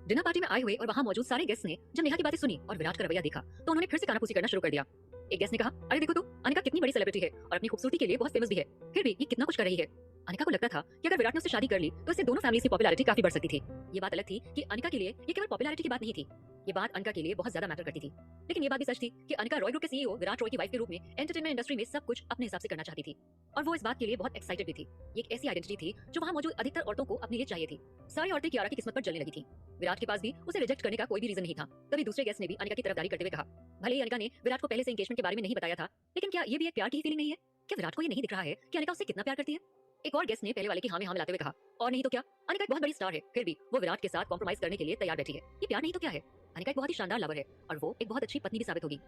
Dinner party में आए हुए और वहां मौजूद सारे गेस्ट ने जब नेहा की बातें सुनी और विराट का रवैया देखा तो उन्होंने फिर से कानाफूसी करना शुरू कर दिया। एक गेस्ट ने कहा, अरे देखो तो अनिका कितनी बड़ी सेलिब्रिटी है और अपनी खूबसूरती के लिए बहुत फेमस भी है, फिर भी ये कितना कुछ कर रही है। अनिका को लगता था कि अगर विराट ने उससे शादी कर ली तो इससे दोनों फैमिलीज की पॉपुलैरिटी काफी बढ़ सकती थी। ये बात अलग थी कि अनिका के लिए ये केवल पॉपुलैरिटी की बात नहीं थी, ये बात अनिका के लिए बहुत ज्यादा मैटर करती थी। लेकिन ये बात भी सच थी कि अनिका रॉय ग्रुप के सीईओ विराट रॉय की वाइफ के रूप में एंटरटेनमेंट इंडस्ट्री में सब कुछ अपने हिसाब से करना चाहती थी और वो इस बात के लिए बहुत एक्साइटेड भी थी। ये एक ऐसी आइडेंटिटी थी जो वहां मौजूद अधिकतर औरतों को अपने लिए चाहिए थी। सारी औरतें कियारा की किस्मत पर जलने लगी थी। विराट के पास भी उसे रिजेक्ट करने का कोई भी रीजन नहीं था। तभी दूसरे गेस्ट ने भी अनिका की तरफदारी करते हुए कहा, भले ही अनिका ने विराट को पहले से एंगेजमेंट के बारे में नहीं बताया था, लेकिन क्या ये भी एक प्यार की फीलिंग नहीं है? क्या विराट को ये नहीं दिख रहा है कि अनिका उससे कितना प्यार करती है? एक और गेस्ट ने पहले वाले की हाँ में हाँ मिलाते हुए कहा, और नहीं तो क्या, अनिका एक बहुत बड़ी स्टार है, फिर भी वो विराट के साथ कॉम्प्रोमाइज करने के लिए तैयार बैठी है। ये प्यार नहीं तो क्या है? अनिका एक बहुत ही शानदार लवर है और वो एक बहुत अच्छी पत्नी भी साबित होगी।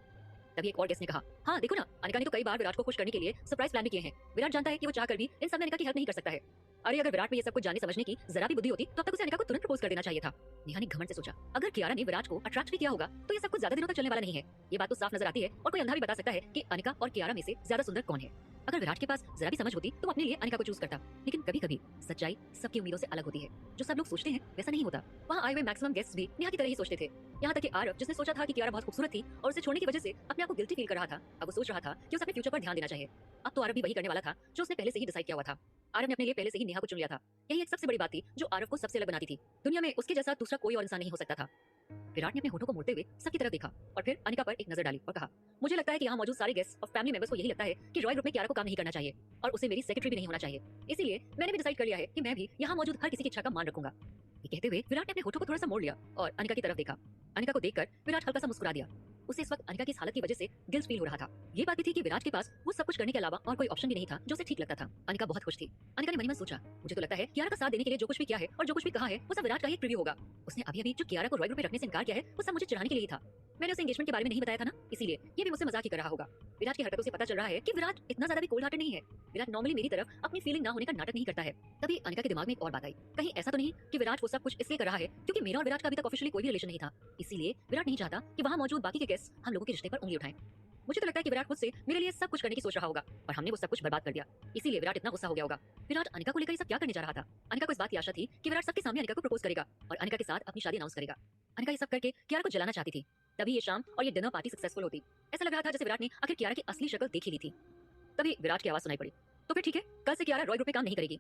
तभी एक और गेस्ट ने कहा, हाँ देखो ना, अनिका ने तो कई बार विराट को खुश करने के लिए सरप्राइज प्लान भी किए हैं। विराट जानता है कि वो चाहकर भी इन सब में अनिका की हेल्प नहीं कर सकता है। अरे अगर विराट में ये सब कुछ जानने समझने की जरा भी बुद्धि होती तो अब तक उसे अनिका को तुरंत प्रपोज कर देना चाहिए था। नेहा ने घमंड से सोचा, अगर कियारा ने विराट को अट्रैक्ट भी किया होगा तो ये सब कुछ ज्यादा दिनों तक चलने वाला नहीं है। ये बात तो साफ नजर आती है और कोई अंधा भी बता सकता है कि अनिका और कियारा में से ज्यादा सुंदर कौन है। अगर विराट के पास जरा भी समझ होती तो अपने लिए अनिका को चूज करता। लेकिन कभी कभी सच्चाई सबकी उम्मीदों से अलग होती है। जो सब लोग सोचते हैं वैसा नहीं होता। वहाँ आए हुए मैक्सिमम गेस्ट भी नेहा की तरह ही सोचते थे। यहाँ तक कि आरव, जिसने सोचा था कि कियारा बहुत खूबसूरत थी और उसे छोड़ने की वजह से अपने आप को गिल्टी फील कर रहा था, अब वो सोच रहा था कि उसे अपने फ्यूचर पर ध्यान देना चाहिए। अब तो आरव भी वही करने वाला था जो उसने पहले से ही डिसाइड किया हुआ था। आरव ने अपने लिए पहले से ही नेहा को चुन लिया था। यही एक सबसे बड़ी बात थी जो आरव को सबसे अलग बनाती थी। दुनिया में उसके जैसा दूसरा कोई और इंसान नहीं हो सकता था। विराट ने अपने होठों को मोड़ते हुए सबकी तरफ देखा और फिर अनिका पर एक नजर डाली और कहा, मुझे लगता है कि यहाँ मौजूद सारे गेस्ट और फैमिली मेंबर्स को यही लगता है कि रॉय ग्रुप में कियारा को काम नहीं करना चाहिए और उसे मेरी सेक्रेटरी भी नहीं होना चाहिए। इसीलिए मैंने भी डिसाइड कर लिया है कि मैं भी यहाँ मौजूद हर किसी की इच्छा का मान रखूंगा। ये कहते हुए विराट ने अपने होठों को थोड़ा सा मोड़ लिया और अनिका की तरफ देखा। अनिका को देखकर विराट हल्का सा मुस्कुरा दिया। उसे इस वक्त अनिका की इस हालत की वजह से गिल्ट फील हो रहा था। ये बात भी थी कि विराट के पास वो सब कुछ करने के अलावा और कोई ऑप्शन भी नहीं था जो उसे ठीक लगता था। अनिका बहुत खुश थी। अनिका ने मन ही मन सोचा, मुझे तो लगता है कियारा का साथ देने के लिए जो कुछ भी किया है और जो कुछ भी कहा है वो सब विराट का ही प्रीव्यू होगा। उसने अभी अभी जो कियारा को रॉय ग्रुप में रखने से इनकार किया है वो सब मुझे चिढ़ाने के लिए ही था। मैंने उसे एंगेजमेंट के बारे में नहीं बताया था ना, इसीलिए ये भी मुझसे मजाक ही कर रहा होगा। विराट की हरकतों से पता चल रहा है कि विराट इतना ज्यादा भी कोल्ड हार्टेड नहीं है। विराट नॉर्मली मेरी तरफ अपनी फीलिंग ना होने का नाटक नहीं करता है। तभी अनिका के दिमाग में एक और बात आई, कहीं ऐसा तो नहीं कि विराट वो सब कुछ इसलिए कर रहा है क्योंकि मेरा और विराट का अभी तक ऑफिशियली कोई भी रिलेशन नहीं था, इसीलिए विराट नहीं चाहता कि वहां मौजूद बाकी के गेस्ट हम लोगों के रिश्ते पर उंगली उठाएं। मुझे तो लगता है कि विराट खुद से मेरे लिए सब कुछ करने की सोच रहा होगा और हमने वो सब कुछ बर्बाद कर दिया, इसीलिए विराट इतना गुस्सा हो गया होगा। विराट अनिका को लेकर ये सब क्या करने जा रहा था? अनिका को इस बात की आशा थी कि विराट सबके सामने अनिका को प्रपोज करेगा और अनिका के साथ अपनी शादी अनाउंस करेगा। अनिका ये सब करके कियारा को जलाना चाहती थी। तभी ये शाम और ये डिनर पार्टी सक्सेसफुल होती। ऐसा लग रहा था जैसे विराट ने आखिर कियारा की असली शक्ल देख ही ली थी। तभी विराट की आवाज सुनाई पड़ी, तो फिर ठीक है, कल से कियारा रॉय ग्रुप में काम नहीं करेगी।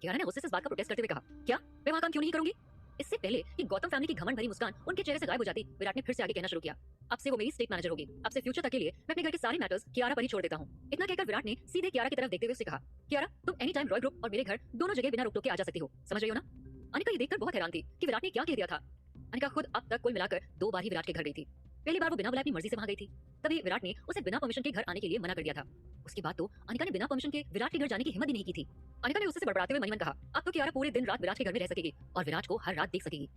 कियारा ने गुस्से से इस बात का प्रोटेस्ट करते हुए कहा, क्या मैं वहां काम क्यों नहीं करूंगी? इससे पहले कि गौतम फैमिली की घमंड भरी मुस्कान उनके चेहरे से गायब हो जाती, विराट ने फिर से आगे कहना शुरू किया, अब से वो मेरी स्टेट मैनेजर होगी। अब से फ्यूचर तक के लिए मैं अपने घर के सारे मैटर्स कियारा पर ही छोड़ देता हूँ। इतना कहकर विराट ने सीधे कियारा की तरफ देखते हुए उससे कहा, कियारा तुम एनी टाइम रॉय ग्रुप और मेरे घर दोनों जगह बिना रोक टोक के आ जा सकती हो, समझ रही हो ना? अनिका ये देखकर बहुत हैरान थी कि विराट ने क्या कह दिया था। अनिका खुद अब तक कुल मिलाकर 2 बार ही विराट के घर गई थी। पहली बार वो बिना बुलाए अपनी मर्जी से वहां गई थी, तभी विराट ने उसे बिना परमिशन के घर आने के लिए मना कर दिया था। उसके बाद तो अनिका ने बिना परमिशन के विराट के घर जाने की हिम्मत ही नहीं की थी। अनिका ने उससे बड़बड़ाते हुए मन ही मन कहा, अब तो कियारा पूरे दिन रात विराट के घर में रह सकेगी और विराट को हर रात देख सकेगी।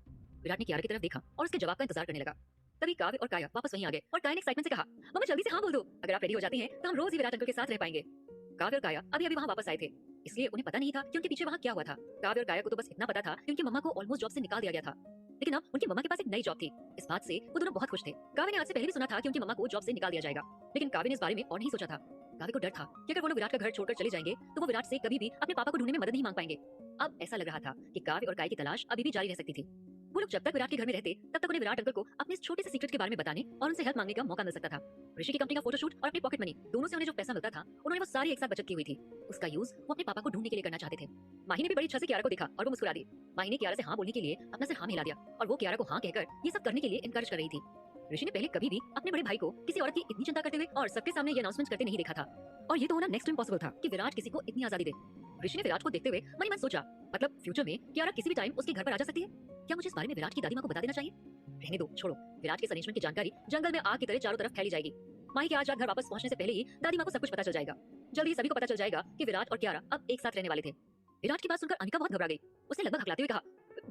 विराट ने कियारा की तरफ देखा और उसके जवाब का इंतजार करने लगा। तभी काव्य और काया वापस वहीं आ गए और काया ने एक्साइटमेंट से कहा, मम्मा जल्दी से हाँ बोल दो, अगर आप रेडी हो जाती हैं तो हम रोज ही विराट अंकल के साथ रह पाएंगे। काव्य और काया अभी अभी वहाँ वापस आए थे, इसलिए उन्हें पता नहीं था कि उनके पीछे वहाँ क्या हुआ था। काव्य और काया को तो बस इतना पता था कि उनकी मम्मा को ऑलमोस्ट जॉब से निकाल दिया गया था, लेकिन अब उनकी मम्मा के पास एक नई जॉब थी। इस बात से वो दोनों बहुत खुश थे। काव्य ने आज से पहले भी सुना था कि उनकी मम्मा को जॉब से निकाल दिया जाएगा, लेकिन काव्य ने इस बारे में और नहीं सोचा था। काव्य को डर था कि अगर वो लोग विराट का घर छोड़कर चले जाएंगे तो वो विराट से कभी भी अपने पापा को ढूंढने में मदद नहीं मांग पाएंगे। अब ऐसा लग रहा था कि काव्य और काया की तलाश अभी भी जारी रह सकती थी। वो लोग जब तक विराट के घर में रहते तब तक उन्हें विराट अंकल को अपने इस छोटे से सीक्रेट के बारे में बताने और उनसे हेल्प मांगने का मौका मिल सकता था। ऋषि की कंपनी का फोटोशूट और अपनी पॉकेट मनी दोनों से उन्हें जो पैसा मिलता था उन्होंने वो सारी एक साथ बचत की हुई थी। उसका यूज वो अपने पापा को ढूंढने के लिए करना चाहते थे। माही ने भी बड़ी इच्छा से कियारा को देखा और वो मुस्कुरा दी। माही ने कियारा से हाँ बोलने के लिए अपना सिर हाँ हिला दिया और वो कियारा को हाँ कहकर ये सब करने के लिए इनकरेज कर रही थी। ऋषि ने पहले कभी भी अपने बड़े भाई को किसी औरत की इतनी चिंता करते हुए और सबके सामने ये अनाउंसमेंट करते नहीं देखा था, और ये तो होना नेक्स्ट इम्पॉसिबल था कि विराट किसी को इतनी आजादी दे। ऋषि ने विराट को देखते हुए मन ही मन सोचा, मतलब फ्यूचर में कियारा किसी भी टाइम उसके घर पर आ जा सकती है। क्या मुझे इस बारे में विराट की दादी माँ को बता देना चाहिए? रहने दो, छोड़ो। विराट के अरेंजमेंट की जानकारी जंगल में आग की तरह चारों तरफ फैली जाएगी। माही के आज रात घर वापस पहुंचने से पहले ही दादी माँ को सब कुछ पता चल जाएगा। जल्दी ही सभी को पता चल जाएगा कि विराट और कियारा अब एक साथ रहने वाले थे। विराट की बात सुनकर अनिका बहुत घबरा गई। उसने लगभग हकलाते हुए कहा,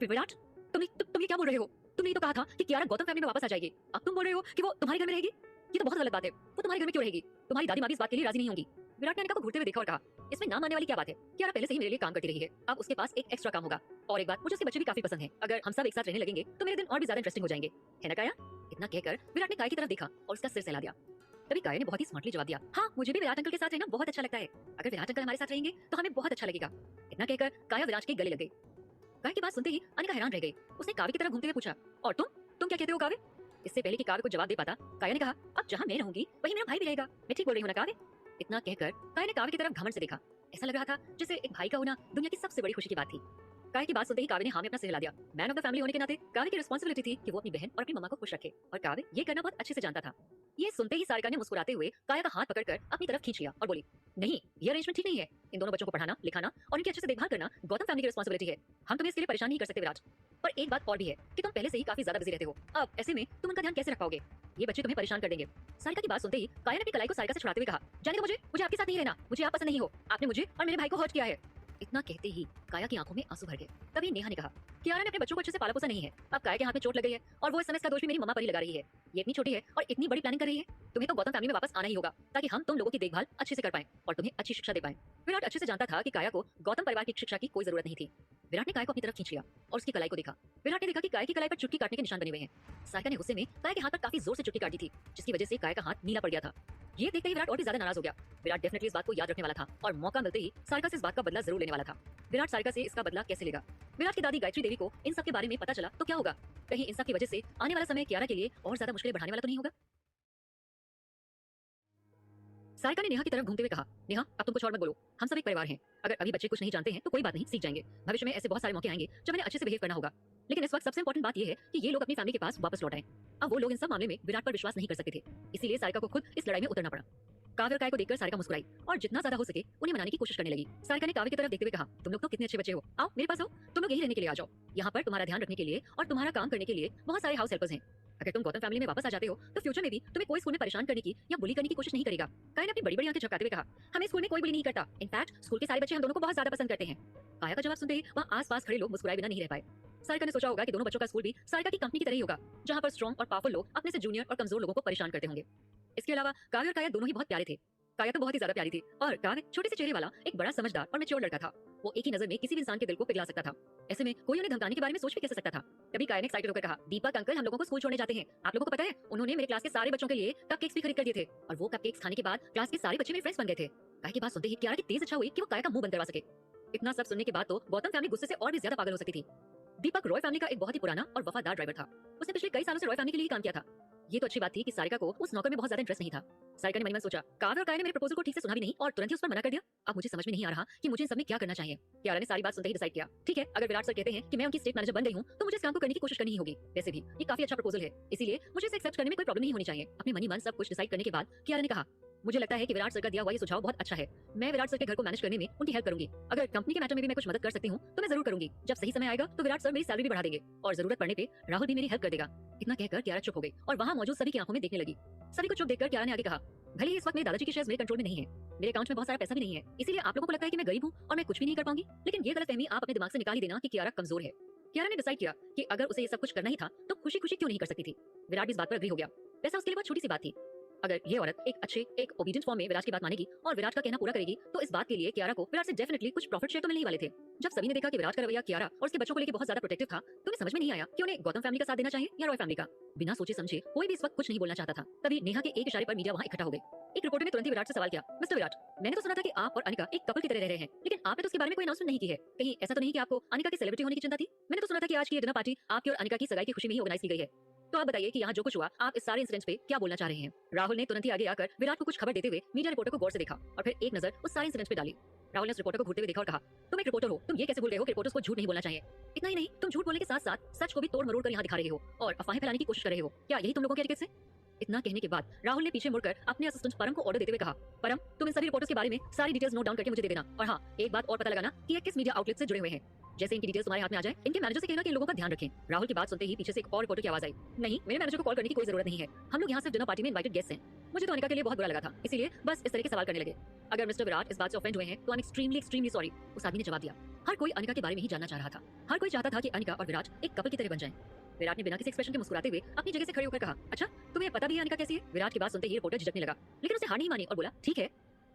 विराट तुम ये क्या बोल रहे हो? तुमने तो कहा था कि कियारा गौतम फैमिली में वापस आ जाएगी, अब तुम बोल रहे हो कि वो तुम्हारे घर में रहेगी? ये तो बहुत गलत बात है। वो तुम्हारे घर में क्यों रहेगी? तुम्हारी दादी माँ भी इस बात के लिए राजी नहीं होंगी। विराट ने अनिका को घूरते हुए देखा और कहा, इसमें ना मानने वाली क्या बात है? कियारा पहले से ही मेरे लिए काम करती रही है, अब उसके पास एक एक्स्ट्रा काम होगा। और एक बात, मुझे उसके बच्चे भी काफी पसंद हैं। अगर हम सब एक साथ रहने लगेंगे तो मेरे दिन और भी ज्यादा इंटरेस्टिंग हो जाएंगे, है ना काया? इतना कहकर विराट ने काया की तरफ देखा और उसका सिर सहला दिया। तभी काया ने बहुत ही स्मार्टली जवाब दिया, हाँ मुझे भी विराट अंकल के साथ रहना बहुत अच्छा लगता है। अगर विराट अंकल हमारे साथ रहेंगे तो हमें बहुत अच्छा लगेगा। इतना कहकर काया विराट के गले लग गई। काव्य की बात सुनते ही अनिका हैरान रह गई। उसने काव्य की तरफ घूमते हुए पूछा, और तुम क्या कहते हो काव्य? इससे पहले कि काव्य को जवाब दे पाता, काव्य ने कहा, अब जहाँ मैं रहूंगी वहीं मेरा भाई भी रहेगा। मैं ठीक बोल रही हूँ ना काव्य? इतना कहकर काव्य ने काव्य की तरफ घमंड से देखा। ऐसा लग रहा था जैसे एक भाई का होना दुनिया की सबसे बड़ी खुशी की बात थी। काव्य की बात सुनते ही काव्य ने हाँ में अपना सिर हिला दिया। मैन ऑफ द फैमिली होने के नाते काव्य की रिस्पांसिबिलिटी थी कि वो अपनी बहन और अपनी मम्मा को खुश रखे, और काव्य ये करना बहुत अच्छे से जानता था। ये सुनते ही सारिका ने मुस्कुराते हुए काव्य का हाथ पकड़कर अपनी तरफ खींच लिया और बोली, नहीं, ये अरेंजमेंट ठीक नहीं है। इन दोनों बच्चों को पढ़ाना, लिखाना और इनकी अच्छे से देखभाल करना गौतम फैमिली की रिस्पांसिबिलिटी है। हम तुम्हें इसके लिए परेशान नहीं कर सकते विराट। पर एक बात और भी है कि तुम पहले से ही काफी ज्यादा बिजी रहते हो, अब ऐसे में तुम उनका ध्यान कैसे रख पाओगे? ये बच्चे तुम्हें परेशान कर देंगे। सारिका की बात सुनते ही काव्य ने अपनी कलाई को सारिका से छुड़ाते हुए कहा, जाने दो मुझे आपके साथ नहीं रहना। मुझे आप पसंद नहीं हो। आपने मुझे और मेरे भाई को हर्ट किया है। इतना कहते ही काया की आंखों में आंसू भर गए। तभी नेहा ने कहा, कियारा ने अपने बच्चों को अच्छे से पाला पोसा नहीं है। अब काया के हाथ में चोट लग गई है और वो इस समय इसका दोष भी मेरी मम्मा पर ही लगा रही है। ये इतनी छोटी है और इतनी बड़ी प्लानिंग कर रही है। तुम्हें तो गौतम फैमिली में वापस आना ही होगा ताकि हम तुम लोगों की देखभाल अच्छे से कर पाएं और तुम्हें अच्छी शिक्षा दे पाएं। विराट अच्छे से जानता था कि काया को गौतम परिवार की शिक्षा की कोई जरूरत नहीं थी। विराट ने काया को अपनी तरफ खींच लिया और उसकी कलाई को देखा। विराट ने देखा कि काया की कलाई पर चुटकी काटने के निशान बने हुए हैं। सारिका ने गुस्से में काया के हाथ पर काफी जोर से चुटकी काटी थी, जिसकी वजह से काया का हाथ नीला पड़ गया था। ये देखते ही विराट और भी ज्यादा नाराज हो गया। विराट डेफिनेटली इस बात को याद रखने वाला था और मौका मिलते ही सारिका से इस बात का बदला जरूर लेने वाला था। विराट सारिका से इसका बदला कैसे लेगा? विराट की दादी गायत्री देवी को इन सब के बारे में पता चला तो क्या होगा? कहीं इन सब की वजह से आने वाला समय कियारा के लिए और ज्यादा मुश्किलें बढ़ाने वाला तो नहीं होगा? सारिका ने नेहा की तरफ घूमते हुए कहा, नेहा, अब तुम कुछ और मत बोलो। हम सब एक परिवार हैं। अगर अभी बच्चे कुछ नहीं जानते हैं तो कोई बात नहीं, सीख जाएंगे। भविष्य में ऐसे बहुत सारे मौके आएंगे जब इन्हें अच्छे से बिहेव करना होगा। लेकिन इस वक्त सबसे इंपॉर्टेंट बात यह है कि ये लोग अपनी फैमिली के पास वापस लौट आए। अब वो लोग इन सब मामले में विराट पर विश्वास नहीं कर सकते थे, इसीलिए सारिका को खुद इस लड़ाई में उतरना पड़ा। काव्य और काय को देखकर सारिका मुस्कुराई और जितना ज्यादा हो सके उन्हें मनाने की कोशिश करने लगी। सारिका ने काव्य की तरफ देखते हुए कहा, तुम लोग तो कितने अच्छे बच्चे हो, आओ मेरे पास आओ। तुम लोग यही रहने के लिए आ जाओ। यहाँ पर तुम्हारा ध्यान रखने के लिए और तुम्हारा काम करने के लिए बहुत सारे हाउस हेल्पर्स हैं। अगर तुम गौतम फैमिली में वापस आ जाते हो तो फ्यूचर में भी तुम्हें कोई स्कूल में परेशान करने की या बुली करने की कोशिश नहीं करेगा। काय ने अपनी बड़ी बड़ी आंखें झपकाते हुए कहा, हमें स्कूल में कोई बुली नहीं करता। इनफैक्ट स्कूल के सारे बच्चे हम दोनों को बहुत ज्यादा पसंद करते हैं। काया का जवाब सुनते ही वहाँ आस-पास खड़े लोग मुस्कुराए बिना नहीं रह पाए। सारिका ने सोचा होगा कि दोनों बच्चों का स्कूल भी सारिका की कंपनी की तरह ही होगा, जहाँ पर स्ट्रॉन्ग और पावरफुल लोग अपने से जूनियर और कमजोर लोगों को परेशान करते होंगे। इसके अलावा काव्य और काया दोनों ही बहुत प्यारे थे। काया तो बहुत ही ज्यादा प्यारी थी और काव्य छोटे से चेहरे वाला एक बड़ा समझदार और मैच्योर लड़का था। वो एक ही नजर में किसी भी इंसान के दिल को पिघला सकता था। ऐसे में कोई उन्हें धमकाने के बारे में सोच भी कैसे सकता था? तभी काया ने एक्साइटेड होकर कहा, दीपक अंकल हम लोगों को स्कूल छोड़ने जाते हैं। आप लोगों को पता है उन्होंने मेरे क्लास के सारे बच्चों के लिए कपकेक्स भी खरीद कर दिए थे और वो कपकेक्स खाने के बाद क्लास के सारे बच्चे मेरे फ्रेंड्स बन गए थे। काया की बात सुनते ही कियारा की तेज इच्छा हुई कि वो काया का मुंह बंद करवा सके। इतना सब सुनने के बाद तो गौतम फैमिली गुस्से से और भी ज्यादा पागल हो सकती थी। दीपक रॉय फैमिली का एक बहुत ही पुराना और वफादार ड्राइवर था। उसने पिछले कई सालों से रॉय फैमिली के लिए काम किया था। ये तो अच्छी बात थी कि सारिका को उस नौकर में बहुत ज्यादा इंटरेस्ट नहीं था। सारिका ने मन में सोचा, काव्य और काया ने मेरे प्रपोजल को ठीक से सुना भी नहीं और तुरंत ही उस पर मना कर दिया। अब मुझे समझ में नहीं आ रहा कि मुझे इन सब में क्या करना चाहिए। कियारा ने सारी बात सुनते ही डिसाइड किया, ठीक है, अगर विराट सर कहते हैं कि मैं उनकी स्टेट मैनेजर बन गई हूँ तो मुझे इस काम को करने की कोशिश करनी ही होगी। वैसे भी ये काफी अच्छा प्रपोजल है, इसीलिए मुझे इसे एक्सेप्ट करने में कोई प्रॉब्लम नहीं होनी चाहिए। अपने मनी मन सब कुछ डिसाइड करने के बाद कियारा ने कहा, मुझे लगता है कि विराट सर का दिया हुआ ये सुझाव बहुत अच्छा है। मैं विराट सर के घर को मैनेज करने में उनकी हेल्प करूंगी। अगर कंपनी के मैटर में भी मैं कुछ मदद कर सकती हूँ तो मैं जरूर करूंगी। जब सही समय आएगा तो विराट सर मेरी सैलरी भी बढ़ा देंगे और जरूरत पड़ने पे राहुल भी मेरी हेल्प कर देगा। इतना कहकर कियारा चुप हो गई और वहाँ मौजूद सभी की आंखों में देखने लगी। सभी को चुप देखकर कियारा ने आगे कहा, भले ही इस वक्त मेरे दादाजी के शेयर्स मेरे कंट्रोल में नहीं है, मेरे अकाउंट में बहुत सारा पैसा भी नहीं है, इसीलिए आप लोगों को लगता है कि मैं गरीब हूँ और मैं कुछ भी नहीं कर पाऊंगी। लेकिन ये गलतफहमी आप अपने दिमाग से निकाल ही देना कि कियारा कमजोर है। कियारा ने डिसाइड किया कि अगर उसे ये सब कुछ करना ही था तो खुशी खुशी क्यों नहीं कर सकती थी। विराट भी इस बात पर एग्री हो गया। वैसा उसके लिए बहुत छोटी सी बात थी। अगर ये औरत एक ओबीडिएंट फॉर्म में विराट की बात मानेगी और विराट का कहना पूरा करेगी तो इस बात के लिए कियारा को विराट से डेफिनेटली कुछ प्रॉफिट शेयर तो मिलने ही वाले थे। जब सभी ने देखा कि विराट का रवैया कियारा और उसके बच्चों को लेकर बहुत ज्यादा प्रोटेक्टिव था तो उन्हें समझ में नहीं आया कि उन्हें गौतम फैमिली का साथ देना चाहिए या रॉय फैमिली का। बिना सोचे समझे कोई भी इस वक्त कुछ नहीं बोलना चाहता था। तभी नेहा के एक इशारे पर मीडिया वहाँ इकट्ठा हो गई। एक रिपोर्टर ने तुरंत ही विराट से सवाल किया, मिस्टर विराट, मैंने तो सुना था कि आप और अनिका एक कपल की तरह रह रहे हैं, लेकिन आपने तो उसके बारे में कोई अनाउंसमेंट नहीं की है। कहीं ऐसा तो नहीं कि आपको अनिका की सेलिब्रिटी होने की चिंता थी? मैंने तो सुना था कि आज की ये डिनर पार्टी आपकी और अनिका की सगाई की खुशी में ही ऑर्गेनाइज की गई है। तो आप बताइए कि यहाँ जो कुछ हुआ आप इस सारे इंसिडेंट्स पे क्या बोलना चाह रहे हैं? राहुल ने तुरंत ही आगे आकर विराट को कुछ खबर देते हुए मीडिया रिपोर्टर को गौर से देखा और फिर एक नजर उस सारे इंसिडेंट्स पे डाली। राहुल ने उस रिपोर्टर को घूरते हुए देखा और कहा, तुम एक रिपोर्टर हो, तुम ये कैसे भूल गए हो कि रिपोर्टर्स को झूठ नहीं बोलना चाहिए? इतना ही नहीं, तुम झूठ बोलने के साथ साथ सच को भी तोड़ मरोड़ कर यहाँ दिखा रहे हो और अफवाहें फैलाने की कोशिश कर रहे हो। क्या यही तुम लोगों के एटिकेट्स है? इतना कहने के बाद राहुल ने पीछे मुड़कर अपने असिस्टेंट परम को ऑर्डर देते हुए कहा, परम, तुम इन सभी रिपोर्टर्स के बारे में सारी डिटेल्स नोट डाउन करके मुझे दे देना और हाँ, एक बात और पता लगाना कि ये किस मीडिया आउटलेट से जुड़े हुए हैं। जैसे इनकी डिटेल्स तुम्हारे हाथ में आ जाए, इनके मैनेजर से कहना कि इन लोगों का ध्यान रखें। राहुल की बात सुनते ही पीछे से एक और रिपोर्टर की आवाज आई, नहीं, मेरे मैनेजर को कॉल करने की कोई जरूरत नहीं है, हम लोग यहाँ सिर्फ डिनर पार्टी में इनवाइटेड गेस्ट हैं। मुझे तो अनिका के लिए बहुत बुरा लगा था, इसीलिए बस इस तरह के सवाल करने लगे। अगर मिस्टर विराट इस बात से ऑफेंड हुए हैं तो आई एम एक्सट्रीमली सॉरी। उस आदमी ने जवाब दिया। हर कोई अनिका के बारे में ही जानना चाह रहा था। हर कोई चाहता था कि अनिका और विराट एक कपल की तरह बन जाएं। विराट ने बिना किसी एक्सप्रेशन के मुस्कुराते हुए अपनी जगह से खड़े होकर कहा, अच्छा, तुम्हें पता भी है अनिका कैसी है? विराट की बात सुनते ही रिपोर्टर झिझकने लगा, लेकिन उसे हार नहीं मानी और बोला, ठीक है।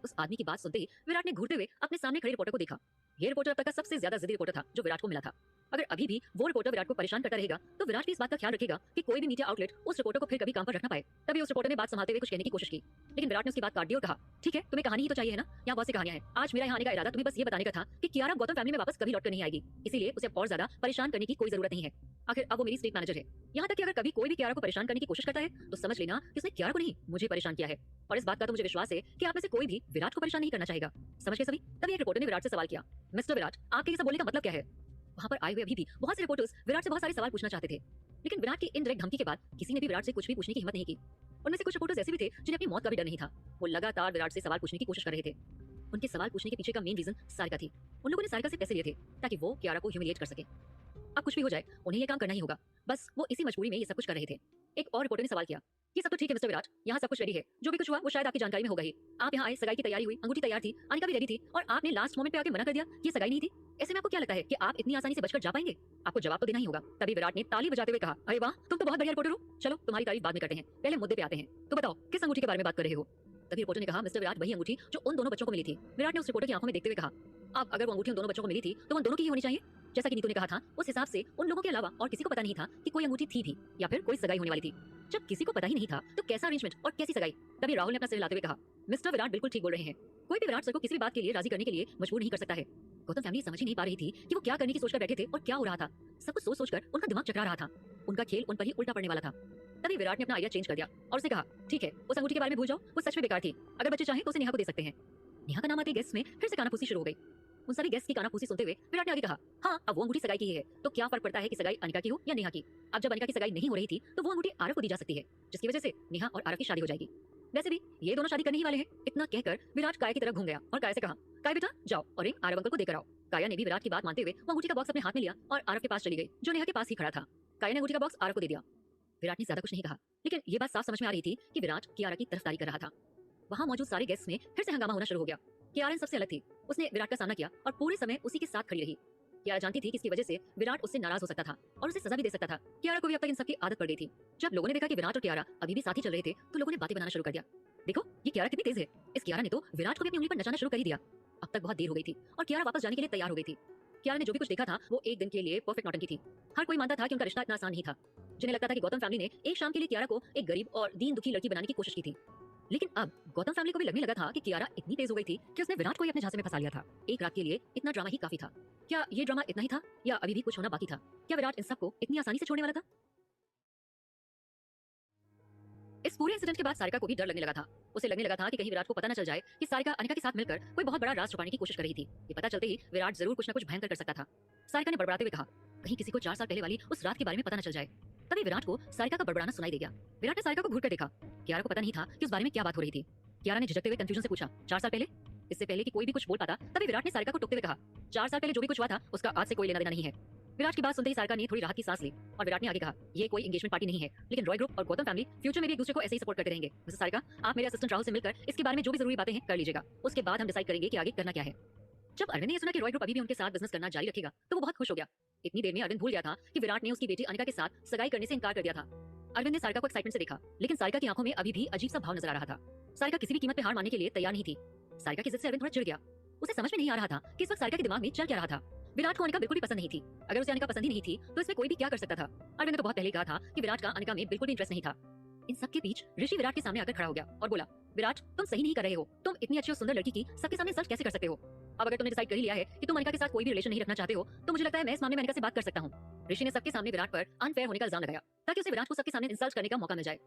उस आदमी की बात सुनते ही विराट ने घूरते हुए अपने सामने खड़े रिपोर्टर को देखा। ये रिपोर्टर अब तक का सबसे ज्यादा जिद्दी रिपोर्टर था जो विराट को मिला था। अगर अभी भी वो रिपोर्टर विराट को परेशान करता रहेगा तो विराट भी इस बात का ख्याल रखेगा कि कोई भी मीडिया आउटलेट उस रिपोर्टर को फिर कभी काम पर रख ना पाए। तभी उस रिपोर्टर ने बात संभालते हुए कुछ कहने की कोशिश की, लेकिन विराट ने उसकी बात काट दी और कहा, ठीक है, तुम्हें कहानी ही तो चाहिए है ना, यहाँ बहुत सी कहानियां हैं। आज मेरा यहाँ आने का इरादा तुम्हें बस ये बताने का था कि कियारा गौतम फैमिली में वापस कभी लौट कर नहीं आएगी, इसीलिए उसे और ज्यादा परेशान करने की कोई जरूरत नहीं है। आखिर अब वो मेरी स्टेट मैनेजर है। यहाँ तक कि अगर कभी कोई भी कियारा को परेशान करने की कोशिश करता है तो समझ लेना कि उसने कियारा को नहीं, मुझे परेशान किया है। और इस बात का तो मुझे विश्वास है कि आप में से कोई भी विराट को परेशान नहीं करना चाहेगा। समझ गए सभी? तभी एक रिपोर्टर ने विराट से सवाल किया, मिस्टर विराट, आपके ये सब बोलने का मतलब क्या है? वहां पर आए हुए अभी भी बहुत से रिपोर्टर्स विराट से बहुत सारे सवाल पूछना चाहते थे, लेकिन विराट की इनडायरेक्ट धमकी के बाद किसी ने भी विराट से कुछ भी पूछने की हिम्मत नहीं की। उनमें से कुछ रिपोर्टर्स ऐसे भी थे जिन्हें अपनी मौत का भी डर नहीं था। वो लगातार विराट से सवाल पूछने की कोशिश कर रहे थे। उनके सवाल पूछने के पीछे का मेन रीजन सारिका थी। उन लोगों ने सारिका से पैसे लिए थे ताकि वो कियारा को ह्यूमिलिएट कर सके। अब कुछ भी हो जाए उन्हें ये काम करना ही होगा, बस वो इसी मजबूरी में ये सब कुछ कर रहे थे। एक और रिपोर्टर ने सवाल किया, ये सब तो ठीक है मिस्टर विराट, यहाँ सब कुछ रेडी है, जो भी कुछ हुआ वो शायद आपकी जानकारी में होगा ही। आप यहाँ आए, सगाई की तैयारी हुई, अंगूठी तैयार थी, अनिका भी रेडी थी, और आपने लास्ट मोमेंट पे आके मना कर दिया कि ये सगाई नहीं थी। ऐसे में आपको क्या लगता है कि आप इतनी आसानी से बचकर जा पाएंगे? आपको जवाब तो देना ही होगा। तभी विराट ने ताली बजाते हुए कहा, अरे वाह, तुम तो बहुत बढ़िया रिपोर्टर हो। चलो तुम्हारी तारीफ बाद में करते हैं, पहले मुद्दे पे आते हैं। तो बताओ किस अंगूठी के बारे में बात कर रहे हो? तभी रिपोर्टर ने कहा, मिस्टर विराट, वही अंगूठी जो उन दोनों बच्चों को मिली थी। विराट ने उस रिपोर्टर की आंखों में देखते हुए कहा, अब अगर वो अंगूठी उन दोनों बच्चों को मिली थी तो उन दोनों की ही होनी चाहिए। जैसा कि नीतू ने कहा था, उस हिसाब से उन लोगों के अलावा और किसी को पता नहीं था कि कोई अंगूठी थी भी या फिर कोई सगाई होने वाली थी। जब किसी को पता ही नहीं था तो कैसा अरेंजमेंट और कैसी सगाई? तभी राहुल ने अपना सिर हिलाते हुए कहा, मिस्टर विराट बिल्कुल ठीक बोल रहे हैं। कोई भी विराट सर को किसी भी बात के लिए राजी करने के लिए मजबूर नहीं कर सकता है। गौतम फैमिली समझ ही नहीं पा रही थी कि वो क्या करने की सोचकर बैठे थे और क्या हो रहा था। सब कुछ सोच सोचकर उनका दिमाग चकरा रहा था। उनका खेल उन पर ही उल्टा पड़ने वाला था। तभी विराट ने अपना आइडिया चेंज कर दिया और उसने कहा, ठीक है, उस अंगूठी के बारे में भूल जाओ, वो सच में बेकार थी। अगर बच्चे चाहें तो उसे नेहा को दे सकते हैं। नेहा का नाम आते गेस्ट में फिर से कानाफूसी शुरू हो गई। उन सभी गेस्ट की कानाफूसी सुनते हुए विराट ने आगे कहा, हाँ, अब वो अंगूठी सगाई की ही है, तो क्या फर्क पड़ता है कि सगाई अनिका की हो या नेहा की? अब जब अनिका की सगाई नहीं हो रही थी तो वो अंगूठी आरव को दी जा सकती है, जिसकी वजह से नेहा और आरव की शादी हो जाएगी। वैसे भी ये दोनों शादी करने ही वाले हैं। इतना कहकर विराट काया की तरफ घूम गया और काया से कहा, काया बेटा जाओ और रिंग आरव अंकल को देकर आओ। काया ने भी विराट की बात मानते हुए वो अंगूठी का बॉक्स अपने हाथ में लिया और आरव के पास चली गई, जो नेहा के पास ही खड़ा था। काया ने अंगूठी का बॉक्स आरव को दे दिया। विराट ने ज्यादा कुछ नहीं कहा, लेकिन ये बात साफ समझ में आ रही थी कि विराट कियारा की तरफदारी कर रहा था। वहां मौजूद सारे गेस्ट में फिर से हंगामा होना शुरू हो गया। कियारा सबसे अलग थी। उसने विराट का सामना किया और पूरे समय उसी के साथ खड़ी रही। कियारा जानती थी कि इसकी वजह से विराट उससे नाराज हो सकता था और उसे सजा भी दे सकता था। कियारा को भी अब तक इन सब की आदत पड़ गई थी। जब लोगों ने देखा कि विराट और कियारा अभी भी साथ ही चल रहे थे तो लोगों ने बातें बनाना शुरू कर दिया। देखो ये कियारा कितनी तेज है, इस कियारा ने तो विराट को भी अपनी उंगली पर नचाना शुरू कर ही दिया। अब तक बहुत देर हो गई थी और कियारा वापस जाने के लिए तैयार हो गई थी। कियारा ने जो भी कुछ देखा था वो एक दिन के लिए परफेक्ट नौटंकी थी। हर कोई मानता था कि उनका रिश्ता इतना आसान नहीं था। जिन्हें लगता था कि गौतम फैमिली ने एक शाम के लिए कियारा को एक गरीब और दीन दुखी लड़की बनाने की कोशिश की थी, लेकिन अब गौतम फैमिली को भी लगने लगा था कि कियारा इतनी तेज हो गई थी कि उसने विराट को ही अपने झांसे में फंसा लिया था। एक रात के लिए इतना ड्रामा ही काफी था। क्या ये ड्रामा इतना ही था या अभी भी कुछ होना बाकी था? क्या विराट इन सबको इतनी आसानी से छोड़ने वाला था? इस पूरे इंसिडेंट के बाद सारिका को भी डर लगने लगा था। उसे लगने लगा था कि कहीं विराट को पता न चल जाए कि सारिका अनिका के साथ मिलकर कोई बहुत बड़ा राज छुपाने की कोशिश कर रही थी। ये पता चलते ही विराट जरूर कुछ न कुछ भयंकर कर सकता था। सारिका ने बड़बड़ाते हुए कहा, कहीं किसी को 4 साल पहले वाली उस रात के बारे में पता न चल जाए। तभी विराट को सारिका का बड़बड़ाना सुनाई दे गया। विराट ने सारिका को घूरकर देखा। कियारा को पता नहीं था कि उस बारे में क्या बात हो रही थी। कियारा ने झिझकते हुए कंफ्यूजन से पूछा, 4 साल पहले? इससे पहले कि कोई भी कुछ बोल पाता तभी विराट ने सारिका को टोकते हुए कहा, 4 साल पहले जो भी कुछ हुआ था उसका आज से कोई लेना देना नहीं है। विराट की बात सुनते ही सारिका ने थोड़ी राहत की सांस ली और विराट ने आगे कहा, ये कोई एंगेजमेंट पार्टी नहीं है, लेकिन रॉय ग्रुप और गौतम फैमिली फ्यूचर में भी एक दूसरे को ऐसे ही सपोर्ट करते रहेंगे। मिसेस सारिका, आप मेरे असिस्टेंट राहुल से मिलकर इसके बारे में जो भी जरूरी बातें हैं कर लीजिएगा। उसके बाद हम डिसाइड करेंगे कि आगे करना क्या है। जब अरविंद ने ये सुना कि रॉय ग्रुप अभी भी उनके साथ बिजनेस करना जारी रखेगा तो वो बहुत खुश हो गया। इतनी देर में अरविंद भूल गया था कि विराट ने उसकी बेटी अनिका के साथ सगाई करने से इनकार कर दिया था। अरविंद ने सारिका को एक्साइटमेंट से देखा, लेकिन सारिका की आंखों में अभी भी अजीब सा भाव नजर आ रहा था। सारिका किसी भी कीमत पे हार मानने के लिए तैयार नहीं थी। सारिका की जिद से अरविंद थोड़ा चिढ़ गया। उसे समझ में नहीं आ रहा था कि इस वक्त सारिका के दिमाग में चल क्या रहा था। विराट को अनिका बिल्कुल भी पसंद नहीं थी। अगर उसे अनिका पसंद ही नहीं थी तो इसमें कोई भी क्या कर सकता था। अरविंद ने तो बहुत पहले कहा था कि विराट का अनिका में बिल्कुल भी इंटरेस्ट नहीं था। इन सब के बीच ऋषि विराट के सामने आकर खड़ा हो गया और बोला, विराट तुम सही नहीं कर रहे हो। तुम इतनी अच्छी और सुंदर लड़की की सबके सामने इंसल्ट कैसे कर सकते हो? अब अगर तुमने डिसाइड कर ही लिया है कि तुम अनिका के साथ कोई भी रिलेशन नहीं रखना चाहते हो तो मुझे लगता है मैं इस मामले में अनिका से बात कर सकता हूँ। ऋषि ने सबके सामने विराट पर अनफेयर होने का इल्जाम लगाया ताकि उसे विराट को सबके सामने इंसल्ट करने का मौका मिल जाए।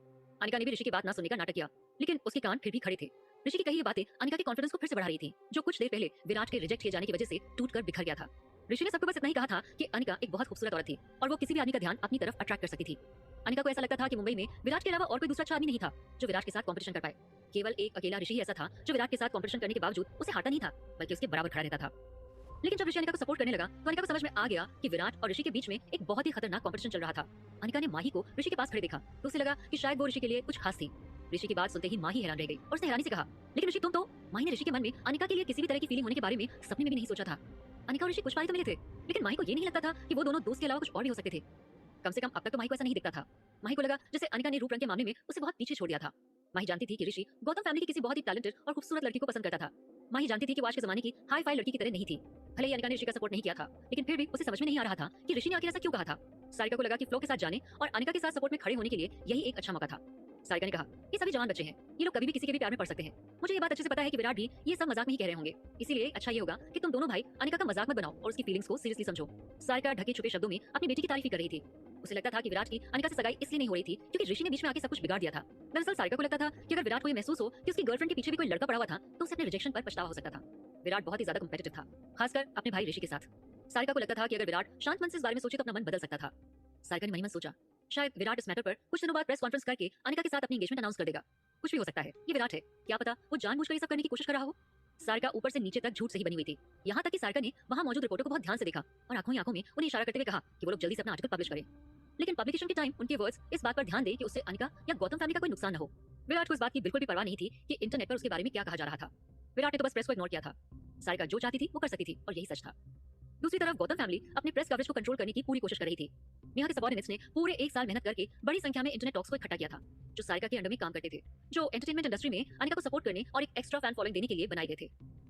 अनिका ने भी ऋषि की बात ना सुनने का नाटक किया, लेकिन उसके कान फिर भी खड़े थे। ऋषि की कही ये बातें अनिका के कॉन्फिडेंस को फिर से बढ़ा रही थी, जो कुछ देर पहले विराट के रिजेक्ट किए जाने की वजह से टूटकर बिखर गया था। ऋषि ने सबको बस इतना ही कहा था कि अनिका एक बहुत खूबसूरत औरत थी और वो किसी भी आदमी का ध्यान अपनी तरफ अट्रैक्ट कर सकती थी। अनिका को ऐसा लगता था कि मुंबई में विराट के अलावा और कोई दूसरा अच्छा आदमी नहीं था जो विराट के साथ कंपटीशन कर पाए। केवल एक अकेला ऋषि ही ऐसा था जो विराट के साथ कंपटीशन करने के बावजूद उसे हारता नहीं था, बल्कि उसके बराबर खड़ा रहता था। लेकिन जब ऋषि अनिका को सपोर्ट करने लगा तो अनिका को समझ में आ गया कि विराट और ऋषि के बीच में एक बहुत ही खतरनाक कंपटीशन चल रहा था। अनिका ने माही को ऋषि के पास खड़े देखा तो उसे लगा कि शायद वो ऋषि के लिए कुछ खास थी। ऋषि की बात सुनते ही माही हैरान रह गई और उसने हैरानी से कहा, लेकिन ऋषि तुम तो। माही ने ऋषि के मन में अनिका के लिए किसी भी तरह की फीलिंग होने के बारे में सपने में भी नहीं सोचा था। अनिका और ऋषि कुछ बार तो मिले थे, लेकिन माही को ये नहीं लगता था कि वो दोनों दोस्त के अलावा कुछ और भी हो सकते थे। कम से कम अब तक तो माही को ऐसा नहीं दिखता था। माही को लगा जैसे अनिका ने रूप रंग के मामले में उसे बहुत पीछे छोड़ दिया था। माही जानती थी कि ऋषि गौतम फैमिली की किसी बहुत ही टैलेंटेड और खूबसूरत लड़की को पसंद करता था। माही जानती थी कि वो आज के जमाने की हाई फाई लड़की की तरह नहीं थी। भले ही अनिका ने ऋषि का सपोर्ट नहीं किया था, लेकिन फिर भी उसे समझ में नहीं आ रहा था कि ऋषि ने आखिर ऐसा क्यों कहा था। सारिका को लगा कि फ्लो के साथ जाने और अनिका के साथ सपोर्ट में खड़े होने के लिए यही एक अच्छा मौका था। सारिका ने कहा, ये सभी जवान बच्चे हैं, ये लोग कभी भी किसी के भी प्यार में पड़ सकते हैं। मुझे ये बात अच्छे से पता है कि विराट भी ये सब मजाक में ही कह रहे होंगे, इसीलिए अच्छा ये होगा कि तुम दोनों भाई अनिका का मजाक मत बनाओ और उसकी फीलिंग्स को सीरियसली समझो। सारिका ढके छुपे शब्दों में अपनी बेटी की तारीफ कर रही थी। उसे लगता था कि विराट की अनिका से सगाई इसलिए नहीं हो रही थी क्योंकि ऋषि ने बीच में आके सब कुछ बिगाड़ दिया था। दरअसल सारिका को लगता था कि अगर विराट को ये महसूस हो कि उसकी गर्लफ्रेंड के पीछे भी कोई लड़का पड़ा हुआ था तो उसे अपने रिजेक्शन पर पछतावा हो सकता था। विराट बहुत ही ज्यादा कॉम्पिटिटिव था, खासकर अपने भाई ऋषि के साथ। सारिका को लगता था कि अगर विराट शांत मन से इस बारे में सोचे तो अपना मन बदल सकता था। सारिका ने मन में सोचा, शायद विराट इस मैटर पर कुछ दिनों बाद प्रेस कॉन्फ्रेंस करके अनिका के साथ अपनी एंगेजमेंट अनाउंस कर देगा। कुछ भी हो सकता है, ये विराट है, क्या पता वो जानबूझकर ये सब करने की कोशिश कर रहा हो। सारिका ऊपर से नीचे तक झूठ सही बनी हुई थी। यहाँ तक कि सारिका ने वहाँ मौजूद रिपोर्टों को बहुत ध्यान से देखा और आंखों ही आंखों में उन्हें इशारा करते हुए कहा कि वो लोग जल्दी से अपना आर्टिकल पब्लिश करें। लेकिन पब्लिकेशन के टाइम उनके वर्ड्स इस बात पर ध्यान दें कि उससे अनिका या गौतम फैमिली का कोई नुकसान न हो। विराट को इस बात की बिल्कुल भी परवाह नहीं थी कि इंटरनेट पर उसके बारे में क्या कहा जा रहा था। विराट ने तो बस प्रेस को इग्नोर किया था। सारिका जो चाहती थी वो कर सकती थी और यही सच था। दूसरी तरफ गौतम फैमिली अपने प्रेस कवरेज को कंट्रोल करने की पूरी कोशिश कर रही थी। नेहा के सबऑर्डिनेट्स ने पूरे एक साल मेहनत करके बड़ी संख्या में इंटरनेट टॉक्स को इकट्ठा किया था, जो सारिका के अंडर में काम करते थे, जो एंटरटेनमेंट इंडस्ट्री में अनिका को सपोर्ट करने और एक एक्स्ट्रा फैन फॉलोइंग देने के लिए बनाए गए थे।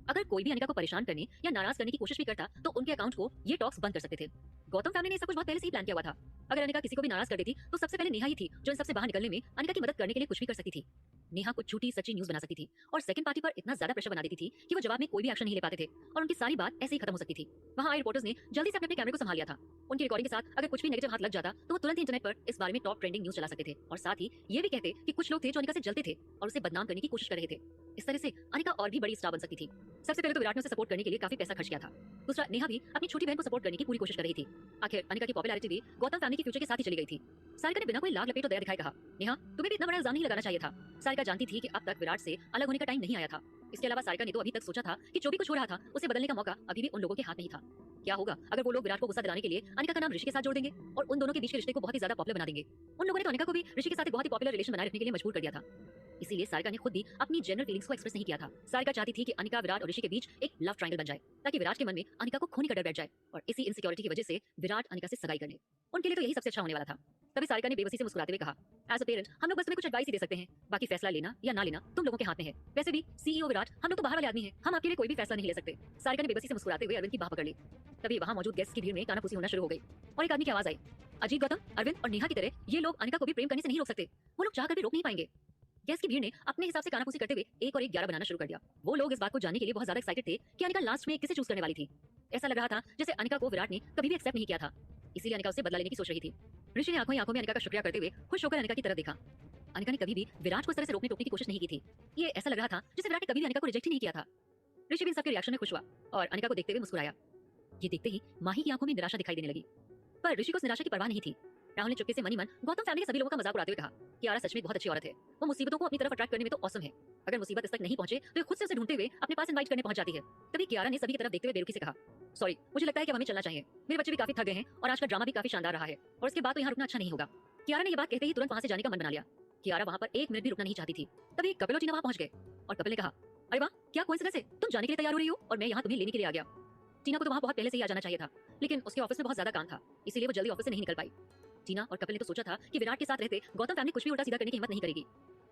अगर कोई भी अनिका को परेशान करने या नाराज करने की कोशिश भी करता तो उनके अकाउंट को ये टॉक्स बंद कर सकते थे। गौतम फैमिली ने सब कुछ बहुत पहले से ही प्लान किया हुआ था। अगर अनिका किसी को भी नाराज कर देती तो सबसे पहले नेहा ही थी जो इन सबसे बाहर निकलने में अनिका की मदद करने के लिए कुछ भी कर सकती थी। नेहा कुछ झूठी सच्ची न्यूज बना सकती थी और सेकंड पार्टी पर इतना ज्यादा प्रेशर बना देती थी कि वो जवाब में कोई भी एक्शन नहीं ले पाते थे और उनकी सारी बात ऐसे ही खत्म हो सकती थी। वहाँ आए रिपोर्टर्स ने जल्दी से अपने कैमरे को संभाल लिया था। उनकी रिकॉर्डिंग के साथ अगर कुछ भी नेगेटिव हाथ लग जाता तो वो तुरंत ही इंटरनेट पर इस बारे में टॉप ट्रेंडिंग न्यूज चला सकते थे और साथ ही ये भी कहते कि कुछ लोग थे जो अनिका से जलते थे और उसे बदनाम करने की कोशिश कर रहे थे। इस तरह से अनिका और भी बड़ी स्टार बन सकती थी। सबसे पहले तो विराट ने उसे सपोर्ट करने के लिए काफी पैसा खर्च किया था। दूसरा, नेहा भी अपनी छोटी बहन को सपोर्ट करने की पूरी कोशिश कर रही थी। आखिर अनिका की पॉपुलैरिटी भी गौतम फैमिली के फ्यूचर के साथ ही चली गई थी। सारिका ने बिना कोई लाग लपेट और दया दिखाए कहा, नेहा तुम्हें भी इतना बड़ा इल्जाम नहीं लगाना चाहिए था। सारिका जानती थी कि अब तक विराट से अलग होने का टाइम नहीं आया था। इसके अलावा सारिका ने तो अभी तक सोचा था कि जो भी कुछ हो रहा था उसे बदलने का मौका अभी भी उन लोगों के हाथ में ही था। क्या होगा अगर वो लोग विराट को गुस्सा दिलाने के लिए अनिका का नाम ऋषि के साथ जोड़ देंगे और उन दोनों के बीच के रिश्ते को बहुत ही ज्यादा पॉपुलर बना देंगे। उन लोगों ने तो अनिका को भी ऋषि के साथ एक बहुत ही पॉपुलर रिलेशन बनाए रखने के लिए मजबूर कर दिया था। इसीलिए सारिका ने खुद भी अपनी जनरल फीलिंग्स को एक्सप्रेस नहीं किया था। सारिका चाहती थी कि अनिका, विराट और ऋषि के बीच एक लव ट्रायंगल बन जाए ताकि विराट के मन में अनिका को खोने का डर बैठ जाए और इसी इनसिक्योरिटी की वजह से विराट अनिका से सगाई कर ले। उनके लिए तो यही सबसे अच्छा होने वाला था। तभी सारिका ने बेबसी से मुस्कुराते हुए कहा, एज अ पेरेंट हम लोग बस तुम्हें कुछ एडवाइस ही दे सकते हैं, बाकी फैसला लेना या ना लेना तुम लोगों के हाथ में है। वैसे भी सीईओ विराट हम लोग तो बाहर वाले आदमी हैं, हम आपके लिए कोई भी फैसला नहीं ले सकते। सारिका ने बेबसी से मुस्कुराते हुए अरविंद की बाह पकड़ ली। तभी वहां मौजूद गेस्ट की भीड़ में कानाफूसी होना शुरू हो गई और एक आदमी की आवाज आई, अजीत, गौतम, अरविंद और नेहा की तरह ये लोग अनिका को भी प्रेम करने से नहीं रोक सकते, वो लोग चाहकर भी रोक नहीं पाएंगे। गेस्ट की भीड़ ने अपने हिसाब से कानाफूसी करते हुए 1 और 1 11 बनाना शुरू कर दिया। वो लोग इस बात को जानने के लिए बहुत ज्यादा एक्साइटेड थे कि अनिका लास्ट में किसे चूज करने वाली थी। ऐसा लग रहा था जैसे अनिका को विराट ने कभी भी एक्सेप्ट नहीं किया था, इसीलिए अनिका उससे बदला लेने की सोच रही थी। ऋषि ने आंखों ही आंखों में अनिका का शुक्रिया करते हुए खुश होकर अनिका की तरफ देखा। अनिका ने कभी भी विराट को इस तरह से रोकने टोकने की कोशिश नहीं की थी। ये ऐसा लग रहा था जैसे विराट ने कभी भी अनिका को रिजेक्ट ही नहीं किया था। ऋषि भी इन सबके रिएक्शन में खुश हुआ और अनिका को देखते हुए मुस्कुराया। ये देखते ही माही की आंखों में निराशा दिखाई देने लगी, पर ऋषि को उस निराशा की परवाह नहीं थी। राहुल ने चुपके से मनी मन गौतम फैमिली के सभी लोगों का मजाक उड़ाते हुए कहा, कियारा सच में बहुत अच्छी औरत है, वो मुसीबतों को अपनी तरफ अट्रैक्ट करने में तो औसम है। अगर मुसीबत इस तक नहीं पहुंचे तो ये खुद से उसे ढूंढते हुए अपने पास इनवाइट करने पहुंच जाती है। तभी कियारा ने सभी की तरफ देखते हुए बेरुखी से कहा, सॉरी, मुझे लगता है कि हमें चलना चाहिए, मेरे बच्चे भी काफी थक गए हैं और आज का ड्रामा भी काफी शानदार रहा है और इसके बाद तो यहाँ रुकना अच्छा नहीं होगा। कियारा ने ये बात कहते ही तुरंत वहां से जाने का मन बना लिया। कियारा वहां पर 1 मिनट भी रुकना नहीं चाहती थी। तभी कपिल और टीना वहां पहुंच गए और कपिल ने कहा, अरे वाह, क्या कोइंसिडेंस है, तुम जाने के लिए तैयार हो रही हो और मैं यहाँ तुम्हें लेने के लिए आ गया। टीना को तो वहां बहुत पहले से ही आ जाना चाहिए था, लेकिन उसके ऑफिस में बहुत ज्यादा काम था, इसीलिए वो जल्दी ऑफिस से नहीं निकल पाई। टीना और कपिल ने तो सोचा था कि विराट के साथ रहते गौतम फैमिली कुछ भी उल्टा सीधा करने की हिम्मत नहीं करेगी,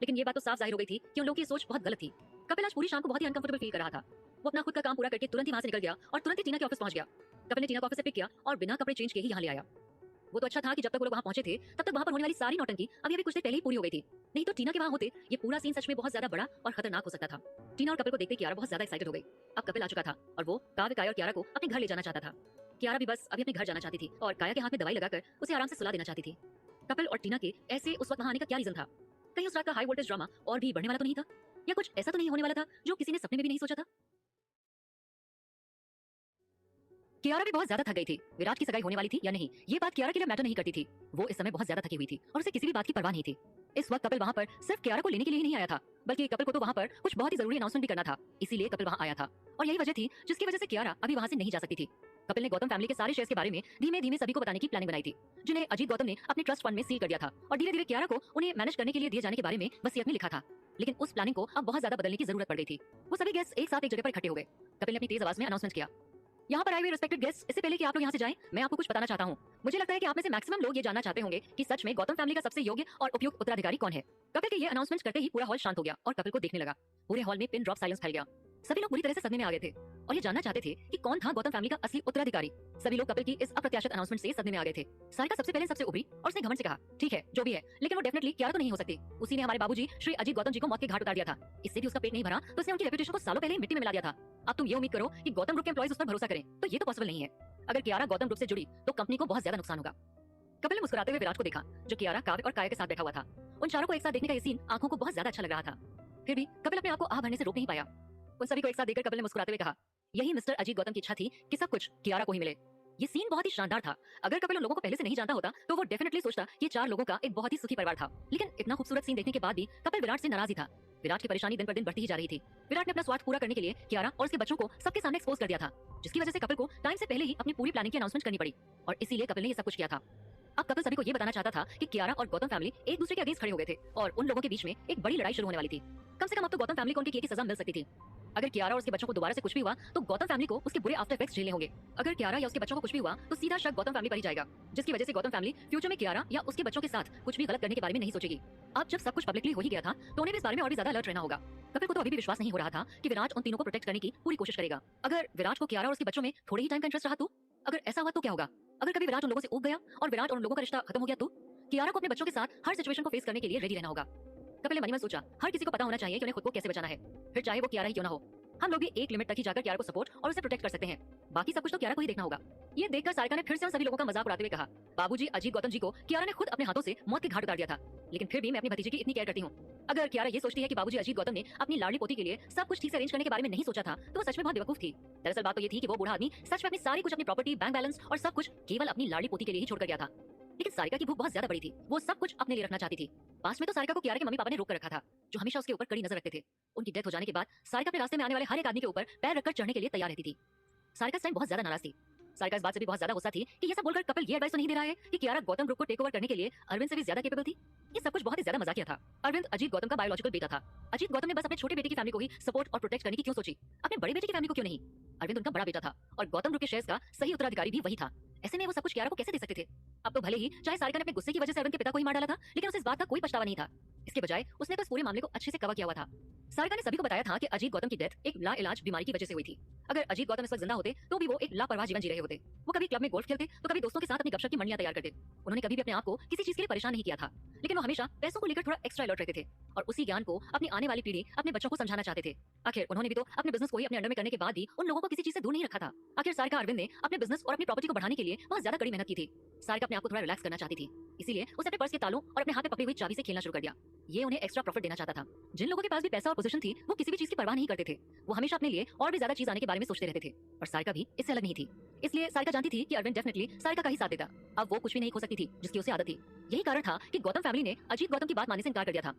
लेकिन ये बात तो साफ जाहिर हो गई थी कि उन लोगों की सोच बहुत गलत थी। कपिल आज पूरी शाम को बहुत ही अनकंफर्टेबल फील कर रहा था। वो अपना खुद का काम पूरा करके तुरंत ही वहां से निकल गया और तुरंत ही टीना के ऑफिस पहुंच गया। कपिल ने टीना को ऑफिस से पिक किया और बिना कपड़े चेंज किए ही यहाँ ले आया। वो तो अच्छा था कि जब तक वो लोग वहां पहुंचे थे तब तक वहां पर होने वाली सारी नौटंकी अभी कुछ देर पहले ही पूरी हो गई थी, नहीं तो टीना के वहां होते ये पूरा सीन सच में बहुत ज्यादा बड़ा और खतरनाक हो सकता था। टीना और कपिल को देखते कियारा बहुत ज्यादा एक्साइटेड हो गई। अब कपिल आ चुका था और वो काव्य, काया और कियारा को अपने घर ले जाना चाहता था। कियारा भी बस अभी अपने घर जाना चाहती थी और काया के हाथ में दवाई लगाकर उसे आराम से सुला देना चाहती थी। कपिल और टीना के ऐसे उस वक्त वहां आने का क्या रीजन था? कहीं उस रात का हाई वोल्टेज ड्रामा और भी बढ़ने वाला तो नहीं था, या कुछ ऐसा तो नहीं होने वाला था जो किसी ने सपने में भी नहीं सोचा था? कियारा भी बहुत ज्यादा थक गई थी। विराट की सगाई होने वाली थी या नहीं, ये बात कियारा के लिए मैटर नहीं करती थी। वो इस समय बहुत ज्यादा थकी हुई थी और उसे किसी भी बात की परवाह नहीं थी। इस वक्त कपिल वहां पर सिर्फ कियारा को लेने के लिए ही नहीं आया था, बल्कि कपिल को तो वहां पर कुछ बहुत ही जरूरी अनाउंसमेंट भी करना था, इसीलिए कपिल वहां आया था। और यही वजह थी जिसकी वजह से कियारा अभी वहां से नहीं जा सकती थी। कपिल ने गौतम फैमिली के सारे शेयर्स के बारे में धीमे धीमे सभी को बताने की प्लानिंग बनाई थी, जिन्हें अजीत गौतम ने अपने ट्रस्ट फंड में सील कर दिया था और धीरे धीरे कियारा को उन्हें मैनेज करने के लिए दिए जाने के बारे में वसीयत में लिखा था। लेकिन उस प्लानिंग को अब बहुत ज्यादा बदलने की जरूरत पड़ गई थी। वो सभी गेस्ट एक साथ एक जगह पर इकट्ठे हो गए। कपिल ने अपनी तेज आवाज में अनाउंसमेंट किया, यहाँ पर आए हुए रिस्पेक्टेड गेस्ट, इससे पहले कि आप लोग यहाँ से जाएं, मैं आपको कुछ बताना चाहता हूँ। मुझे लगता है कि आप में से मैक्सिमम लोग ये जानना चाहते होंगे कि सच में गौतम फैमिली का सबसे योग्य और उपयुक्त उत्तराधिकारी कौन है। कपिल के ये अनाउंसमेंट करते ही पूरा हॉल शांत हो गया और कपिल को देखने लगा। पूरे हॉल में पिन ड्रॉप साइलेंस फैल गया। सभी लोग पूरी तरह से सदमे में आ गए थे और ये जानना चाहते थे कि कौन था गौतम फैमिली का असली उत्तराधिकारी। सभी लोग कपिल की इस अप्रत्याशित अनाउंसमेंट से सदमे में आ गए थे। सारिका सबसे पहले सबसे उभरी और उसने घमंड से कहा, ठीक है जो भी है, लेकिन वो डेफिनेटली कियारा तो नहीं हो सकती। उसी ने हमारे बाबूजी श्री अजीत गौतम जी को मौत के घाट उतार दिया था। इससे भी उसका पेट नहीं भरा तो उसने उनकी रेपुटेशन को सालों पहले ही मिट्टी में मिला दिया था। अब तुम ये उम्मीद करो कि गौतम ग्रुप के एम्प्लॉइज उस पर भरोसा करें, तो ये तो पॉसिबल नहीं है। अगर कियारा गौतम ग्रुप से जुड़ी तो कंपनी को बहुत ज्यादा नुकसान होगा। कपिल ने मुस्कुराते हुए विराट को देखा, जो कियारा, काव्य और काया के साथ बैठा हुआ था। उन चारों को एक साथ देखने का ये सीन आंखों को बहुत ज्यादा अच्छा लग रहा था। फिर भी कपिल अपने आप को आह भरने से रोक नहीं पाया। उन सभी को एक साथ देखकर कपिल ने मुस्कुराते हुए कहा, यही मिस्टर अजीत गौतम की इच्छा थी कि सब कुछ कियारा को ही मिले। ये सीन बहुत ही शानदार था। अगर कपिल उन लोगों को पहले से नहीं जानता होता तो वो डेफिनेटली सोचता कि ये चार लोगों का एक बहुत ही सुखी परिवार था। लेकिन इतना खूबसूरत सीन देखने के बाद भी कपिल विराट से नाराज ही था। विराट की परेशानी दिन पर दिन बढ़ती ही जा रही थी। विराट ने अपना स्वार्थ पूरा करने के लिए कियारा और उसके बच्चों को सबके सामने एक्सपोज कर दिया था, जिसकी वजह से कपिल को टाइम से पहले ही अपनी पूरी प्लानिंग की अनाउंसमेंट करनी पड़ी और इसीलिए कपिल ने ये सब कुछ किया था। अब कपिल सभी को ये बताना चाहता था कि कियारा और गौतम फैमिली एक दूसरे के अगेंस्ट खड़े हो गए थे और उन लोगों के बीच में एक बड़ी लड़ाई शुरू होने वाली थी। कम से कम अब तो गौतम फैमिली को उनके किए की सजा मिल सकती थी। अगर कियारा और उसके बच्चों को दोबारा से कुछ भी हुआ तो गौतम फैमिली को उसके बुरे आफ्टर इफेक्ट्स झेलने होंगे। अगर कियारा या उसके बच्चों को कुछ भी हुआ तो सीधा शक गौतम फैमिली पर ही जाएगा, जिसकी वजह से गौतम फैमिली फ्यूचर में कियारा या उसके बच्चों के साथ कुछ भी गलत करने के बारे में नहीं सोचेगी। अब जब सब कुछ पब्लिकली हो ही गया था तो उन्हें इस बारे में और भी ज्यादा अलर्ट रहना होगा। कपिल को तो अभी भी विश्वास नहीं हो रहा था कि विराट उन तीनों को प्रोटेक्ट करने की पूरी कोशिश करेगा। अगर विराट को कियारा और उसके बच्चों में थोड़े ही टाइम का इंटरेस्ट रहा तो अगर ऐसा हुआ तो क्या होगा? अगर कभी विराट उन लोगों से ऊब गया और विराट और उन लोगों का रिश्ता खत्म हो गया तो कियारा को अपने बच्चों के साथ हर सिचुएशन को फेस करने के लिए रेडी रहना होगा। कपिल ने मन ही मन सोचा, हर किसी को पता होना चाहिए कि उन्हें खुद को कैसे बचाना है, फिर चाहे वो कियारा ही क्यों ना हो। हम लोग भी एक लिमिट तक ही जाकर कियारा को सपोर्ट और उसे प्रोटेक्ट कर सकते हैं, बाकी सब कुछ तो कियारा को ही देखना होगा। ये देखकर सारिका ने फिर से उन सभी लोगों का मजाक उड़ाते हुए कहा, बाबूजी अजीत गौतम जी को कियारा ने खुद अपने हाथों से मौत के घाट उतार दिया था, लेकिन फिर भी मैं अपनी भतीजी की इतनी केयर करती हूँ। अगर कियारा ये सोचती है कि बाबूजी अजीत गौतम ने अपनी लाडली पोती के लिए सब कुछ ठीक से अरेंज करने के बारे में नहीं सोचा था तो वो सच में बहुत बेवकूफ थी। दरअसल बात तो ये थी कि वो बूढ़ा आदमी सच में अपनी सारी कुछ, अपनी प्रॉपर्टी, बैंक बैलेंस और सब कुछ केवल अपनी लाडली पोती के लिए ही छोड़कर गया था। लेकिन सारिका की भूख बहुत ज्यादा बड़ी थी, वो सब कुछ अपने लिए रखना चाहती थी। पास में तो सारिका को कियारा के मम्मी पापा ने रोक कर रखा था, जो हमेशा उसके ऊपर कड़ी नजर रखते थे। उनकी डेथ हो जाने के बाद सारिका अपने रास्ते में आने वाले हर एक आदमी के ऊपर पैर रखकर चढ़ने के लिए तैयार रहती थी। सारिका इस टाइम बहुत ज्यादा नाराज थी। सारिका इस बात से भी बहुत ज्यादा गुस्सा थी कि ये सब बोलकर कपिल ये एडवाइस तो नहीं दे रहा है कि कियारा गौतम ग्रुप को टेक ओवर करने के लिए अरविंद से भी ज्यादा कैपेबल थी। ये सब कुछ बहुत ही ज्यादा मजाकिया था। अरविंद अजीत गौतम का बायोलॉजिकल बेटा था। अजीत गौतम ने बस अपने छोटे बेटे की फैमिली को ही सपोर्ट और प्रोटेक्ट करने की क्यों सोची, अपने बड़े बेटे की फैमिली को क्यों नहीं? अरविंद उनका बड़ा बेटा था और गौतम ग्रुप के शेयर्स का सही उत्तराधिकारी भी वही था। ऐसे में वो सब कुछ कियारा को कैसे दे सकते थे? अब तो भले ही चाहे सारिका ने अपने गुस्से की वजह से अरविंद के पिता को ही मार डाला था, लेकिन उसे इस बात का कोई पछतावा नहीं था। इसके बजाय उसने तो इस पूरे मामले को अच्छे से कवर किया हुआ था। सारिका ने सभी को बताया था कि अजीत गौतम की डेथ एक लाइलाज बीमारी की वजह से हुई थी। अगर अजीत गौतम इस वक्त जिंदा होते तो भी वो एक लापरवाह जीवन जी रहे होते। वो कभी क्लब में गोल्फ खेलते तो कभी दोस्तों के साथ अपनी गपशप की मंडलियां तैयार करते। उन्होंने कभी भी अपने आप को किसी चीज के लिए परेशान नहीं किया था, लेकिन वो हमेशा पैसों को लेकर थोड़ा एक्स्ट्रा अलर्ट रहते थे और उसी ज्ञान को अपनी आने वाली पीढ़ी, अपने बच्चों को समझाना चाहते थे। आखिर उन्होंने भी तो अपने बिजनेस को ही अपने अंडर में करने के बाद भी उन लोगों को किसी चीज से दूर नहीं रखा था। आखिर सारिका अरविंद ने अपने बिजनेस और अपनी प्रॉपर्टी को बढ़ाने के लिए बहुत ज्यादा कड़ी मेहनत की थी। सारिका अपने आप को थोड़ा रिलैक्स करना चाहती थी, इसीलिए उसने अपने पर्स के तालों और अपने हाथ में पकड़ी हुई चाबी से खेलना शुरू कर दिया। ये उन्हें एक्स्ट्रा प्रॉफिट देना चाहता था। जिन लोगों के पास भी पैसा और पोजीशन थी वो किसी भी चीज की परवाह नहीं करते थे, वो हमेशा अपने लिए और भी ज्यादा चीज आने के बारे में सोचते रहते थे और सारिका भी इससे अलग नहीं थी। इसलिए सारिका जानती थी कि अरविंद डेफिनेटली सारिका का ही साथ देता। अब वो कुछ भी नहीं खो सकती थी जिसकी उसे आदत थी। यही कारण था कि गौतम फैमिली ने अजीत गौतम की बात मानने से इनकार कर दिया था।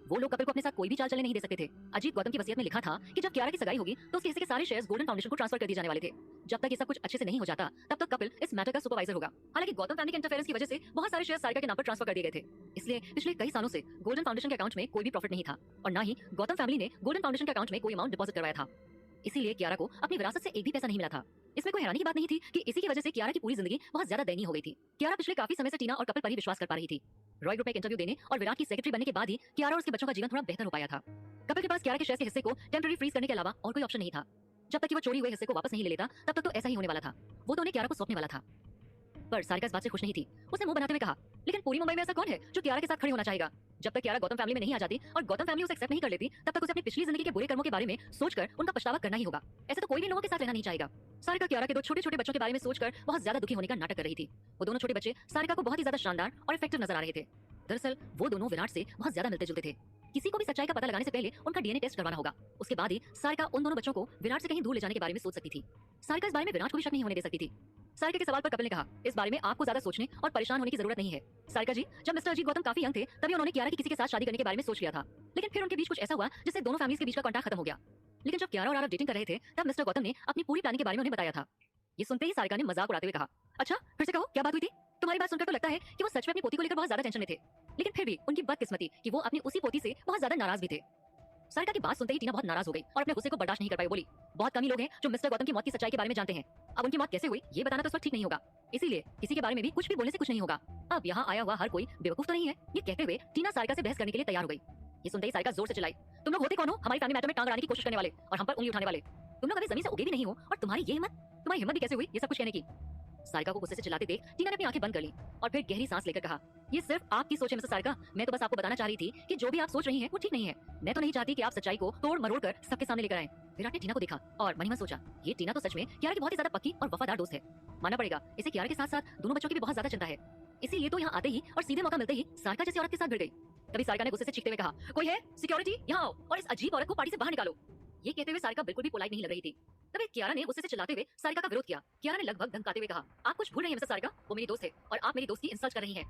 वो लोग कपिल को अपने साथ कोई भी चाल चलने नहीं दे सकते थे। अजीत गौतम की वसीयत में लिखा था कि जब कियारा की सगाई होगी तो उसके हिस्से के सारे शेयर्स गोल्डन फाउंडेशन को ट्रांसफर कर दिए जाने वाले थे। जब तक ये सब कुछ अच्छे से नहीं हो जाता तब तक कपिल इस मैटर का सुपरवाइजर होगा। हालांकि गौतम फैमिली के इंटरफेरेंस की वजह से बहुत सारे शेयर्स सारिका के नाम पर ट्रांसफर कर दिए गए थे। इसलिए पिछले कई सालों से गोल्डन फाउंडेशन के अकाउंट में कोई भी प्रॉफिट नहीं था और न ही गौतम फैमिली ने गोल्डन फाउंडेशन के अकाउंट में कोई अमाउंट डिपॉजिट करवाया था। इसीलिए कियारा को अपनी विरासत से एक भी पैसा नहीं मिला था। इसमें कोई हैरानी की बात नहीं थी कि इसी की वजह से कियारा की पूरी जिंदगी बहुत ज्यादा दयनीय हो गई थी। कियारा पिछले काफी समय से टीना और कपिल पर ही विश्वास कर पा रही थी। रॉय ग्रुप में एक इंटरव्यू देने और विराट की सेक्रेटरी बनने के बाद ही कियारा और उसके बच्चों का जीवन थोड़ा बेहतर हो पाया था। कपिल के पास कियारा के शेयर्स के हिस्से को टेम्पररी फ्रीज करने के अलावा और कोई ऑप्शन नहीं था। जब तक कि वो चोरी हुए हिस्से को वापस नहीं ले लेता तब तक तो ऐसा ही होने वाला था। वो तो उन्हें कियारा को सौंपने वाला था। पर सारिका इस बात से खुश नहीं थी। उसने मुंह बनाते हुए कहा, लेकिन पूरी मुंबई में ऐसा कौन है जो कियारा के साथ खड़े होना चाहेगा? जब तक कियारा गौतम फैमिली में नहीं आ जाती और गौतम फैमिली उसे एक्सेप्ट नहीं कर लेती तब तक उसे अपनी पिछली जिंदगी के बुरे कर्मों के बारे में सोचकर उनका पछतावा करना ही होगा। ऐसे तो कोई भी लोगों के साथ रहना नहीं चाहेगा। सारिका कियारा के दो छोटे छोटे बच्चों के बारे में सोचकर बहुत ज्यादा दुखी होने का नाटक कर रही थी। वो दोनों छोटे बच्चे सारिका को बहुत ही ज्यादा शानदार और इफेक्टिव नजर आ रहे थे। दरअसल वो दोनों विराट से बहुत ज्यादा मिलते जुलते थे। किसी को भी सच्चाई का पता लगाने से पहले उनका डीएनए टेस्ट करवाना होगा। उसके बाद ही सारिका उन दोनों बच्चों को विराट से कहीं दूर ले जाने के बारे में सोच सकती थी। सारिका इस बारे में विराट को भी शक नहीं होने दे सकती थी। सारिका के सवाल पर कपिल ने कहा, इस बारे में आपको ज्यादा सोचने और परेशान होने की जरूरत नहीं है। सारिका जी, जब मिस्टर अजीत गौतम काफी यंग थे तभी उन्होंने कियारा की किसी के साथ शादी करने के बारे में सोच लिया था, लेकिन फिर उनके बीच कुछ ऐसा हुआ जिससे दोनों फैमिलीज के बीच का कॉन्टैक्ट खत्म हो गया। लेकिन जब कियारा और आरव डेटिंग कर रहे थे तब मिस्टर गौतम ने अपनी पूरी प्लानिंग के बारे में उन्हें बताया था। ये सुनते ही सारिका ने मजाक उड़ाते हुए कहा, अच्छा फिर से कहो, क्या बात हुई थी? तुम्हारी बात सुनकर तो लगता है कि वो सच में अपनी पोती को लेकर बहुत ज्यादा टेंशन में थे, लेकिन फिर भी उनकी बदकिस्मती कि वो अपनी उसी पोती से बहुत ज्यादा नाराज भी थे। सारिका की बात सुनते ही टीना बहुत नाराज हो गई और अपने गुस्से को बर्दाश्त नहीं कर पाई। बोली, बहुत कम ही लोग हैं जो मिस्टर गौतम की मौत की सच्चाई के बारे में जानते हैं। अब उनकी मौत कैसे हुई ये बताना तो इस वक्त ठीक नहीं होगा, इसीलिए किसी के बारे में भी कुछ भी बोलने से कुछ नहीं होगा। अब यहाँ आया हुआ हर कोई बेवकूफ तो नहीं है। ये कहते हुए टीना सारिका से बहस करने के लिए तैयार हो गई। ये सुनते ही सारिका जोर से चिल्लाई, तुम लोग होते कौन हो हमारी फैमिली मैटर में टांग अड़ाने की कोशिश करने वाले और हम पर उंगली उठाने वाले? तुम लोग अभी जमीन से उगे भी नहीं हो और तुम्हारी हिम्मत भी कैसे हुई ये सब कुछ कहने की? सारिका को गुस्से से चिल्लाते देख टीना ने अपनी आंखें बंद कर ली और फिर गहरी सांस लेकर कहा, ये सिर्फ आपकी सोच है मिसेस सारिका। मैं तो बस आपको बताना चाह रही थी कि जो भी आप सोच रही हैं वो ठीक नहीं है। मैं तो नहीं चाहती कि आप सच्चाई को तोड़ मरोड़ कर सबके सामने लेकर आएं। विराट ने टीना को देखा और मन ही मन सोचा, ये टीना तो सच में कियारा की बहुत ही ज्यादा पक्की और वफादार दोस्त है। मानना पड़ेगा इसे कियारा के साथ साथ दोनों बच्चों की भी बहुत ज्यादा चिंता है। इसीलिए तो यहाँ आते ही और सीधे मौका मिलते ही सारिका जैसी औरत के साथ भिड़ गई। तभी सारिका ने गुस्से से चीखते हुए कहा, कोई है? सिक्योरिटी यहाँ आओ और इस अजीब औरत को पार्टी से बाहर निकालो। ये कहते हुए सारिका बिल्कुल भी पोलाइट नहीं लग रही थी। तभी कियारा ने गुस्से से चिल्लाते हुए सारिका का विरोध किया। कियारा ने लगभग धमकाते हुए कहा, आप कुछ भूल रही हैं मिसेस सारिका, वो मेरी दोस्त है और आप मेरी दोस्त की इंसल्ट कर रही हैं।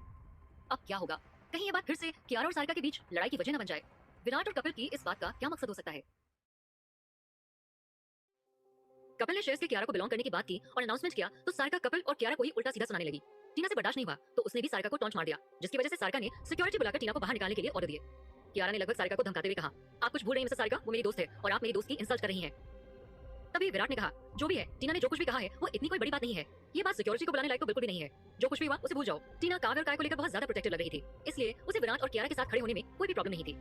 अब क्या होगा? कहीं ये बात फिर से कियारा और सारिका के बीच लड़ाई की वजह न बन जाए। विराट और कपिल की इस बात का क्या मकसद हो सकता है? कपिल ने शेयर्स के कियारा को बिलोंग करने की बात की और अनाउंसमेंट किया तो सारिका कपिल और कियारा को ही उल्टा सीधा सुनाने लगी। टीना से बर्दाश्त नहीं हुआ तो उसने भी सारिका को टॉन्ट मार दिया, जिसकी वजह से सारिका ने सिक्योरिटी बुलाकर टीना को बाहर निकालने के लिए ऑर्डर दिए। कियारा ने लगभग सारिका को धमकाते हुए कहा, आप कुछ भूल रही हैं मिसेस सारिका, वो मेरी दोस्त है और आप मेरी दोस्त की इंसल्ट कर रही हैं। तभी विराट ने कहा, जो भी है टीना ने जो कुछ भी कहा है वो इतनी कोई बड़ी बात नहीं है। ये बात सिक्योरिटी को बुलाने लायक तो बिल्कुल भी नहीं है। जो कुछ भी हुआ उसे भूल जाओ। टीना काव्य और काय को लेकर बहुत ज्यादा प्रोटेक्टिव लग रही थी, इसलिए उसे विराट और कियारा के साथ खड़े होने में कोई भी प्रॉब्लम नहीं थी।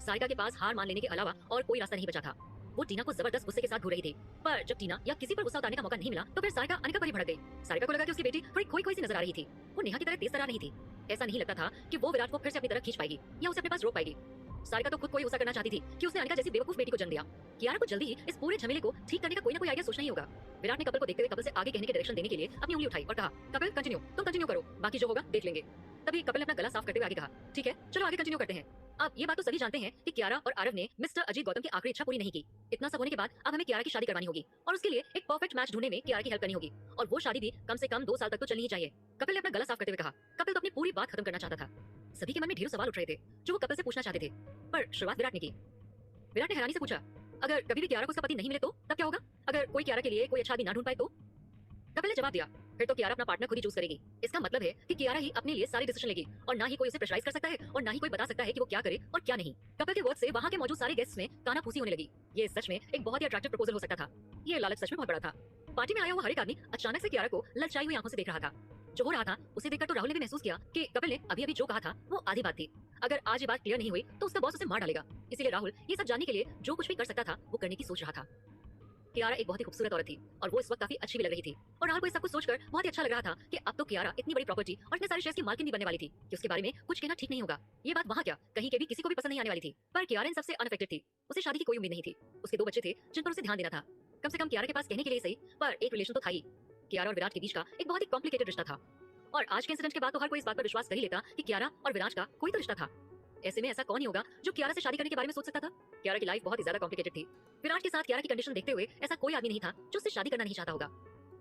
सारिका के पास हार मान लेने के अलावा और कोई रास्ता नहीं बचा था। वो टीना को जबरदस्त गुस्से के साथ घूर रही थी, पर जब टीना या किसी पर गुस्सा उतारने का मौका नहीं मिला तो फिर सारिका अनिका पर ही भड़क गई। सारिका को लगा कि उसकी बेटी थोड़ी खोई खोई सी नजर आ रही थी। वो नेहा की तरह तेज तरार नहीं थी। ऐसा नहीं लगता था कि वो विराट को फिर से अपनी तरफ खींच पाएगी या उसे अपने पास रोक पाएगी। सारिका तो खुद को ही गुस्सा करना चाहती थी कि उसने अनिका जैसी बेवकूफ बेटी को जन्म दिया। कियारा को जल्दी ही इस पूरे झमेले को ठीक करने का कोई ना कोई आइडिया सोचना ही होगा। विराट ने कपिल को देखते हुए कपिल से आगे कहने के डायरेक्शन देने के लिए अपनी उंगली उठाई और कहा, कपिल कंटिन्यू, तुम कंटिन्यू करो, बाकी जो होगा देख लेंगे। तभी कपिल ने अपना गला साफ करते हुए आगे कहा, ठीक है चलो आगे कंटिन्यू करते हैं। अब ये बात तो सभी जानते हैं कि कियारा और आरव ने मिस्टर अजीत गौतम की आखिरी इच्छा पूरी नहीं की। इतना सब होने के बाद अब हमें कियारा की शादी करवानी होगी और उसके लिए एक परफेक्ट मैच ढूंढने में कियारा की हेल्प करनी होगी और वो शादी भी कम से कम 2 साल तक तो चलनी ही चाहिए। कपिल ने अपना गला साफ करते हुए कहा। कपिल तो अपनी पूरी बात खत्म करना चाहता था। सभी के मन में ढेरों सवाल उठ रहे थे जो वो कपिल से पूछना चाहते थे, पर शुरुआत विराट ने की। विराट ने हैरानी से पूछा, अगर कभी भी कियारा को उसका पति नहीं मिले तो तब क्या होगा? अगर कोई कियारा के लिए कोई अच्छा आदमी ना ढूंढ पाए तो? कपिल ने जवाब दिया, फिर तो कियारा अपना पार्टनर खुद ही चूज करेगी। इसका मतलब है कि कियारा ही अपने लिए सारी डिसीजन लेगी और ना ही कोई उसे प्रेशराइज कर सकता है और ना ही कोई बता सकता है कि वो क्या करे और क्या नहीं। कपिल के वर्ड से वहां के मौजूद सारे गेस्ट्स में कानाफूसी होने लगी। ये सच में एक बहुत ही अट्रैक्टिव प्रपोजल हो सकता था। ये लालच सच में बहुत बड़ा था। पार्टी में आया हुआ हर एक आदमी अचानक से कियारा को ललचाई हुई आंखों से देख रहा था। जो हो रहा था उसे देखकर तो राहुल ने भी महसूस किया कि कपिल ने अभी अभी जो कहा था वो आधी बात थी। अगर आज ये बात क्लियर नहीं हुई तो उसका बॉस उसे मार डालेगा। इसीलिए राहुल ये सब जानने के लिए जो कुछ भी कर सकता था वो करने की सोच रहा था। कियारा एक बहुत ही खूबसूरत औरत थी और वो इस वक्त काफी अच्छी भी लग रही थी और राहुल को इस सब कुछ सोचकर बहुत ही अच्छा लग रहा था कि अब तो कियारा इतनी बड़ी प्रॉपर्टी और इतने सारे शेयर्स की मालकिन भी बनने वाली थी कि उसके बारे में कुछ कहना ठीक नहीं होगा। ये बात वहाँ क्या कहीं के भी किसी को भी पसंद नहीं आने वाली थी, पर कियारा इन सबसे अनअफेक्टेड थी। उसे शादी की कोई उम्मीद नहीं थी। उसके 2 बच्चे थे जिन पर उसे ध्यान देना था। कम से कम कियारा के पास कहने के लिए सही, पर एक रिलेशन तो था ही। कियारा और विराट के बीच का एक बहुत ही कॉम्प्लिकेटेड रिश्ता था और आज के इंसिडेंट के बाद तो हर कोई इस बात पर विश्वास कर ही लेता कि कियारा और विराट का कोई तो रिश्ता था। ऐसे में ऐसा कौन ही होगा जो कियारा से शादी करने के बारे में सोच सकता था? कियारा की लाइफ बहुत ही ज्यादा कॉम्प्लिकेटेड थी। विराट के साथ कियारा की कंडीशन देखते हुए ऐसा कोई आदमी नहीं था जो उससे शादी करना नहीं चाहता होगा।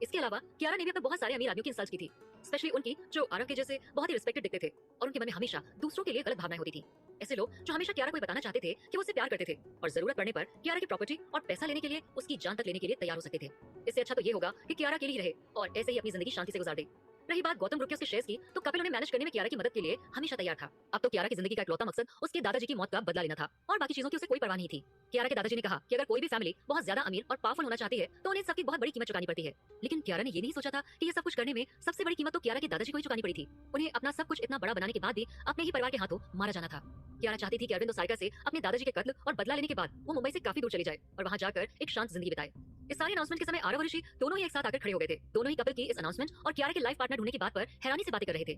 इसके अलावा कियारा ने भी अपने बहुत सारे अमीर आदमियों की इंसल्ट की थी, स्पेशली उनकी जो आरव के जैसे बहुत ही रिस्पेक्टेड दिखते थे और उनके मन में हमेशा दूसरों के लिए गलत भावनाएं होती थी। ऐसे लोग जो हमेशा कियारा को बताना चाहते थे कि वो उससे प्यार करते थे और जरूरत पड़ने पर कियारा की प्रॉपर्टी और पैसा लेने के लिए उसकी जान तक लेने के लिए तैयार हो सकते थे। इससे अच्छा तो ये होगा कि कियारा अकेली रहे और ऐसे ही अपनी जिंदगी शांति से गुजार दे। रही बात गौतम ग्रुप के उसके शेयर्स की, तो कपिल उन्हें मैनेज करने में कियारा की मदद के लिए हमेशा तैयार था। अब तो कियारा की जिंदगी का इकलौता मकसद उसके दादाजी की मौत का बदला लेना था और बाकी चीजों की उसे कोई परवाह नहीं थी। कियारा के दादाजी ने कहा कि अगर कोई भी फैमिली बहुत ज्यादा अमीर और पावरफुल होना चाहती है तो उन्हें सबकी बहुत बड़ी कीमत चुकानी पड़ती है। लेकिन कियारा ने ये नहीं सोचा था कि ये सब कुछ करने में सबसे बड़ी कीमत तो कियारा के दादाजी को ही चुकानी पड़ी थी। उन्हें अपना सब कुछ इतना बड़ा बनाने के बाद भी अपने ही परिवार के हाथों मारा जाना था। कियारा चाहती थी कि अरविंद और सारिका से अपने दादाजी के कत्ल और बदला लेने के बाद वो मुंबई से काफी दूर चली जाए और वहां जाकर एक शांत जिंदगी बिताए। इस सारी अनाउंसमेंट के समय आरव और ऋषि दोनों ही एक साथ आकर खड़े हो गए थे। दोनों ही कपिल की इस अनाउंसमेंट और कियारा के लाइफ पार्टनर ढूंढने की बात पर हैरानी से बातें कर रहे थे।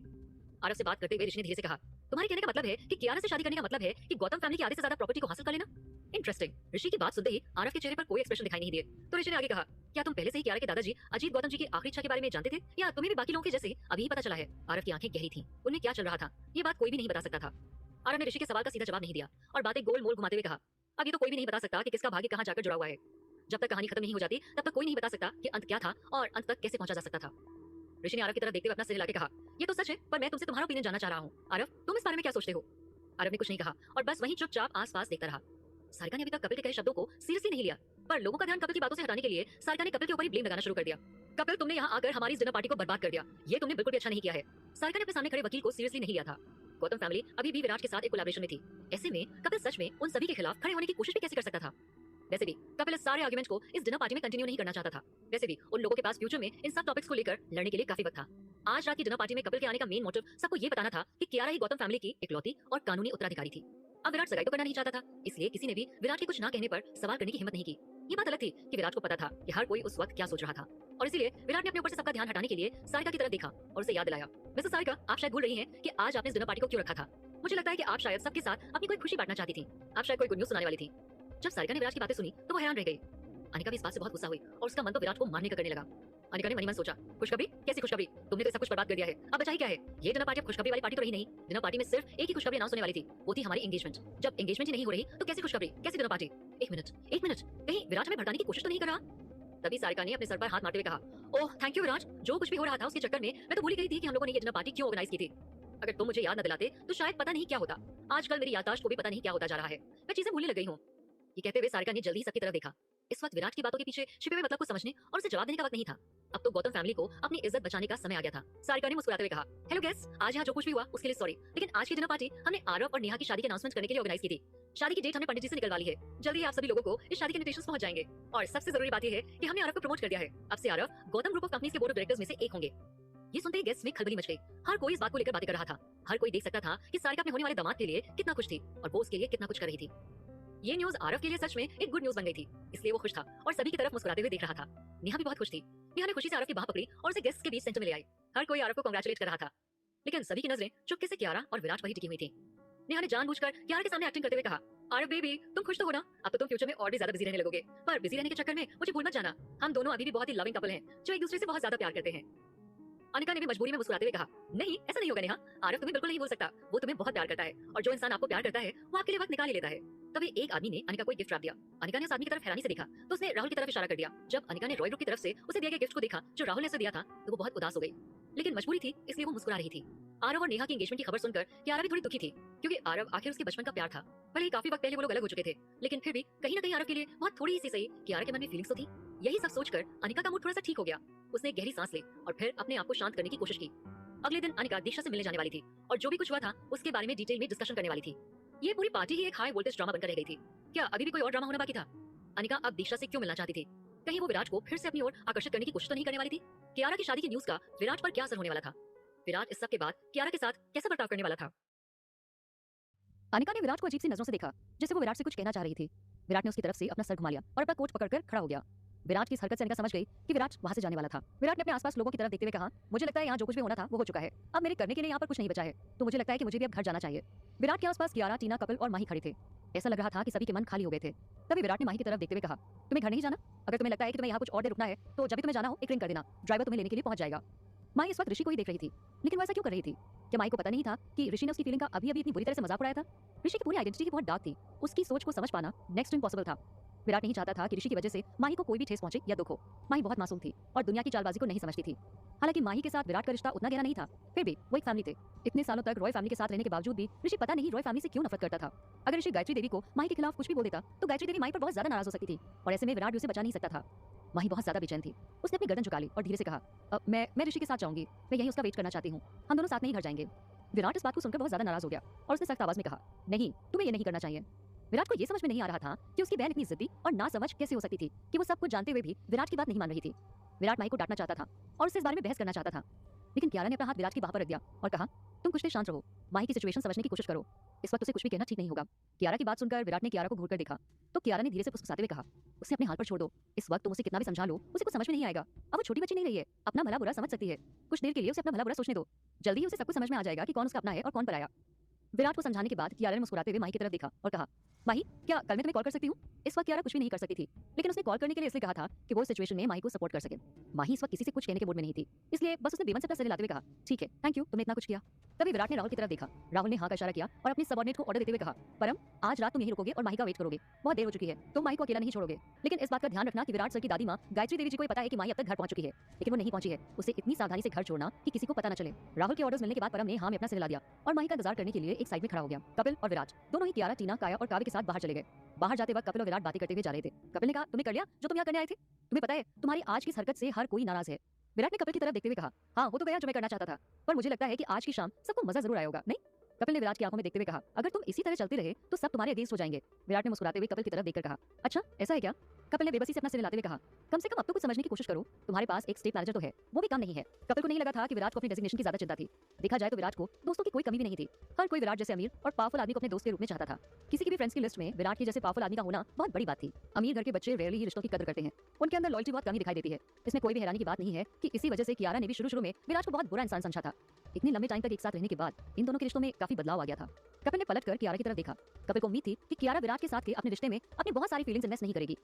आरव से बात करते हुए ऋषि ने धीरे से कहा, तुम्हारे कहने का मतलब है कि कियारा से शादी करने का मतलब है कि गौतम फैमिली की आधे से ज्यादा प्रॉपर्टी को हासिल कर लेना? इंटरेस्टिंग। ऋषि की बात सुनते ही आरव के चेहरे पर कोई एक्सप्रेशन दिखाई नहीं दिए तो ऋषि ने आगे कहा, क्या तुम पहले से ही कियारा के दादाजी अजीत गौतम जी की आखिरी इच्छा के बारे में जानते थे या तुम्हें भी बाकी लोगों के जैसे अभी ही पता चला है? आरव की आंखें गहरी थीं। उन्हें क्या चल रहा था ये बात कोई भी नहीं बता सकता था। आरव ने ऋषि के सवाल का सीधा जवाब नहीं दिया और बातें गोल मोल घुमाते हुए कहा, अब ये तो कोई भी नहीं बता सकता कि किसका भाग्य कहाँ जाकर जुड़ा हुआ है। जब तक कहानी खत्म नहीं हो जाती तब तक कोई नहीं बता सकता कि अंत क्या था और अंत तक कैसे पहुंचा जा सकता था। ऋषि ने आरव की तरफ देखते हुए अपना सिर हिलाकर कहा, ये तो सच है, पर मैं तुमसे तुम्हारा ओपिनियन जानना चाह रहा हूँ। आरव, तुम इस बारे में क्या सोचते हो? आरव ने कुछ नहीं कहा और बस वहीं चुपचाप आसपास देखता रहा। सारिका ने अभी तक कपिल के कहे शब्दों को सीरियसली नहीं लिया, पर लोगों का ध्यान कपिल की बातों से हटाने के लिए सारिका ने कपिल के ऊपर ही ब्लेम लगाना शुरू कर दिया। कपिल, तुमने यहाँ आकर हमारी डिनर पार्टी को बर्बाद कर दिया। ये तुमने बिल्कुल भी अच्छा नहीं किया है। सारिका ने अपने सामने खड़े वकील को सीरियसली नहीं लिया था। गौतम फैमिली अभी भी विराट के साथ एक कोलैबोरेशन में थी। ऐसे में कपिल सच में उन सभी के खिलाफ खड़े होने की कोशिश भी कैसे कर सकता था? वैसे भी कपिल इस सारे आर्गुमेंट्स को इस डिनर पार्टी में कंटिन्यू नहीं करना चाहता था। वैसे भी उन लोगों के पास फ्यूचर में इन सब टॉपिक्स को लेकर लड़ने के लिए काफी वक्त था। आज रात की डिनर पार्टी में कपिल के आने का मेन मोटिव सबको ये बताना था कि कियारा ही गौतम फैमिली की इकलौती और कानूनी उत्तराधिकारी थी। अब विराट सगाई तो करना नहीं चाहता था, इसलिए किसी ने भी विराट के कुछ ना कहने पर सवाल करने की हिम्मत नहीं की। ये बात अलग थी कि विराट को पता था कि हर कोई उस वक्त क्या सोच रहा था, और इसीलिए विराट ने अपने ऊपर से सबका ध्यान हटाने के लिए सारिका की तरफ देखा और उसे याद दिलाया, वैसे सारिका, आप शायद भूल रही हैं कि आज आपने इस डिनर पार्टी को क्यों रखा था। मुझे लगता है कि आप शायद सबके साथ अपनी कोई खुशी बांटना चाहती थी। आप शायद कोई गुड न्यूज़ सुनाने वाली थी। जब सारिका ने विराट की बातें सुनी तो वो हैरान रह गई। अनिका भी इस बात से बहुत गुस्सा हुई और उसका मन तो विराट को मारने का करने लगा। अनिका ने मन ही मन सोचा, खुशखबरी? कैसी खुशखबरी? तुमने तो सब कुछ बर्बाद कर दिया है, अब बचा ही क्या है? ये डिनर पार्टी अब खुशखबरी वाली पार्टी तो रही नहीं। डिनर पार्टी में सिर्फ एक ही खुशखबरी अनाउंस होने वाली थी, वो थी हमारी एंगेजमेंट। जब एंगेजमेंट ही नहीं हो रही तो कैसी खुशखबरी, कैसी डिनर पार्टी? एक मिनट, कहीं विराट हमें भड़काने की कोशिश तो नहीं कर रहा? तभी सारिका ने अपने सर पर हाथ मारते हुए कहा, ओह थैंक यू विराट, जो कुछ भी हो रहा था उसके चक्कर में मैं तो भूल ही गई थी कि हम लोगों ने ये डिनर पार्टी क्यों ऑर्गेनाइज की थी। अगर तुम मुझे याद न दिलाते तो शायद पता नहीं क्या होता। आजकल मेरी याददाश्त को भी पता नहीं क्या होता जा रहा है, मैं चीजें भूलने लग गई हूँ। ये कहते हुए सारिका ने जल्दी ही सबकी तरफ देखा। इस वक्त विराट की बातों के पीछे छिपे हुए मतलब को समझने और उसे जवाब देने का वक्त नहीं था। अब तो गौतम फैमिली को अपनी इज्जत बचाने का समय आ गया था। सारिका ने मुस्कुराते हुए कहा, हेलो गेस्ट, आज यहाँ जो कुछ भी हुआ उसके लिए सॉरी, लेकिन आज की डिनर पार्टी हमने आरव और नेहा की शादी की अनाउंसमेंट करने के लिए ऑर्गेनाइज की थी। शादी की डेट हमने पंडित जी से निकलवा ली है। जल्दी आप सभी लोगों को इस शादी के इन्विटेशंस पहुंच जाएंगे। और सबसे जरूरी बात यह है कि हमने आरव को प्रमोट कर दिया है। अब से Aarav Gautam group of companies के बोर्ड ऑफ डायरेक्टर्स में से एक होंगे। ये सुनते ही गेस्ट में खलबली मच गई। हर कोई इस बात को लेकर बातें कर रहा था। हर कोई देख सकता था कि सारिका अपने होने वाले दामाद के लिए कितना खुश थी और वो उसके लिए कितना कुछ कर रही थी। ये न्यूज़ आरव के लिए सच में एक गुड न्यूज़ बन गई थी, इसलिए वो खुश था और सभी की तरफ मुस्कुराते हुए देख रहा था। नेहा भी बहुत खुश थी। नेहा ने खुशी से आरव की बाह पकड़ी और उसे गेस्ट के बीच सेंटर में ले आई। हर कोई आरव को कांग्रेचुलेट कर रहा था, लेकिन सभी की नजरें चुपके से कियारा और विराट पर ही टिकी हुई थी। नेहा ने जानबूझकर कियारा के सामने एक्टिंग करते हुए कहा, आरव बेबी, तुम खुश तो हो ना? अब तो तुम फ्यूचर में और भी ज्यादा बिजी रहने लगोगे, पर बिजी रहने के चक्कर में मुझे भूल मत जाना, हम दोनों अभी भी बहुत ही लविंग कपल हैं, जो एक दूसरे से बहुत ज्यादा प्यार करते हैं। अनिका ने भी मजबूरी में मुस्कुराते हुए कहा, नहीं ऐसा नहीं होगा नेहा, आरव तुम्हें बिल्कुल नहीं बोल सकता, वो तुम्हें बहुत प्यार करता है और जो इंसान आपको प्यार करता है वो आपके लिए वक्त निकाल ही लेता है। तभी एक आदमी ने अनिका को एक गिफ्ट रख दिया। अनिका ने उस आदमी की तरफ हैरानी से देखा तो उसने राहुल की तरफ इशारा कर दिया। जब अनिका ने रॉय ग्रुप की तरफ से उसे दिए गए गिफ्ट को देखा जो राहुल ने उसे दिया था तो वो बहुत उदास हो गई, लेकिन मजबूरी थी इसलिए वो मुस्कुरा रही थी। आरव और नेहा की एंगेजमेंट की खबर सुनकर कियारा भी थोड़ी दुखी थी, क्योंकि आरव आखिर उसके बचपन का प्यार था। भले ही काफी वक्त पहले वो लोग अलग हो चुके थे, लेकिन फिर भी कहीं ना कहीं आरव के लिए बहुत थोड़ी सी सही कियारा के मन में फीलिंग्स तो थी। यही सब सोचकर अनिका का मूड थोड़ा सा ठीक हो गया। उसने एक गहरी सांस ली और फिर अपने आप को शांत करने की कोशिश की। अगले दिन अनिका दीक्षा से मिलने जाने वाली थी और जो भी कुछ हुआ था उसके बारे में डिटेल में डिस्कशन करने वाली थी। ये पूरी पार्टी ही एक हाई वोल्टेज ड्रामा बनकर रह गई थी। क्या अभी भी कोई और ड्रामा होना बाकी था? अनिका अब दीक्षा से क्यों मिलना चाहती थी? कहीं वो विराट को फिर से अपनी ओर आकर्षित करने की कोशिश तो नहीं करने वाली थी? कियारा की शादी की न्यूज़ का विराट पर क्या असर होने वाला था? विराट इस सब के बाद कियारा के साथ कैसा बर्ताव करने वाला था? अनिका ने विराट को अजीब सी नजरों से देखा, जैसे वो विराट से कुछ कहना चाह रही थी। विराट ने उसकी तरफ से अपना सर घुमा लिया और अपना कोट पकड़कर खड़ा हो गया। विराट की इस हरकत से अनिका समझ गई कि विराट वहां से जाने वाला था। विराट ने अपने आसपास लोगों की तरफ देखते हुए कहा, मुझे लगता है यहाँ जो कुछ भी होना था वो हो चुका है, अब मेरे करने के लिए यहाँ पर कुछ नहीं बचा है, तो मुझे लगता है कि मुझे भी अब घर जाना चाहिए। विराट के आसपास कियारा, टीना, कपिल और माही खड़े थे। ऐसा लग रहा था कि सभी के मन खाली हो गए थे। तभी विराट ने माही की तरफ देखते हुए कहा, तुम्हें घर नहीं जाना? अगर तुम्हें लगता है कि तुम्हें यहाँ कुछ और देर रुकना है तो जब भी तुम्हें जाना हो एक रिंग कर देना, ड्राइवर तुम्हें लेने के लिए पहुंच जाएगा। माही इस वक्त ऋषि को ही देख रही थी, लेकिन वो ऐसा क्यों कर रही थी? क्या माही को पता नहीं था कि ऋषि ने उसकी फीलिंग का अभी अभी इतनी बुरी तरह से मजाक उड़ाया था? ऋषि की पूरी आइडेंटिटी बहुत डार्क थी, उसकी सोच को समझ पाना नेक्स्ट टू इम्पॉसिबल था। विराट नहीं चाहता था कि ऋषि की वजह से माही को कोई भी ठेस पहुंचे या दुख हो। माही बहुत मासूम थी और दुनिया की चालबाजी को नहीं समझती थी। हालांकि माही के साथ विराट का रिश्ता उतना गहरा नहीं था, फिर भी वो एक फैमिली थे। इतने सालों तक रॉय फैमिली के साथ रहने के बावजूद भी ऋषि पता नहीं रॉय फैमिली से क्यों नफरत करता था। अगर ऋषि गायत्री देवी को माही के खिलाफ कुछ भी बोल देता तो गायत्री देवी माही पर बहुत ज्यादा नाराज हो सकती थी और ऐसे में विराट भी उसे बचा नहीं सकता था। माही बहुत ज्यादा बेचैन थी। उसने अपनी गर्दन झुका ली और धीरे से कहा, मैं ऋषि के साथ जाऊंगी, मैं यहीं उसका वेट करना चाहती हूँ, हम दोनों साथ में ही घर जाएंगे। विराट इस बात को सुनकर बहुत ज्यादा नाराज हो गया और उसने सख्त आवाज में कहा, नहीं, तुम्हें ये नहीं करना चाहिए। विराट को ये समझ में नहीं आ रहा था कि उसकी बहन इतनी जिद्दी और ना समझ कैसे हो सकती थी कि वो सब कुछ जानते हुए भी विराट की बात नहीं मान रही थी। विराट माही को डांटना चाहता था और उससे इस बारे में बहस करना चाहता था, लेकिन कियारा ने अपना हाथ विराट की बाह पर रख दिया और कहा, तुम कुछ देर शांत रहो, माही की सिचुएशन समझने की कोशिश करो, इस वक्त उसे कुछ भी कहना ठीक नहीं होगा। कियारा की बात सुनकर विराट ने कियारा को घूरकर देखा तो कियारा ने धीरे से फुसफुसाते हुए कहा, उसे अपने हाल पर छोड़ दो, इस वक्त तुम उसे कितना भी समझा लो उसे कुछ समझ में नहीं आएगा। अब वो छोटी बच्ची नहीं रही है, अपना भला बुरा समझ सकती है, कुछ देर के लिए उसे अपना भला बुरा सोचने दो, जल्दी ही उसे सब कुछ समझ में आ जाएगा कि कौन उसका अपना है और कौन पराया। विराट को समझाने के बाद कियारा ने मुस्कुराते हुए माही की तरफ देखा और कहा, माही, क्या कल मैं तुम्हें कॉल कर सकती हूँ? इस वक्त कियारा कुछ भी नहीं कर सकती थी, लेकिन उसने कॉल करने के लिए इसलिए कहा था कि वो इस सिचुएशन में माही को सपोर्ट कर सके। माही इस वक्त किसी से कुछ कहने के मूड में नहीं थी, इसलिए बस उसने बेमन से अपना सर हिलाते हुए कहा, ठीक है, थैंक यू, तुमने इतना कुछ किया। तभी विराट ने राहुल की तरफ देखा। राहुल ने हाँ का इशारा किया और अपने सबऑर्डिनेट को ऑर्डर देते हुए कहा, परम, आज रात तुम यहीं रुकोगे और माही का वेट करोगे, बहुत देर हो चुकी है, तुम माही को अकेला नहीं छोड़ोगे, लेकिन इस बात का ध्यान रखना कि विराट सर की दादी माँ गायत्री देवी जी को पता है कि माही अब तक घर पहुंच चुकी है, लेकिन वो नहीं पहुंची है, उसे इतनी सावधानी से घर छोड़ना कि किसी को पता न चले। राहुल के ऑर्डर्स मिलने के बाद परम ने हाँ में अपना सिर हिला दिया और माही का इंतजार करने के लिए एक साइड में खड़ा हो गया। कपिल और विराट दोनों ही कियारा, टीना, काया और काव्य के साथ बाहर चले गए। बाहर जाते वक्त कपिल और विराट बातें करते हुए जा रहे थे। कपिल ने कहा, तुमने कर लिया जो तुम यहाँ करने आए थे? तुम्हें पता है तुम्हारी आज की इस हरकत से हर कोई नाराज है। विराट ने कपिल की तरफ देखते हुए कहा, हाँ हो तो गया जो मैं करना चाहता था, पर मुझे लगता है कि आज की शाम सबको मजा जरूर आया होगा, नहीं? कपिल ने विराट की आंखों में देखते हुए कहा, अगर तुम इसी तरह चलते रहे तो सब तुम्हारे अगेंस्ट हो जाएंगे। विराट ने मुस्कुराते हुए कपिल की तरफ देखकर कहा, अच्छा ऐसा है क्या? कपिल ने बेबसी से अपना सिर हिलाते हुए कहा, कम से कम अब तो कुछ समझने की कोशिश करो, तुम्हारे पास एक स्टेट मैनेजर तो है, वो भी कम नहीं है। कपिल को नहीं लगा था कि विराट को अपनी डेजिग्नेशन की ज्यादा चिंता थी। देखा जाए तो विराट को दोस्तों की कोई कमी भी नहीं थी। हर कोई विराट जैसे अमीर और पावरफुल आदमी को अपने दोस्त के रूप में चाहता था। किसी की भी फ्रेंड्स की लिस्ट में विराट के जैसे पावरफुल आदमी का होना बहुत बड़ी बात थी। अमीर घर के बच्चे रेयरली ही रिश्तों की कदर करते हैं, उनके अंदर लॉयल्टी बहुत कम ही दिखाई देती है। इसमें कोई भी हैरानी की बात नहीं है कि इसी वजह से कियारा ने भी शुरू में विराट को बहुत बुरा इंसान समझा था। इतने लंबे टाइम तक एक साथ रहने के बाद इन दोनों के रिश्तों में काफी बदलाव आ गया था। कपिल ने पलटकर कियारा की तरफ देखा। कपिल को उम्मीद थी कि कियारा विराट के साथ के अपने रिश्ते में अपनी बहुत सारी फीलिंग्स इन्वेस्ट नहीं करेगी।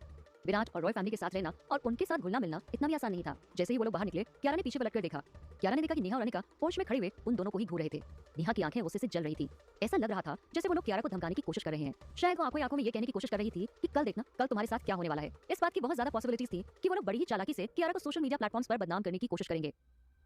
विराट और रॉय फैमिली के साथ रहना और उनके साथ घुलना मिलना इतना भी आसान नहीं था। जैसे ही वो लोग बाहर निकले, कियारा ने पीछे पलटकर देखा। कियारा ने देखा कि नेहा और अनिका पोर्च में खड़े हुए उन दोनों को ही घूर रहे थे। नेहा की आंखें गुस्से से जल रही थी। ऐसा लग रहा था जैसे वो लोग कियारा को धमकाने की कोशिश कर रहे हैं। शायद वो आंखों में ये कहने की कोशिश कर रही थी कि कल देखना, कल तुम्हारे साथ क्या होने वाला है। इस बात की बहुत ज्यादा पॉसिबिलिटीज थी कि वो लोग बड़ी ही चालाकी से कियारा को सोशल मीडिया प्लेटफॉर्म्स पर बदनाम करने की कोशिश करेंगे।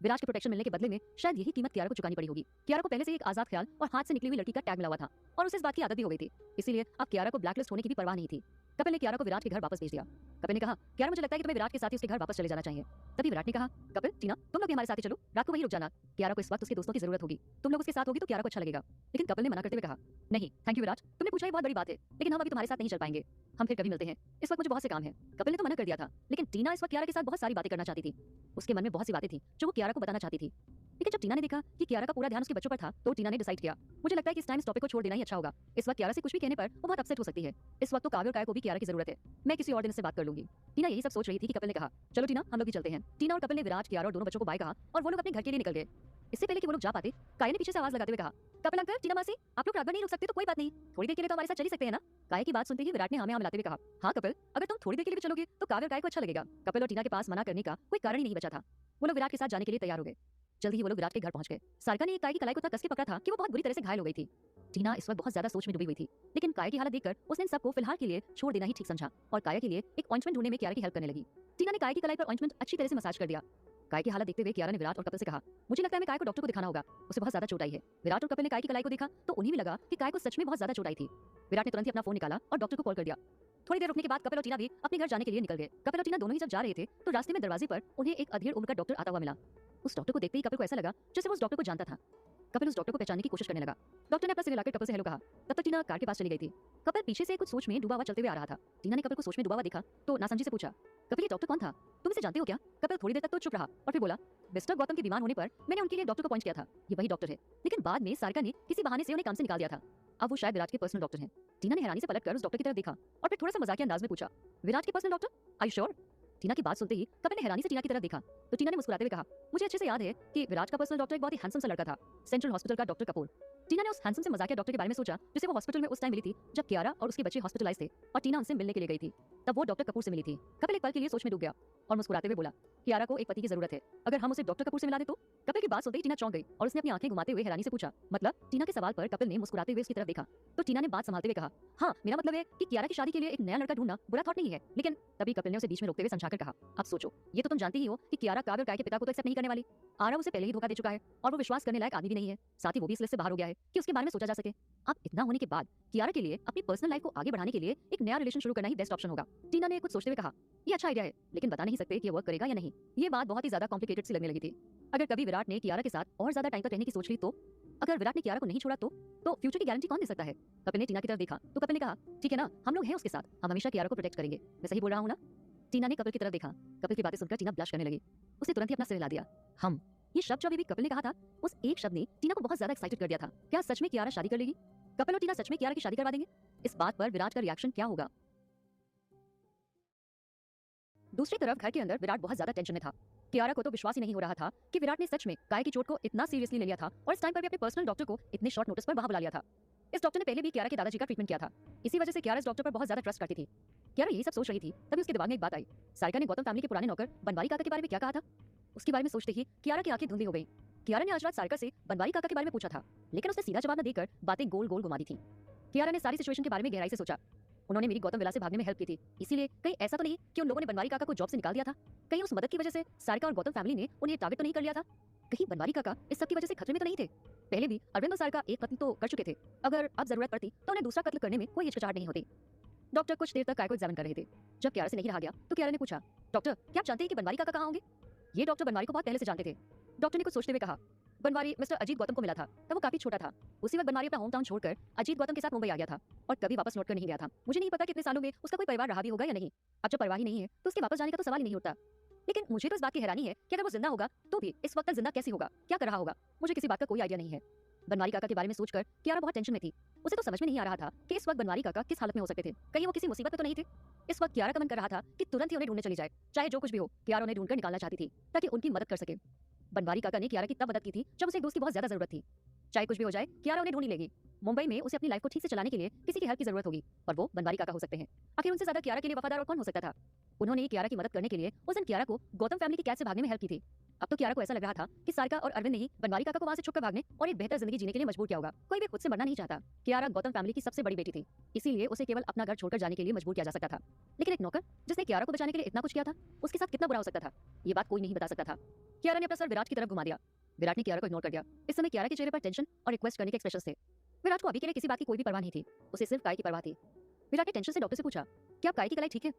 विराट के प्रोटेक्शन मिलने के बदले में शायद यही कीमत कियारा को चुकानी पड़ी होगी। कियारा को पहले से एक आजाद ख्याल और हाथ से निकली हुई लड़की का टैग मिला हुआ था और उसे इस बात की आदत भी हो गई थी। इसीलिए अब कियारा को ब्लैकलिस्ट होने की भी परवाह नहीं थी। कपिल ने कियारा को विराट के घर वापस भेज दिया। कपिल ने कहा, कियारा मुझे लगता है कि तुम्हें विराट के साथ ही उसके घर वापस चले जाना चाहिए। तभी विराट ने कहा, कपिल, टीना, तुम लोग भी हमारे साथ ही चलो, रात को वहीं रुक जाना। कियारा को इस वक्त उसके दोस्तों की जरूरत होगी, तुम लोग उसके साथ होगी तो कियारा को अच्छा लगेगा। लेकिन कपिल ने मना करते हुए कहा, नहीं थैंक यू विराट, तुमने पूछा ही बहुत बड़ी बात है, लेकिन हम अभी तुम्हारे साथ नहीं चल पाएंगे, हम फिर कभी मिलते हैं, इस वक्त मुझे बहुत से काम है। कपिल ने तो मना कर दिया था, लेकिन टीना इस वक्त कियारा के साथ बहुत सारी बातें करना चाहती थी। उसके मन में बहुत सी बातें थी जो वो कियारा को बताना चाहती थी। लेकिन जब टीना ने देखा कि कियारा का पूरा ध्यान उसके बच्चों पर था, तो टीना ने डिसाइड किया, मुझे लगता है कि इस टाइम इस टॉपिक को छोड़ देना ही अच्छा होगा। इस वक्त कियारा से कुछ भी कहने पर वो बहुत अपसेट हो सकती है। इस वक्त तो काव्य और काय को भी कियारा की जरूरत है, मैं किसी और दिन से बात कर लूंगी। टीना यही सब सोच रही थी कि कपिल ने कहा, चलो टीना, हम लोग भी चलते हैं। टीना और कपिल ने विराट, कियारा और दोनों बच्चों को बाय कहा और वो लोग अपने घर के लिए निकल गए। इससे पहले कि वो लोग जा पाते, काय ने पीछे से आवाज लगाते हुए कहा, कपिल अंकल, टीना मासी, आप लोग रात भर नहीं रुक सकते तो कोई बात नहीं, थोड़ी देर के लिए तो हमारे साथ चल ही सकते हैं ना। काय की बात सुनते ही विराट ने हाँ मिलाते हुए कहा, हाँ कपिल, अगर तुम थोड़ी देर के लिए भी चलोगे तो काव्य और काय को अच्छा लगेगा। कपिल और टीना के पास मना करने का कोई कारण ही नहीं बचा था। वो लोग विराट के साथ जाने के लिए तैयार हो गए। जल्दी ही वो लोग विराट के घर पहुंच गए। सारिका ने काय की कलाई को इतना कस के पकड़ा था कि वो बहुत बुरी तरह से घायल हो गई थी। टीना इस वक्त बहुत ज्यादा सोच में डूबी हुई थी, लेकिन काय की हालत देखकर उसने इन सबको फिलहाल के लिए छोड़ देना ही ठीक समझा और काय के लिए एक ऑइंटमेंट ढूंढने में कियारा की हेल्प करने लगी। टीना ने काय की कलाई पर ऑइंटमेंट अच्छी तरह से मसाज कर दिया। काय की हालत देखते हुए कियारा ने विराट और कपिल से कहा, मुझे लगता है मैं काय को डॉक्टर को दिखाना होगा, उसे बहुत ज्यादा चोट आई है। विराट और कपिल ने काय की कलाई को देखा तो उन्हें भी लगा कि काय को सच में बहुत ज्यादा चोट आई थी। विराट ने तुरंत ही अपना फोन निकाला और डॉक्टर को कॉल कर दिया। थोड़ी देर रुकने के बाद कपिल और टीना भी अपने घर जाने के लिए निकल गए। कपिल और टीना दोनों ही जब जा रहे थे तो रास्ते में दरवाजे पर उन्हें एक अधेड़ उम्र का डॉक्टर आता हुआ मिला। उस डॉक्टर को देखते ही कपिल को ऐसा लगा जैसे वो उस डॉक्टर को जानता था। कपिल उस डॉक्टर को पहचानने की कोशिश करने लगा। डॉक्टर ने अपना सिर हिलाकर कपिल से हेलो कहा। तब तक टीना कार के पास चली गई थी। कपिल पीछे से कुछ सोच में डूबा हुआ चलते हुए आ रहा था। टीना ने कपिल को सोच में डूबा हुआ देखा तो नासमझी से पूछा, कपिल ये डॉक्टर कौन था, तुम इसे जानते हो क्या? कपिल थोड़ी देर तक तो चुप रहा और फिर बोला, मिस्टर गौतम के बीमार होने पर मैंने उनके लिए डॉक्टर को पॉइंट किया था, ये वही डॉक्टर है। लेकिन बाद में सारिका ने किसी बहाने से उन्हें काम से निकाल दिया था। अब वो शायद विराट के पर्सनल डॉक्टर हैं। टीना ने हैरानी से पलटकर उस डॉक्टर की तरफ देखा और फिर थोड़ा सा मजाकिया अंदाज में पूछा, विराट के personal doctor, are you sure? Tina की बात सुनते ही कपिल ने हैरानी से टीना की तरफ देखा तो टीना ने मुस्कुराते हुए कहा, मुझे अच्छे से याद है कि विराट का पर्सनल डॉक्टर एक बहुत ही हैंडसम सा लड़का था, सेंट्रल हॉस्पिटल का डॉक्टर कपूर। टीना ने उस हैंडसम से मजाकिया डॉक्टर के बारे में सोचा जिसे वो हॉस्पिटल में उस टाइम मिली थी जब कियारा और उसके बच्चे हॉस्पिटलाइज थे और टीना उनसे मिलने के लिए गई थी। तब वो डॉक्टर कपूर से मिली थी। कपिल एक पल के लिए सोच में डूब गया और मुस्कुराते हुए बोला, कियारा को एक पति की जरूरत है, अगर हम उसे डॉक्टर कपूर से मिला दे तो? कपिल की बात सुनते ही टीना चौंक गई और उसने अपनी आंखें घुमाते हुए हैरानी से पूछा, मतलब? टीना के सवाल पर कपिल ने मुस्कुराते हुए उसकी तरफ देखा तो टीना ने बात संभालते हुए कहा, हाँ मेरा मतलब है कि कियारा की शादी के लिए एक नया लड़का ढूंढना बुरा थॉट नहीं है। लेकिन तभी कपिल ने उसे बीच में रोकते हुए समझाकर कहा, अब सोचो, ये तो तुम जानती ही हो कि कियारा काव्य और काय के पिता को तो एक्सेप्ट नहीं करने वाली। आरव उसे पहले ही धोखा दे चुका है और वो विश्वास करने लायक आदमी भी नहीं है। साथ ही वो भी इस लिस्ट से बाहर हो गया है कि उसके बारे में सोचा जा सके। अब इतना होने के बाद कियारा के लिए अपनी पर्सनल लाइफ को आगे बढ़ाने के लिए एक नया रिलेशन शुरू करना ही बेस्ट ऑप्शन होगा। टीना ने कुछ सोचते हुए कहा, ये अच्छा आइडिया है, लेकिन बता नहीं सकते कि ये वर्क करेगा या नहीं। ये बात बहुत ही ज्यादा कॉम्प्लिकेटेड सी लगने लगी थी। अगर कभी विराट ने कियारा के साथ और ज्यादा टाइम तक रहने की सोच ली तो? अगर विराट ने कियारा को नहीं छोड़ा तो फ्यूचर की गारंटी कौन दे सकता है? कपिल ने टीना की तरफ देखा तो कपिल ने कहा, ठीक है ना, हम लोग हैं उसके साथ, हम हमेशा कियारा को प्रोटेक्ट करेंगे। मैं सही बोल रहा हूँ ना? टीना ने कपिल की तरफ देखा। कपिल की बातें सुनकर टीना ब्लश करने लगी। उसने तुरंत ही अपना सिर हिला दिया। हम, ये शब्द जो अभी भी कपिल ने कहा था, उस एक शब्द ने टीना को बहुत ज्यादा एक्साइटेड कर दिया था। क्या सच में कियारा शादी कर लेगी? कपिल और टीना सच में कियारा की शादी करवा देंगे? इस बात पर विराट का रिएक्शन क्या होगा? दूसरी तरफ घर के अंदर विराट बहुत ज्यादा टेंशन में था। कियारा को तो विश्वास ही नहीं हो रहा था कि विराट ने सच में काय की चोट को इतना सीरियसली ले लिया था और इस टाइम पर भी अपने पर्सनल डॉक्टर को इतने शॉर्ट नोटिस पर वहां बुला लिया था। इस डॉक्टर ने पहले भी कियारा के दादाजी का ट्रीटमेंट किया था। इसी वजह से कियारा इस डॉक्टर पर बहुत ज्यादा ट्रस्ट करती थी। कियारा यही सब सोच रही थी तभी उसके दिमाग में एक बात आई। सारिका ने गौतम फैमिली के पुराने नौकर बनवारी काका के बारे में क्या कहा था? उसके बारे में सोचते ही कियारा की आंखें धुंधली हो गई। कियारा ने आज रात सारिका से बनवारी काका के बारे में पूछा था, लेकिन उसने सीधा जवाब न देकर बातें गोल गोल घुमा दी थी। कियारा ने सारी सिचुएशन के बारे में गहराई से सोचा। उन्होंने मेरी गौतम विला से भागने में हेल्प की थी, इसीलिए कहीं ऐसा तो नहीं कि उन लोगों ने बनवारी काका को जॉब से निकाल दिया था? कहीं उस मदद की वजह से सारिका और गौतम फैमिली ने उन्हें टारगेट तो नहीं कर लिया था? कहीं बनवारी काका इस सब की वजह से खतरे में तो नहीं थे? पहले भी अरविंद और सारिका एक कत्ल तो कर चुके थे, अगर अब जरूरत पड़ती तो उन्हें दूसरा कत्ल करने में कोई हिचकिचाहट नहीं होती। डॉक्टर कुछ देर तक काय को एग्जामिन कर रहे थे। जब कियारा से नहीं रहा गया तो कियारा ने पूछा, डॉक्टर क्या आप जानते हैं कि बनवारी काका कहाँ होंगे? ये डॉक्टर बनवारी को बहुत पहले से जानते थे। डॉक्टर ने कुछ सोचते हुए कहा, बनवारी मिस्टर अजीत गौतम को मिला था तब वो काफी छोटा था। उसी वक्त बनवारी अपना होम टाउन छोड़कर अजीत गौतम के साथ मुंबई आ गया था और कभी वापस लौटकर नहीं गया था। मुझे नहीं पता कि इतने सालों में उसका कोई परिवार रहा भी होगा या नहीं। अब जब परिवार ही नहीं है तो उसके वापस जाने का तो सवाल ही नहीं उठता। लेकिन मुझे तो इस बात की हैरानी है कि अगर वो जिंदा होगा तो भी इस वक्त तक जिंदा कैसे होगा, क्या कर रहा होगा, मुझे किसी बात का कोई आइडिया नहीं है। बनवारी काका के बारे में सोचकर कियारा बहुत टेंशन में थी। उसे तो समझ में नहीं आ रहा था कि इस वक्त बनवारी काका किस हालत में हो सकते थे। कहीं वो किसी मुसीबत में तो नहीं थे। इस वक्त कियारा का मन कर रहा था कि तुरंत ही उन्हें ढूंढने चली जाए, चाहे जो कुछ भी हो। कियारा उन्हें ढूंढकर निकालना चाहती थी ताकि उनकी मदद कर सके। बनवारी काका ने कियारा की तब मदद की थी जब उसे एक दोस्त की बहुत ज्यादा जरूरत थी। चाहे कुछ भी हो जाए, कियारा उन्हें ढूंढ ही लेगी। मुंबई में उसे अपनी लाइफ को ठीक से चलाने के लिए किसी की हेल्प की जरूरत होगी और वो बनवारी काका हो सकते हैं। आखिर उनसे ज्यादा कियारा के लिए वफादार और कौन हो सकता था। उन्होंने कियारा की मदद करने के लिए उस दिन कियारा को गौतम फैमिली की कैद से भागने में हेल्प की थी। अब तो कियारा को ऐसा लग रहा था कि सारिका और अरविंद ने ही बनवारी काका को वहां से छुपकर भागने और एक बेहतर जिंदगी जीने के लिए मजबूर किया होगा। कोई भी खुद से मरना नहीं चाहता। कियारा गौतम फैमिली की सबसे बड़ी बेटी थी, इसीलिए उसे केवल अपना घर छोड़कर जाने के लिए मजबूर किया जा सकता था। लेकिन एक नौकर जिसने कियारा को बचाने के लिए इतना कुछ किया था, उसके साथ कितना बुरा हो सकता था, ये बात कोई नहीं बता सकता था। कियारा ने अपना सर विराट की तरफ घुमा दिया। विराट ने कियारा को इग्नोर कर दिया। इस समय कियारा के चेहरे पर टेंशन और रिक्वेस्ट करने के एक्सप्रेशंस थे। विराट को अभी के लिए किसी बात की कोई भी परवाह नहीं थी, उसे सिर्फ काय की परवाह थी। विराट ने टेंशन से डॉक्टर से पूछा, क्या काय की कलाई ठीक है?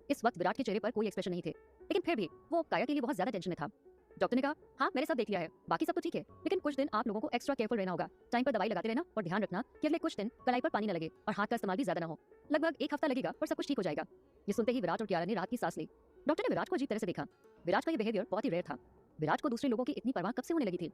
इस वक्त विराट के चेहरे पर कोई एक्सप्रेशन नहीं थे, लेकिन फिर भी वो काया के लिए बहुत ज्यादा टेंशन में था। डॉक्टर ने कहा, हाँ मैंने सब देख लिया है, बाकी सब तो ठीक है, लेकिन कुछ दिन आप लोगों को एक्स्ट्रा केयरफुल रहना होगा। टाइम पर दवाई लगाते रहना और ध्यान रखना कि अगले कुछ दिन कलाई पर पानी न लगे और हाथ का इस्तेमाल भी ज्यादा न हो। लगभग एक हफ्ता लगेगा और सब कुछ ठीक हो जाएगा। ये सुनते ही विराट और कियारा ने रात की सांस ली। डॉक्टर ने विराट को अजीब तरह से देखा। विराट का ये बिहेवियर बहुत ही रेयर था। विराट को दूसरे लोगों की इतनी परवाह कब से होने लगी थी?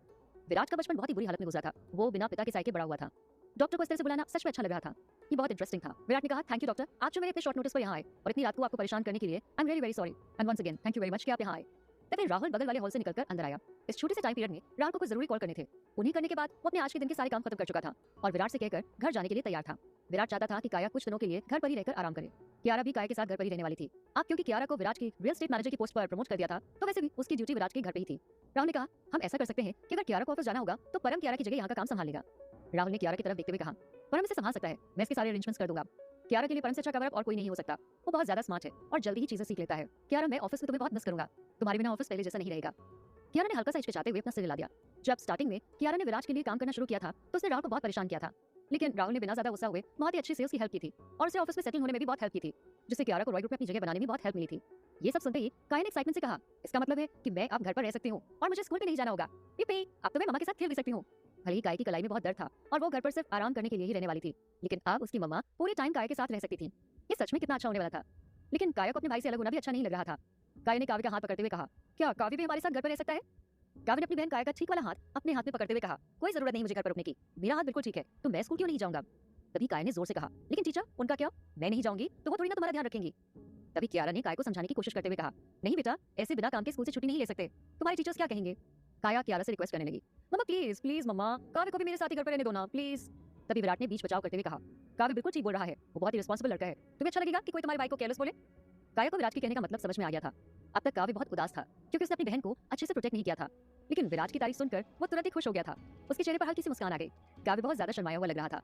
विराट का बचपन बहुत ही बुरी हालत में गुजरा था। वो बिना पिता के साय के बड़ा हुआ था। डॉक्टर को इस तरह से बुलाना सच में अच्छा लग रहा था। ये बहुत इंटरेस्टिंग था। विराट ने कहा, थैंक यू डॉक्टर, आप जो मेरे इतने शॉर्ट नोटिस पर यहाँ आए और इतनी रात को आपको परेशान करने के लिए I am very very sorry and once again thank you very much कि आप यहाँ आए। तभी राहुल बगल वाले हॉल से निकलकर अंदर आया। इस छोटे से टाइम पीरियड में राहुल को कुछ जरूरी कॉल करने थे। उन्हीं करने के बाद वो अपने आज के दिन के सारे काम खत्म कर चुका था और विराट से कहकर घर जाने के लिए तैयार था। विराट चाहता था कि काया कुछ दिनों के लिए घर पर ही रहकर आराम करे। कियारा भी काया के साथ घर पर ही रहने वाली थी। अब क्योंकि कियारा को विराट की रियल एस्टेट मैनेजर की पोस्ट पर प्रमोट कर दिया था, तो वैसे भी उसकी ड्यूटी विराट के घर पे ही थी। राहुल ने कहा, हम ऐसा कर सकते हैं कि अगर कियारा को ऑफिस जाना होगा तो परम कियारा की जगह यहाँ का काम संभाल लेगा। राहुल ने कियारा की तरफ देखते हुए कहा, परम इसे संभाल सकता है, मैं इसके सारे अरेंजमेंट्स कर दूंगा। कियारा के लिए परम से अच्छा कवर अप और कोई नहीं हो सकता। वो बहुत ज्यादा स्मार्ट है और जल्दी ही चीजें सीख लेता है। कियारा, मैं ऑफिस में तुम्हें बहुत मिस करूंगा, तुम्हारे बिना ऑफिस पहले जैसा नहीं रहेगा। कियारा ने हल्का सा हिचकिचाते हुए अपना सिर हिला दिया। जब स्टार्टिंग में कियारा ने विराट के लिए काम करना शुरू किया था तो उसने राहुल को बहुत परेशान किया था, लेकिन राहुल ने बिना ज्यादा गुस्सा हुए बहुत ही अच्छे से उसकी हेल्प की थी और उसे ऑफिस में सेटल होने में भी बहुत हेल्प की थी, जिससे कियारा को रॉय ग्रुप में अपनी जगह बनाने में बहुत हेल्प मिली थी। ये सब सुनते ही काया ने एक्साइटमेंट से कहा, इसका मतलब है कि मैं अब घर पर रह सकती हूँ और मुझे स्कूल पे नहीं जाना होगा। अब तो मैं मम्मा के साथ खेल भी सकती हूँ। भले ही काया की कलाई में बहुत दर्द था और वो घर पर सिर्फ आराम करने के लिए ही रहने वाली थी, लेकिन अब उसकी मम्मा पूरे टाइम काया के साथ रह सकती थी। ये सच में कितना अच्छा होने वाला था। लेकिन काया को अपने भाई से अलग होना भी अच्छा नहीं लग रहा था। काया ने काव्य का हाथ पकड़ते हुए कहा, क्या काव्य भी हमारे साथ घर पर रह सकता है? काव्य ने अपनी बहन काया का ठीक वाला हाथ अपने हाथ में पकड़ते हुए कहा, कोई जरूरत नहीं मुझे घर पर रुकने की, मेरा हाथ बिल्कुल ठीक है, तो मैं स्कूल क्यों नहीं जाऊंगा? तभी काया ने जोर से कहा, लेकिन टीचर उनका क्या? मैं नहीं जाऊंगी तो वो थोड़ी ना तुम्हारा ध्यान रखेंगी। तभी कियारा ने काया को समझाने की कोशिश करते हुए कहा, नहीं बेटा, ऐसे बिना काम के स्कूल से छुट्टी नहीं ले सकते, तुम्हारे टीचर्स क्या कहेंगे? काया कियारा से रिक्वेस्ट करने लगी, मम्मा प्लीज प्लीज मम्मा, काव्य को भी मेरे साथ ही घर पर रहने दो ना प्लीज। तभी विराट ने बीच बचाव करते हुए कहा, काव्य बिल्कुल ठीक बोल रहा है, वो बहुत ही रिस्पॉन्सिबल लड़का है, तुम्हें अच्छा लगेगा कि कोई तुम्हारे भाई को केयरलेस बोले? काया को विराट के कहने का मतलब समझ में आ गया था। अब तक काव्य बहुत उदास था क्योंकि उसने अपनी बहन को अच्छे से प्रोटेक्ट नहीं किया था, लेकिन विराट की तारीफ सुनकर वो तुरंत ही खुश हो गया था। उसके चेहरे पर हल्की सी मुस्कान आ गई। काव्य बहुत ज्यादा शर्माया हुआ लग रहा था।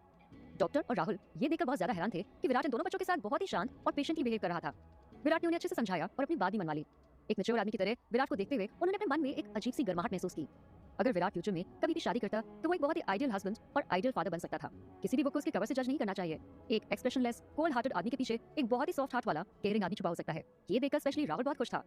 डॉक्टर और राहुल ये देखकर बहुत ज्यादा हैरान थे कि विराट इन दोनों बच्चों के साथ बहुत ही शांत और पेशेंटली बिहेव कर रहा था। विराट ने उन्हें अच्छे से समझाया और अपनी बात भी मनवा ली। एक मैच्योर आदमी की तरह विराट को देखते हुए उन्होंने अपने मन में एक अजीब सी गर्माहट महसूस की। अगर विराट फ्यूचर में कभी भी शादी करता तो वो एक बहुत ही आइडियल हस्बैंड और आइडियल फादर बन सकता था। किसी भी बुक को उसके कवर से जज नहीं करना चाहिए। एक एक्सप्रेशनलेस कोल्ड हार्टेड आदमी के पीछे एक बहुत ही सॉफ्ट हार्ट वाला केयरिंग आदमी छुपा हो सकता है। ये देखकर स्पेशली राहुल बहुत खुश था।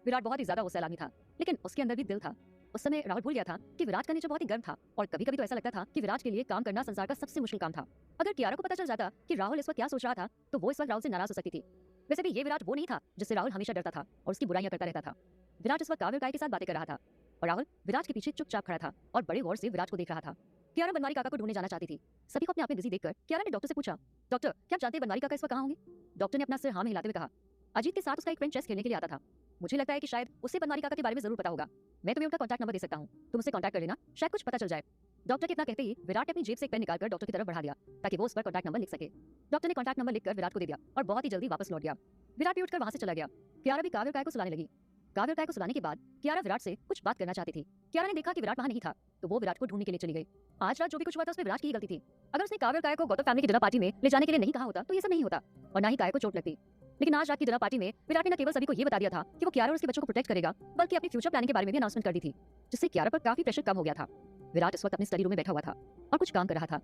विराट बहुत ही ज्यादा गुस्सैल आदमी था, लेकिन उसके अंदर भी दिल था। उस समय राहुल भूल गया था कि विराट का नेचर बहुत ही गर्म था और कभी-कभी तो ऐसा लगता था कि विराट के लिए काम करना संसार का सबसे मुश्किल काम था। अगर कियारा को पता चल जाता कि राहुल इस वक्त क्या सोच रहा था तो वो इस वक्त राहुल से नाराज हो सकती थी। वैसे भी ये विराट वो नहीं था जिससे राहुल हमेशा डरता था और उसकी बुराइयां करता रहता था। विराट इस वक्त काव्य काया के साथ बातें कर रहा था और राहुल विराट के पीछे चुपचाप खड़ा था और बड़े गौर से विराट को देख रहा था। कियारा बनवारी काका को ढूंढने जाना चाहती थी। सभी को अपने आप में बिजी देखकर कियारा ने डॉक्टर से पूछा, डॉक्टर क्या आप जानते हैं बनवारी काका इस वक्त कहाँ होंगे? डॉक्टर ने अपना सिर हाँ में हिलाते हुए कहा, अजीत के साथ उसका एक फ्रेंड चेस खेलने के लिए आता था। मुझे लगता है कि शायद उसे बनवारी काका के बारे में जरूर पता होगा। मैं तुम्हें उनका कॉन्टैक्ट नंबर दे सकता हूँ, तुम उससे कॉन्टैक्ट कर लेना, शायद कुछ पता चल जाए। डॉक्टर के इतना कहते ही विराट ने अपनी जेब से एक पेन निकालकर डॉक्टर की तरफ बढ़ा दिया ताकि वो उस पर कॉन्टैक्ट नंबर लिख सके। डॉक्टर ने कॉन्टैक्ट नंबर लिखकर विराट को दे दिया और बहुत ही जल्दी वापस लौट गया। विराट भी उठकर वहां से चला गया। कियारा भी काव्य काया को सुलाने लगी। काव्य काया को सुलाने के बाद कियारा विराट से कुछ बात करना चाहती थी। कियारा ने देखा कि विराट वहां नहीं था तो वो विराट को ढूंढने के लिए चली गई। आज रात जो भी कुछ हुआ था उसमें विराट की गलती थी। अगर उसने काव्य काया को गौतम फैमिली की डिनर पार्टी में ले जाने के लिए नहीं कहा होता तो ये सब नहीं होता और ना ही काया को चोट लगती। लेकिन आज रात की डिनर पार्टी में विराट ने न केवल सभी को ये बता दिया था कि वो कियारा और उसके बच्चों को प्रोटेक्ट करेगा, बल्कि अपनी फ्यूचर प्लानिंग के बारे में भी अनाउंसमेंट कर दी थी, जिससे कियारा पर काफी प्रेशर कम हो गया था। विराट इस वक्त अपने स्टडी रूम में बैठा हुआ था और कुछ काम कर रहा था।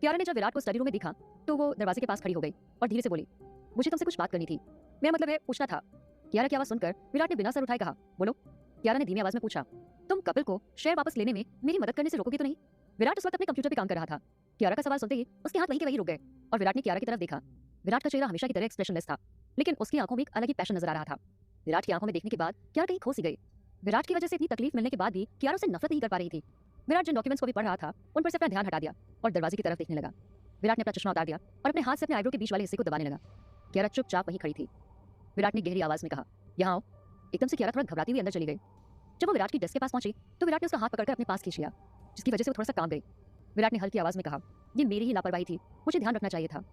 कियारा ने जब विराट को स्टडी रूम में देखा तो वो दरवाजे के पास खड़ी हो गई और धीरे से बोली, मुझे तुमसे कुछ बात करनी थी, मेरा मतलब है पूछना था। कियारा की आवाज सुनकर विराट ने बिना सर उठाए कहा, बोलो। कियारा ने धीमी आवाज में पूछा, तुम कपिल को शेयर वापस लेने में मेरी मदद करने से रोकोगे तो नहीं? विराट उस वक्त अपने कंप्यूटर पे काम कर रहा था। कियारा का सवाल सुनते ही उसके हाथ वहीं के वहीं रुक गए और विराट ने कियारा की तरफ देखा। विराट का चेहरा हमेशा की तरह एक्सप्रेशनलेस था, लेकिन उसकी आंखों में एक अलग ही पैशन नजर आ रहा था। विराट की आंखों में देखने के बाद कियारा कहीं खो सी गई। विराट की वजह से इतनी तकलीफ मिलने के बाद भी कियारा उससे नफरत नहीं कर पा रही थी। विराट जिन डॉक्यूमेंट्स को भी पढ़ रहा था उन पर से अपना ध्यान हटा दिया और दरवाजे की तरफ देखने लगा। विराट ने अपना चश्मा उतार दिया और अपने हाथ से अपने आईब्रो के बीच वाले हिस्से को दबाने लगा। कियारा चुपचाप वहीं खड़ी थी। विराट ने गहरी आवाज में कहा, यहाँ आओ। एकदम से कियारा थोड़ा घबराती हुई अंदर चली गई। जब वो विराट की डेस्क के पास पहुंची तो विराट ने उसका हाथ पकड़कर अपने पास खींच लिया, जिसकी वजह से वो थोड़ा सा कांप गई। विराट ने हल्की आवाज में कहा, ये मेरी ही लापरवाही थी, मुझे ध्यान रखना चाहिए था।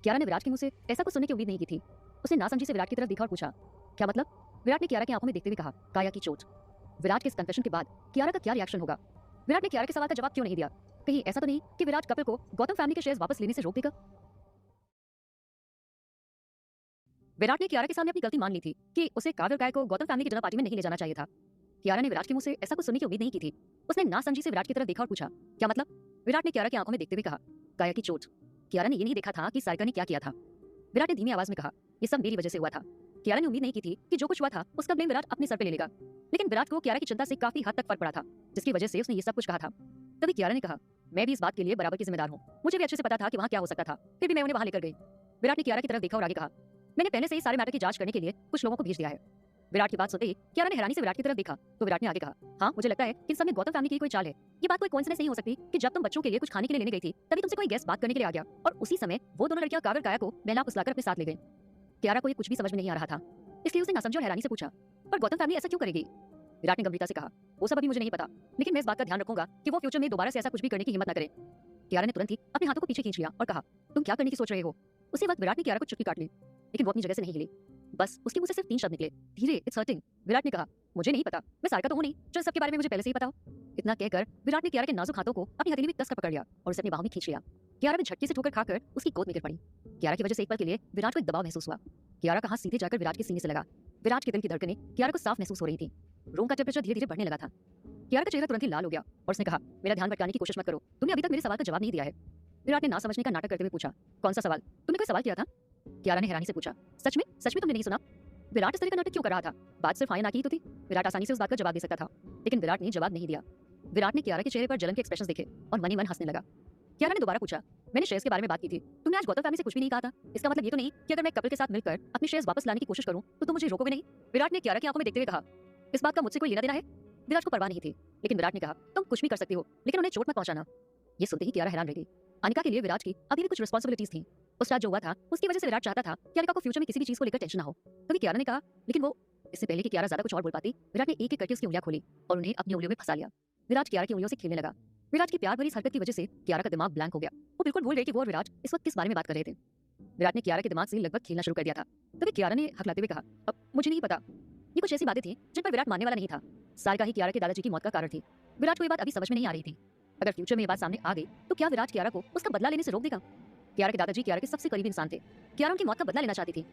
कियारा ने विराट के मुंह से ऐसा कुछ सुनने की उम्मीद नहीं की थी। उसने नासमझी से विराट की तरफ देखा और पूछा, क्या मतलब? विराट ने कियारा की आंखों में देखते हुए कहा, काया की चोट। विराट के इस कन्फेशन के बाद कियारा का क्या रिएक्शन होगा? विराट ने कियारा के सवाल का जवाब क्यों नहीं दिया? कहीं ऐसा तो नहीं कि विराट कपिल को गौतम फैमिली के शेयर्स वापस लेने से रोक देगा? विराट ने कियारा के सामने अपनी गलती मान ली थी कि उसे काव्य गाय को गौतम फैमिली की डिनर पार्टी में नहीं ले जाना चाहिए था। कियारा ने विराट के मुंह से ऐसा कुछ सुनने की उम्मीद नहीं की थी। उसने नासमझी से विराट की तरफ देखा और पूछा, क्या मतलब? विराट ने कियारा की आंखों में देखते हुए कहा, काया की चोट। कियारा ने ये नहीं देखा था कि सारिका ने क्या किया था। विराट ने धीमी आवाज में कहा, ये सब मेरी वजह से हुआ था। कियारा ने उम्मीद नहीं की थी कि जो कुछ हुआ था उसका ब्लेम विराट अपने सर पे ले लेगा, लेकिन विराट को कियारा की चिंता से काफी हद तक फर्क पड़ा था, जिसकी वजह से उसने ये सब कुछ कहा था। तभी कियारा ने कहा, मैं भी इस बात के लिए बराबर की जिम्मेदार हूँ। मुझे भी अच्छे से पता था कि वहाँ क्या हो सकता था, फिर भी मैं उन्हें वहाँ लेकर गई। विराट ने कियारा की तरफ देखा और आगे कहा, मैंने पहले से ही सारे मैटर की जांच करने के लिए कुछ लोगों को भेज दिया है। विराट की बात सुनते ही कियारा ने हैरानी से विराट की तरफ देखा तो विराट ने आगे कहा, हाँ मुझे लगता है कि इन सब में गौतम फैमिली की कोई चाल है। ये बात कोई कोइंसिडेंस नहीं हो सकती कि जब तुम बच्चों के लिए कुछ खाने के लिए लेने गई थी तभी तुमसे कोई गेस्ट बात करने के लिए आ गया और उसी समय वो दोनों लड़कियां काव्य काया को बहला फुसलाकर अपने साथ ले गई। कियारा को ये कुछ भी समझ में नहीं आ रहा था, इसलिए उसने नासमझी और हैरानी से पूछा, पर गौतम फैमिली ऐसा क्यों करेगी? विराट ने गंभीरता से कहा, वो सब अभी मुझे नहीं पता, लेकिन मैं इस बात का ध्यान रखूंगा कि वो फ्यूचर में दोबारा से ऐसा कुछ भी करने की हिम्मत न करे। कियारा ने तुरंत ही अपने हाथों को पीछे खींच लिया और कहा, तुम क्या करने की सोच रहे हो? उसी वक्त विराट ने कियारा को चुटकी काट ली, लेकिन वो अपनी जगह से नहीं हिली। बस उसके मुंह से सिर्फ 3 शब्द निकले, धीरे, इट्स हर्टिंग। विराट ने कहा, मुझे नहीं पता, मैं सारिका तो हूं नहीं जो सबके बारे में मुझे पहले से ही पता हो। इतना कहकर विराट ने कियारा के नाजुक हाथों को अपनी हथेली में कसकर पकड़ लिया और उसे अपनी बाहों में खींच लिया। कियारा भी झटके से ठोकर खाकर उसकी गोद में गिर पड़ी। कियारा की वजह से एक पल के लिए विराट को एक दबाव महसूस हुआ। कियारा का हाथ सीधे जाकर विराट के सीने से लगा। विराट के दिल की धड़कनें कियारा को साफ महसूस हो रही थी। रूम का टेम्परेचर धीरे धीरे बढ़ने लगा था। कियारा का चेहरा तुरंत ही लाल हो गया और उसने कहा, मेरा ध्यान भटकाने की कोशिश मत करो, तुमने अभी तक मेरे सवाल का जवाब नहीं दिया है। विराट ने ना समझने का नाटक करते हुए पूछा, कौन सा सवाल? तुमने कोई सवाल किया था? कियारा ने हैरानी से पूछा, सच में तुमने नहीं सुना? विराट इस तरह का नाटक क्यों कर रहा था? बात सिर्फ हाँ ना की तो थी। विराट आसानी से उस बात का जवाब दे सकता था, लेकिन विराट ने जवाब नहीं दिया। विराट ने कियारा के चेहरे पर जलन के एक्सप्रेशंस देखे और मन ही मन हंसने लगा। कियारा ने दोबारा पूछा, मैंने शेयर्स के बारे में बात की थी, तुमने आज गौतम फैमिली से कुछ भी नहीं कहा था। इसका मतलब ये तो नहीं कि अगर मैं कपिल के साथ मिलकर अपने शेयर्स वापस लाने की कोशिश करूं तो तुम मुझे रोकोगे नहीं? विराट ने कियारा की आंखों में देखते हुए कहा, इस बात का मुझसे कोई लेना देना है? विराट को परवाह नहीं थी, लेकिन विराट ने कहा, तुम कुछ भी कर सकती हो, लेकिन उन्हें चोट मत पहुंचाना। ये सुनते ही कियारा हैरान रह गई। अनिका के लिए विराट की अभी भी कुछ रिस्पांसिबिलिटीज थी। उस रात जो हुआ था उसकी वजह से विराट चाहता था कि अनिका को फ्यूचर में किसी भी चीज को लेकर टेंशन ना हो। तभी कियारा ने कहा, लेकिन वो। इससे पहले कि कियारा ज्यादा कुछ और बोल पाती, विराट ने एक एक करके उसकी उंगलियां खोली और उन्हें अपनी उंगलियों में फंसा लिया। विराट कियारा की उंगलियों से खेलने लगा। विराट की प्यार भरी इस हरकत की वजह से कियारा का दिमाग ब्लैंक हो गया। वो बिल्कुल भूल गई कि वो और विराट इस वक्त किस बारे में बात कर रहे थे। विराट ने कियारा के दिमाग से लगभग खेलना शुरू कर दिया था। तभी कियारा ने हकलाते हुए कहा, अब मुझे नहीं पता। ये कुछ ऐसी बातें थी जिन पर विराट मानने वाला नहीं था। सारिका ही कियारा के दादाजी की मौत का कारण थी। विराट को ये बात अभी समझ में नहीं आ रही थी। अगर फ्यूचर में ये बात सामने आ गई तो क्या विराट कियारा को उसका बदला लेने से रोक देगा? कियारा के दादाजी कियारा के सबसे करीबी इंसान थे। कियारा उनकी मौत का बदला लेना चाहती थी।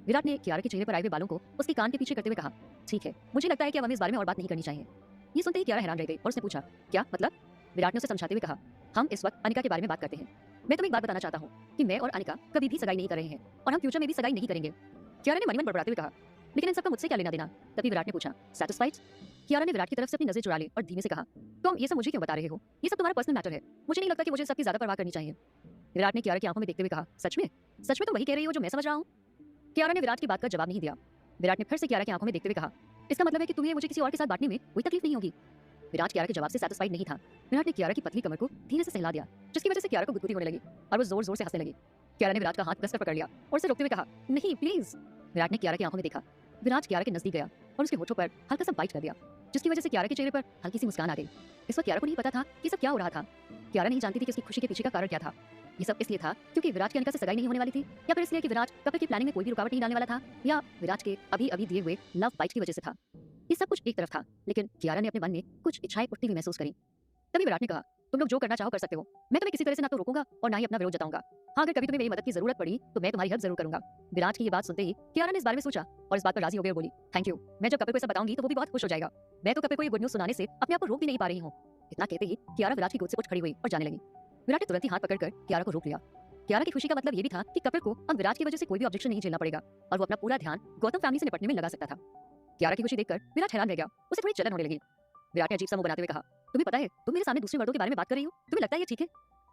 विराट ने कियारा के चेहरे पर आए हुए बालों को उसके कान के पीछे करते हुए कहा, ठीक है, मुझे लगता है कि अब हमें इस बारे में और बात नहीं करनी चाहिए। ये सुनते ही कियारा हैरान रह गई और उसने पूछा, क्या मतलब? विराट ने उसे समझाते हुए कहा, हम इस वक्त अनिका के बारे में बात करते हैं। मैं तुम्हें एक बात बताना चाहता हूँ कि मैं और अनिका कभी भी सगाई नहीं कर रहे हैं और हम फ्यूचर में भी सगाई नहीं करेंगे। कियारा ने मन ही मन बड़बड़ाते हुए कहा, लेकिन इन सबका मुझसे क्या लेना देना? तभी विराट ने पूछा, सैटिस्फाइड? कियारा ने विराट की तरफ से अपनी नजर चुरा ली और धीमे से कहा, तुम ये सब मुझे क्यों बता रहे हो? ये सब तुम्हारा पर्सनल मैटर है, मुझे नहीं लगता कि मुझे सबकी ज्यादा परवाह करनी चाहिए। विराट ने कियारा की आंखों में देखते हुए कहा, सच में तुम वही कह रही हो जो मैं समझ रहा हूँ? कियारा ने विराट की बात का जवाब नहीं दिया। विराट ने फिर से कियारा की आंखों में देखते हुए कहा, इसका मतलब है कि तुम्हें मुझे किसी और के साथ बांटने में कोई तकलीफ नहीं होगी? विराट कियारा के जवाब से सैटिस्फाइड नहीं था। विराट ने कियारा की पतली कमर को धीरे से सहला दिया, जिसकी वजह से कियारा को गुदगुदी होने लगी और वो जोर जोर से हंसने लगी। कियारा ने विराट का हाथ कसकर पकड़ लिया और उसे रोकते हुए कहा, नहीं प्लीज। विराट ने कियारा की आंखों में देखा। विराट कियारा के नजदीक गया और उसके होठों पर हल्का सा बाइट कर दिया, जिसकी वजह से कियारा के चेहरे पर हल्की सी मुस्कान आ गई। इस वक्त कियारा को नहीं पता था कि सब क्या हो रहा था। कियारा नहीं जानती थी कि उसकी खुशी के पीछे का कारण क्या था। ये सब इसलिए था क्योंकि विराट की अनिका से सगाई नहीं होने वाली थी, या फिर इसलिए कि विराट कपिल की प्लानिंग में कोई भी रुकावट नहीं डालने वाला था, या विराट के अभी अभी दिए हुए लव बाइट की वजह से था। ये सब कुछ एक तरफ था, लेकिन कियारा ने अपने मन में कुछ इच्छाएं उठती हुई महसूस करी। तभी विराट ने कहा, तुम लोग जो करना चाहो कर सकते हो, मैं तुम्हें किसी तरह से ना तो रोकूंगा और ना ही अपना विरोध जताऊंगा। हाँ, अगर कभी तुम्हें मेरी मदद की जरूरत पड़ी तो मैं तुम्हारी हेल्प जरूर करूंगा। विराट की ये बात सुनते ही कियारा ने इस बारे में सोचा और इस बात पर राजी हो गई और बोली, थैंक यू, मैं जब कपिल को ऐसा बताऊंगी तो वो भी बहुत खुश हो जाएगा। मैं तो कपिल को ये गुड न्यूज सुनाने से अपने आप को रोक भी नहीं पा रही हूँ। इतना कहते ही कियारा विराट की गोद से उठ खड़ी हुई और जाने लगी। विराट ने तुरंत ही हाथ पकड़कर कियारा को रोक लिया। कियारा की खुशी का मतलब ये भी था कि कपिल को अब विराट की वजह से कोई भी ऑब्जेक्शन नहीं झेलना पड़ेगा और वो अपना पूरा ध्यान गौतम फैमिली से निपटने में लगा सकता था। कियारा की खुशी देखकर विराट हैरान रह गया, उसे थोड़ी जलन होने लगी। विराट ने अजीब सा मुंह बनाते हुए कहा, तुम्हें पता है तुम मेरे सामने दूसरे मर्दों के बारे में बात कर रही हो, तुम्हें लगता है ये ठीक है?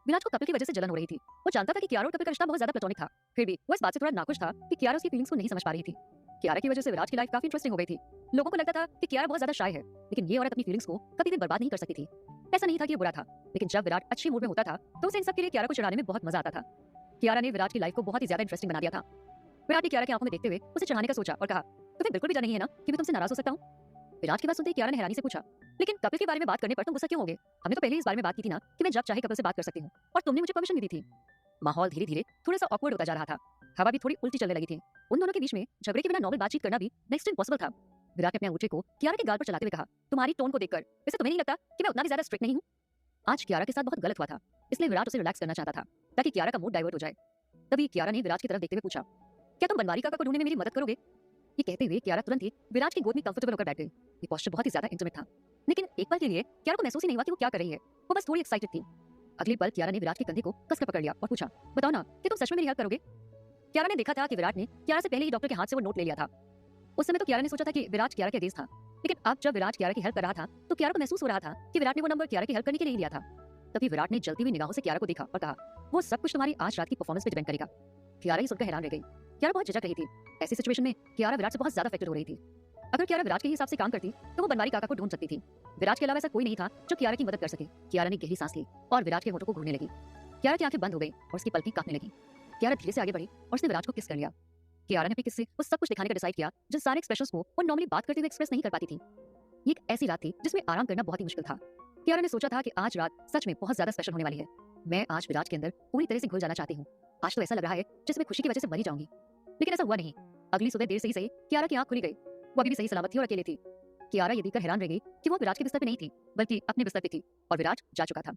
विराट को कपिल की वजह से जलन हो रही थी। वो जानता था कि कियारा और कपिल का रिश्ता बहुत ज्यादा प्लेटोनिक था। फिर भी वो इस बात से थोड़ा नाखुश था कि कियारा उसकी फीलिंग्स को नहीं समझ पा रही थी। कियारा की वजह से विराट की लाइफ काफी इंटरेस्टिंग हो गई थी। लोगों को लगता था कि कियारा बहुत ज्यादा शाय है, लेकिन ये औरत अपनी फीलिंग्स को कभी भी बर्बाद नहीं कर सकती थी। ऐसा नहीं था कि ये बुरा था, लेकिन जब विराट अच्छी मूड में होता था तो उसे इन सब के लिए कियारा को चिढ़ाने में बहुत मजा आता था। कियारा ने विराट की लाइफ को बहुत ही ज्यादा इंटरेस्टिंग बना दिया था। विराट ने कियारा की आंखों में देखते हुए उसे चिढ़ाने का सोचा और कहा, तुम्हें बिल्कुल भी डर नहीं है ना कि मैं तुमसे नाराज हो सकता हूँ? विराट की बात सुनते ही कियारा ने हैरानी से पूछा, लेकिन कपिल के बारे में बात करने पर तुम गुस्सा क्यों होगे? हमने तो पहले ही इस बारे में बात की थी ना कि मैं जब चाहे कपिल से बात कर सकती हूँ, और तुमने मुझे परमिशन भी दी थी। माहौल धीरे धीरे थोड़ा सा ऑकवर्ड होता जा रहा था। हवा भी थोड़ी उल्टी चलने लगी थी। उन दोनों के बीच में झगड़े के बिना नॉर्मल बातचीत करना भी नेक्स्ट इम्पॉसिबल था। विराट ने अपने अंगूठे को कियारा के गाल पर चलाते हुए कहा, तुम्हारी टोन को देखकर वैसे तुम्हें नहीं लगता कि मैं उतना भी ज्यादा स्ट्रिक्ट नहीं हूँ? आज कियारा के साथ बहुत गलत हुआ था, इसलिए विराट उसे रिलैक्स करना चाहता था ताकि कियारा का मूड डाइवर्ट हो जाए। तभी कियारा ने विराट की तरफ देखते हुए पूछा, क्या तुम बनवारी काका को ढूंढने में मेरी मदद करोगे? ये कहते हुए कियारा तुरंत ही विराट की गोद में कंफर्टेबल होकर बैठ गई। ये पोस्चर बहुत ही ज्यादा इंटीमेट था, लेकिन एक पल के लिए कियारा को महसूस ही नहीं हुआ कि वो क्या कर रही है। वो बस थोड़ी एक्साइटेड थी। अगले पल कियारा ने विराट के कंधे को कसकर पकड़ लिया और पूछा, बताओ ना कि तुम सच में मेरी हेल्प करोगे? कियारा ने देखा था कि विराट ने कियारा से पहले ही डॉक्टर के हाथ से वो नोट ले लिया था। उस समय तो कियारा ने सोचा था कि विराट कियारा के अगेंस्ट था, लेकिन अब जब विराट कियारा की हेल्प कर रहा था तो कियारा को महसूस हो रहा था कि विराट ने वो नंबर कियारा की हेल्प करने के लिए लिया था। तभी विराट ने जलती हुई निगाहों से कियारा को देखा और कहा, वो सब कुछ तुम्हारी आज रात की परफॉर्मेंस पे डिपेंड करेगा। कियारा ही सुनकर हैरान रह गई। कियारा बहुत झिझक रही थी। ऐसी सिचुएशन में कियारा विराट से बहुत ज्यादा अफेक्टेड हो रही थी। अगर कियारा विराट के हिसाब से काम करती तो वो बनवारी काका को ढूंढ सकती थी। विराट के अलावा ऐसा कोई नहीं था जो कियारा की मदद कर सके। कियारा ने गहरी सांस ली और विराट के होठों को घूरने लगी। कियारा की आंखें बंद हो गई और उसकी पलकें कांपने लगी। कियारा धीरे से आगे बढ़ी और उसने विराट को किस कर लिया। कियारा ने अपने किस से वो सब कुछ दिखाने का डिसाइड किया जिन सारे एक्सप्रेशंस को वो नॉर्मली बात करते हुए एक्सप्रेस नहीं कर पाती थी। ये एक ऐसी रात थी जिसमें आराम करना बहुत ही मुश्किल था। कियारा ने सोचा था कि आज रात सच में बहुत ज्यादा स्पेशल होने वाली है। मैं आज विराट के अंदर पूरी तरह से घुल जाना चाहती हूँ। आज तो ऐसा लग रहा है जैसे मैं खुशी की वजह से मर ही जाऊंगी। लेकिन ऐसा हुआ नहीं। अगली सुबह देर से ही सही कियारा की आंख खुली गई। वो अभी भी सही सलामत थी और अकेले थी। कियारा ये देखकर हैरान रह गई कि वो विराट के बिस्तर पे नहीं थी, बल्कि अपने बिस्तर पे थी और विराट जा चुका था।